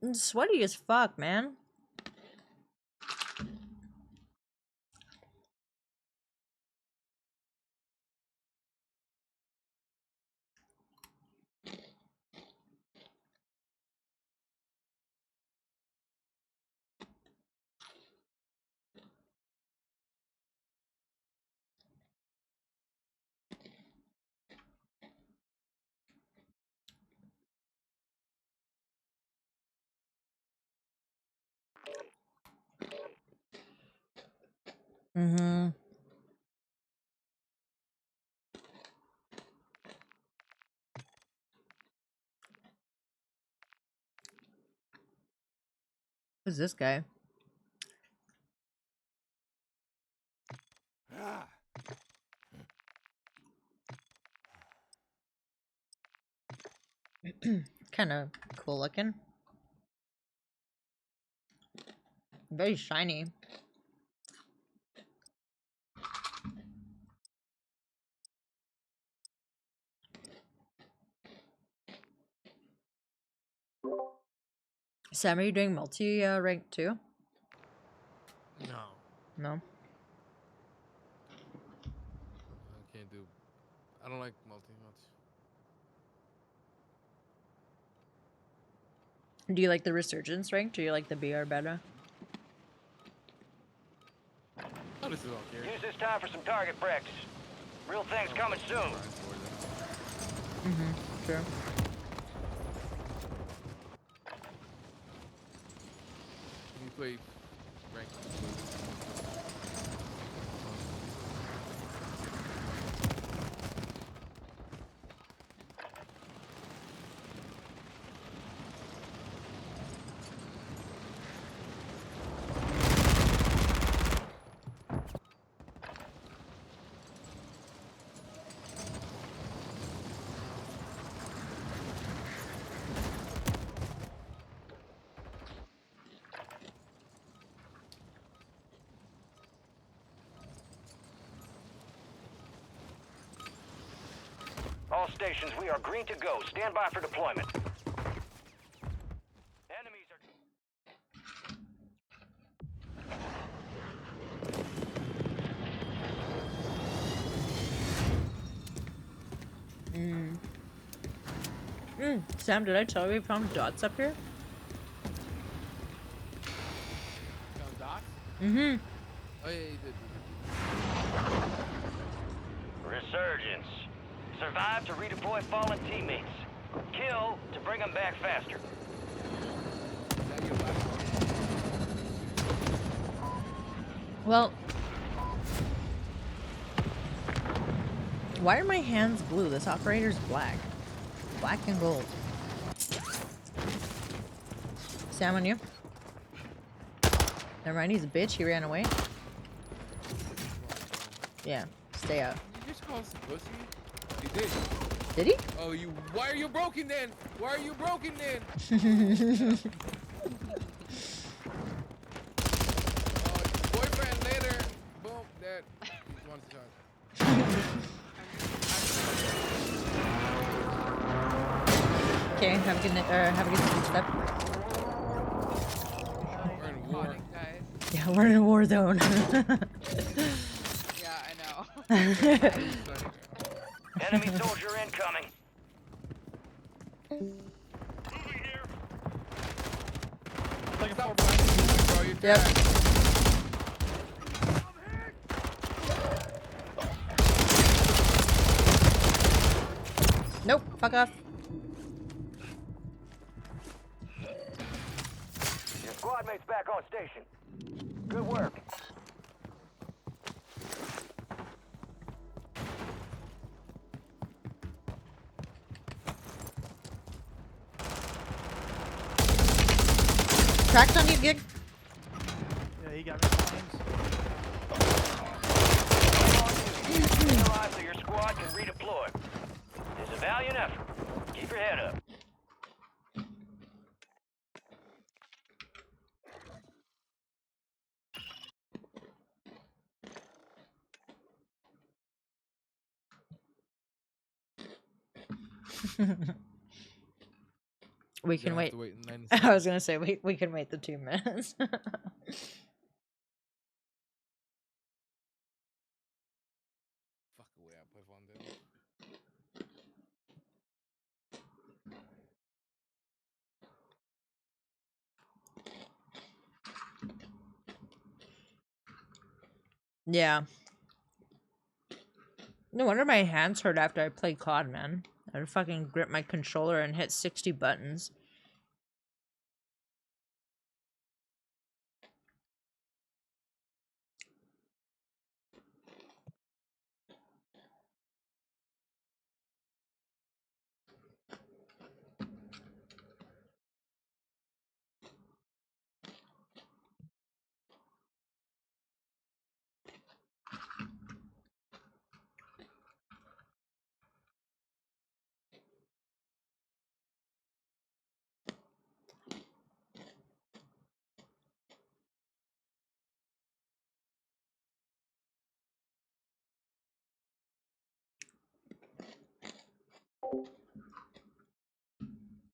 It's sweaty as fuck, man. Mm-hmm. Who's this guy? Kind of cool looking. Very shiny. Sam, are you doing multi rank too?
No.
No.
I can't do. I don't like multi much.
Do you like the resurgence rank? Do you like the BR better?
Oh, this is all here.
Use this time for some target practice. Real things coming soon.
Mm-hmm. Sure.
You play rank.
All stations, we are green to go. Stand by for deployment. Enemies are...
Sam, did I tell you we found dots up here?
Found dots?
Mm-hmm.
Oh yeah, you did.
Resurgence. Survive to redeploy fallen teammates. Kill to bring them back faster.
Is that your last one?
Well, why are my hands blue? This operator's black. Black and gold. Sam, on you? Never mind, he's a bitch. He ran away. Yeah, stay out.
Did you just call us a pussy? He did.
Did he?
Oh, you. Why are you broken then? Why are you broken then? Boyfriend later. Boom. Dead. He wants to talk.
Okay, have a good step.
We're in war.
Morning, guys.
Yeah, we're in a war zone.
Yeah, I know.
Enemy soldier incoming.
Like a
Stop
4x.
bro. You're
Yep.
trash.
Nope, fuck off.
Your squad mate's back on station. Good work.
Cracked on you, Gig.
Yeah, he got me.
redeploy. It's a valiant effort. Keep your head up.
We
You're
can
gonna have
wait.
to wait 90
I
seconds.
was gonna say we can wait the 2 minutes.
Fuck away, I play one day.
Yeah. No wonder my hands hurt after I played COD, man. I'd fucking grip my controller and hit 60 buttons.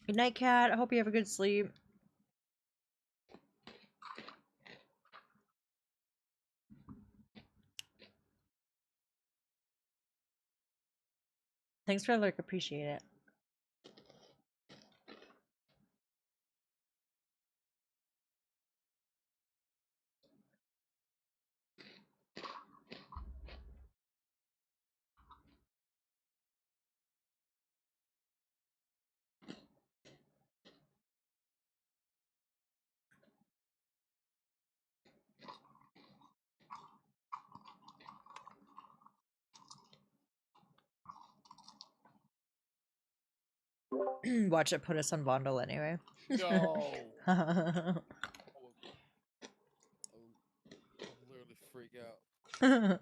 Good night, cat. I hope you have a good sleep. Thanks for the lurk. Appreciate it. Watch it put us on Vondel anyway.
No. I'll literally freak out.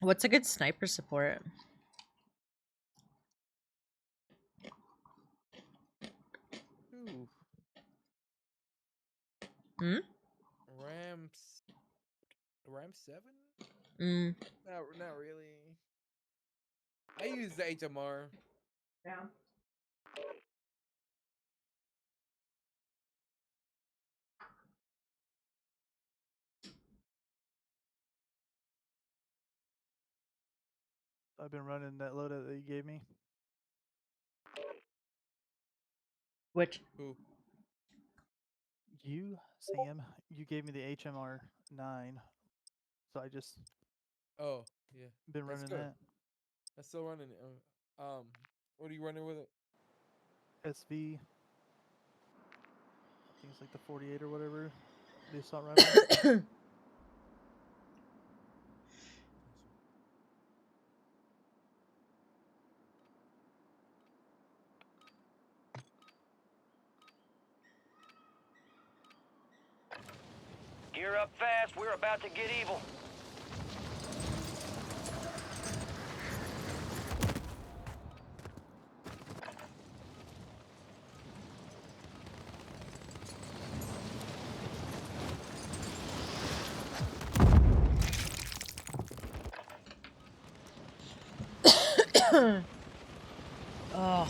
What's a good sniper support?
Ooh.
Hmm?
Ram 7?
Mm.
Not really. I use the HMR.
Yeah.
I've been running that loadout that you gave me.
Which?
Who?
You, Sam, you gave me the HMR 9, so I just
Oh, yeah.
been
That's
running
good.
that.
That's still running it. What are you running with it?
SV. I think it's like the 48 or whatever. The assault rifle.
Gear up fast. We're about to get evil.
Oh.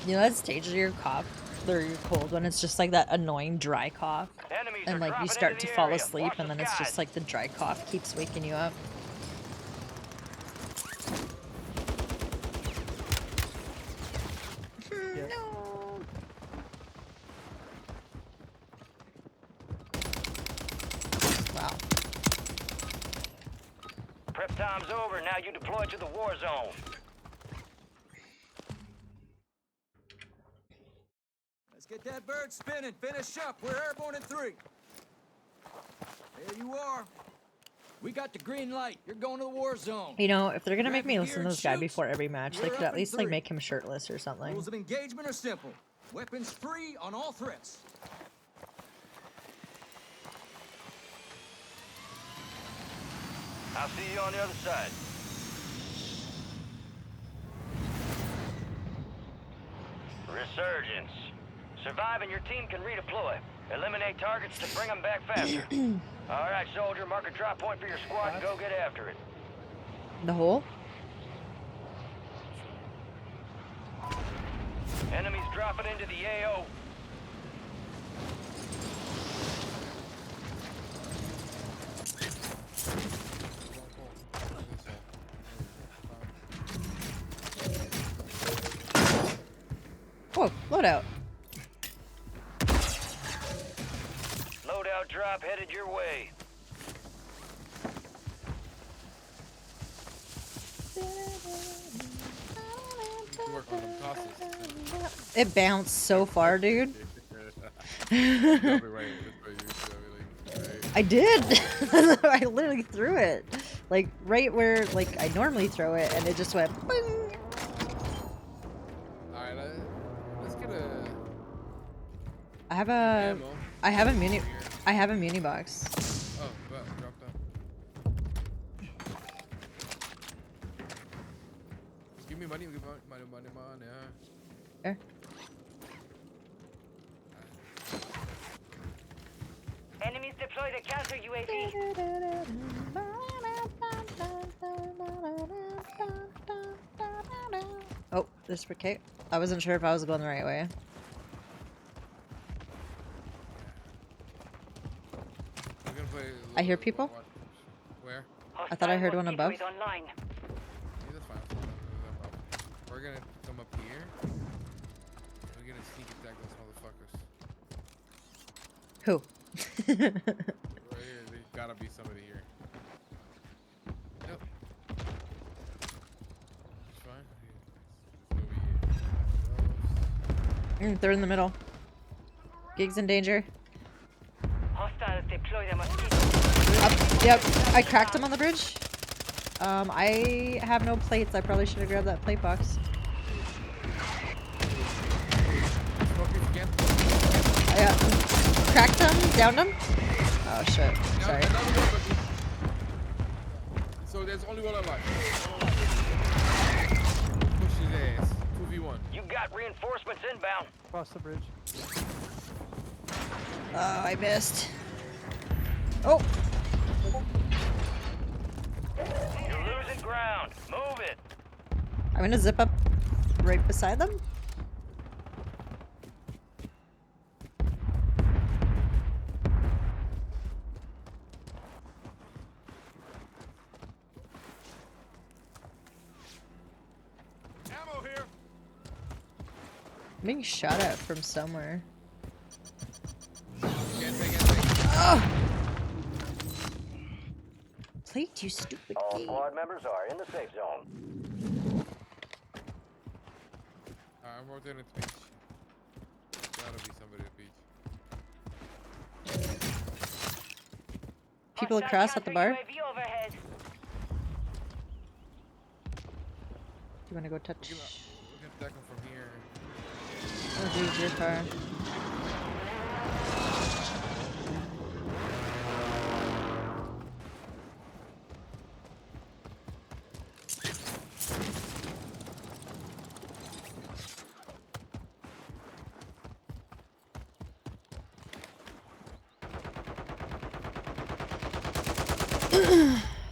You know that stage of your cough or your cold when it's just like that annoying dry cough?
Enemies
And
are
like you
dropping
start
into
to
the
fall
area.
asleep
Watch
and
the
then it's just
skies.
like the dry cough keeps waking you up.
Yeah.
No. Wow.
Prep time's over. Now you deploy to the war zone.
Let's get that bird spinning. Finish up. We're airborne in 3. There you are. We got the green light. You're going to the war zone.
You know, if they're gonna
Grab
make me
your
listen
gear
to
and
this guy
shoot.
before every match, they
We're
could
up
at
in
least like
3.
make him shirtless or something.
Rules of engagement are simple. Weapons free on all threats.
I'll see you on the other side. Resurgence. Survive and your team can redeploy. Eliminate targets to bring them back faster. All right, soldier, mark a drop point for your squad and go get after it.
The hole?
Enemies dropping into the AO.
Whoa, loadout.
Loadout drop headed your way.
Work on them tosses.
It bounced so far, dude. I did. I literally threw it, like right where like I normally throw it, and it just went. Bing.
All right, let's get a.
I have a.
Ammo.
I have a mini. I have a mini box.
Oh, well, drop that. Give me money, give me money.
There.
Enemies deploy the counter UAV.
Oh, this for Kate. I wasn't sure if I was going the right way.
We're gonna play
I hear people.
Where?
I thought I heard one above.
Mosquito is online.
Yeah, that's fine. We're gonna come up here. We're gonna sneak attack those motherfuckers.
Who?
Right here, there's gotta be somebody here. Yep. It's fine. Let's go here.
They're in the middle. Gig's in danger.
Hostiles deploy the mosquito.
Up. Yep. I cracked him on the bridge. I have no plates. I probably should have grabbed that plate box. I cracked him, downed him. Oh shit. Sorry.
So there's only one alive. Push his ass. 2v1.
You got reinforcements inbound.
Across the bridge.
Oh, I missed. Oh.
You're losing ground. Move it.
I'm gonna zip up right beside them.
Ammo here.
I'm being shot at from somewhere.
Oh!
Plate, you stupid
All
game.
squad members are in the safe zone.
I'm rotating to beach. Gotta be somebody at beach.
People across at the bar.
UAV overhead.
Do you wanna go touch?
We can attack him from here.
Oh, geez, your car.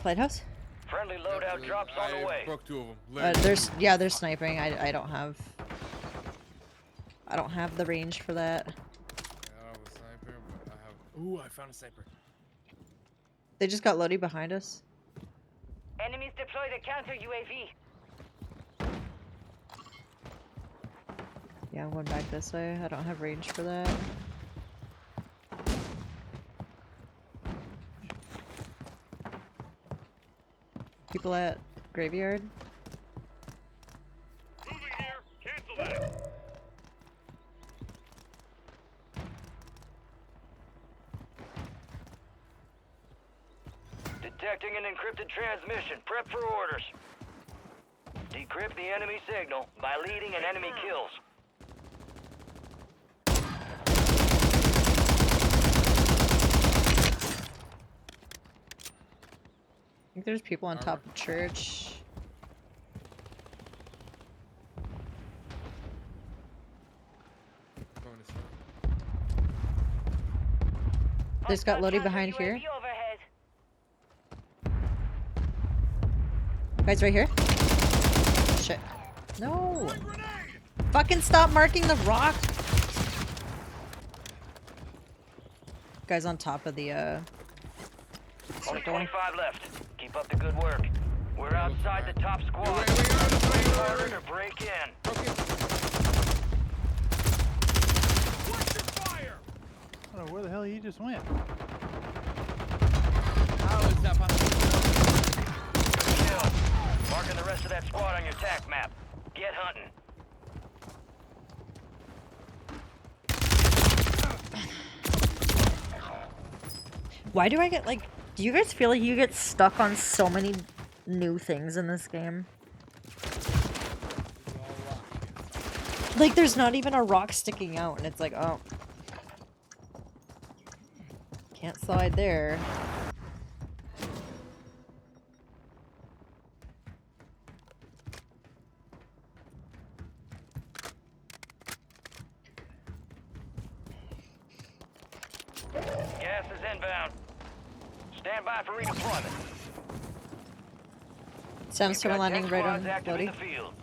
Lighthouse?
Friendly loadout drops on the way.
I broke 2 of them.
They're sniping. I don't have the range for that.
I don't have a sniper, but I have. Ooh, I found a sniper.
They just got Lodi behind us.
Enemies deploy the counter UAV.
Yeah, I'm going back this way. I don't have range for that. People at graveyard.
Moving here. Cancel that.
Detecting an encrypted transmission. Prep for orders. Decrypt the enemy signal by leading an enemy kills.
I think there's people on top of church. There's got Lodi behind here. Guys, right here. Shit. No. Fucking stop marking the rock. Guys on top of the
Only
circle.
25 left. Keep up the good work. We're outside the top squad. Break harder to break in.
I don't know where the hell he just went.
How is that possible?
Kill. Marking the rest of that squad on your TAC map. Get hunting.
Why do I get like... Do you guys feel like you get stuck on so many new things in this game? Like there's not even a rock sticking out and it's like, oh. Can't slide there.
Gas is inbound. Stand by for redeployment.
Sandstorm landing right on
active in
Lodi.
the field.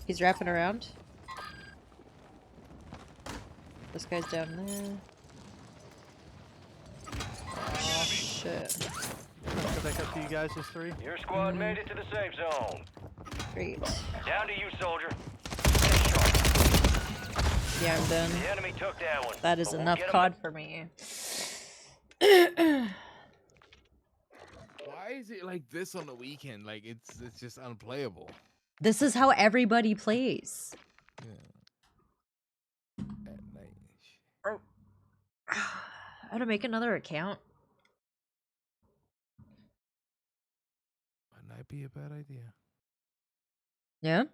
He's wrapping around. This guy's down there. Oh, shit.
Go back up to you guys, just three.
Your squad made it to the safe zone.
Great.
Down to you, soldier. Stay sharp.
Yeah, I'm done.
The enemy took that one.
That is
but we'll
enough
get 'em
COD for me.
Why is it like this on the weekend? Like it's just unplayable.
This is how everybody plays.
Yeah. At night.
How to make another account?
Might not be a bad idea.
Yeah?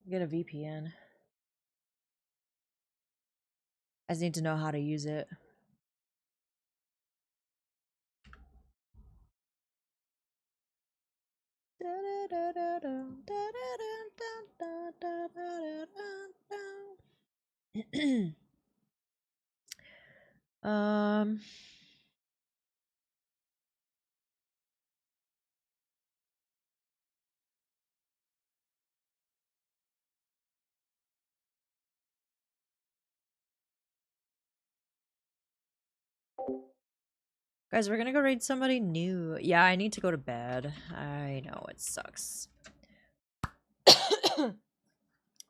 Get a VPN. I just need to know how to use it. um Guys, we're gonna go raid somebody new. Yeah, I need to go to bed. I know it sucks.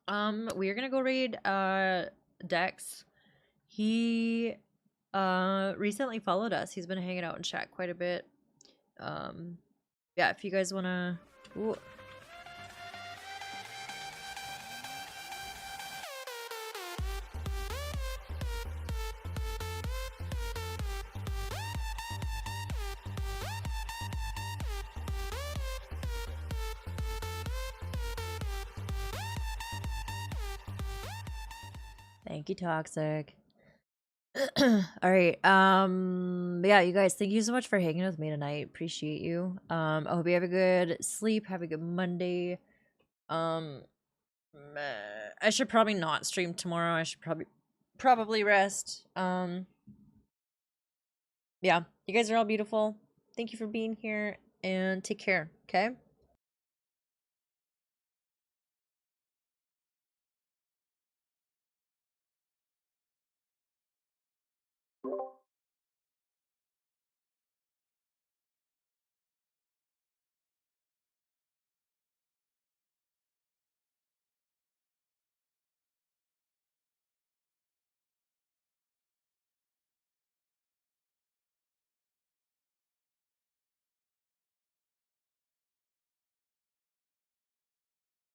We're gonna go raid Dex. He recently followed us. He's been hanging out in chat quite a bit. Yeah, if you guys wanna... Ooh. Thank you, Toxic. Alright, yeah, you guys, thank you so much for hanging with me tonight. Appreciate you. I hope you have a good sleep, have a good Monday. I should probably not stream tomorrow. I should probably rest. Yeah, you guys are all beautiful. Thank you for being here, and take care, okay?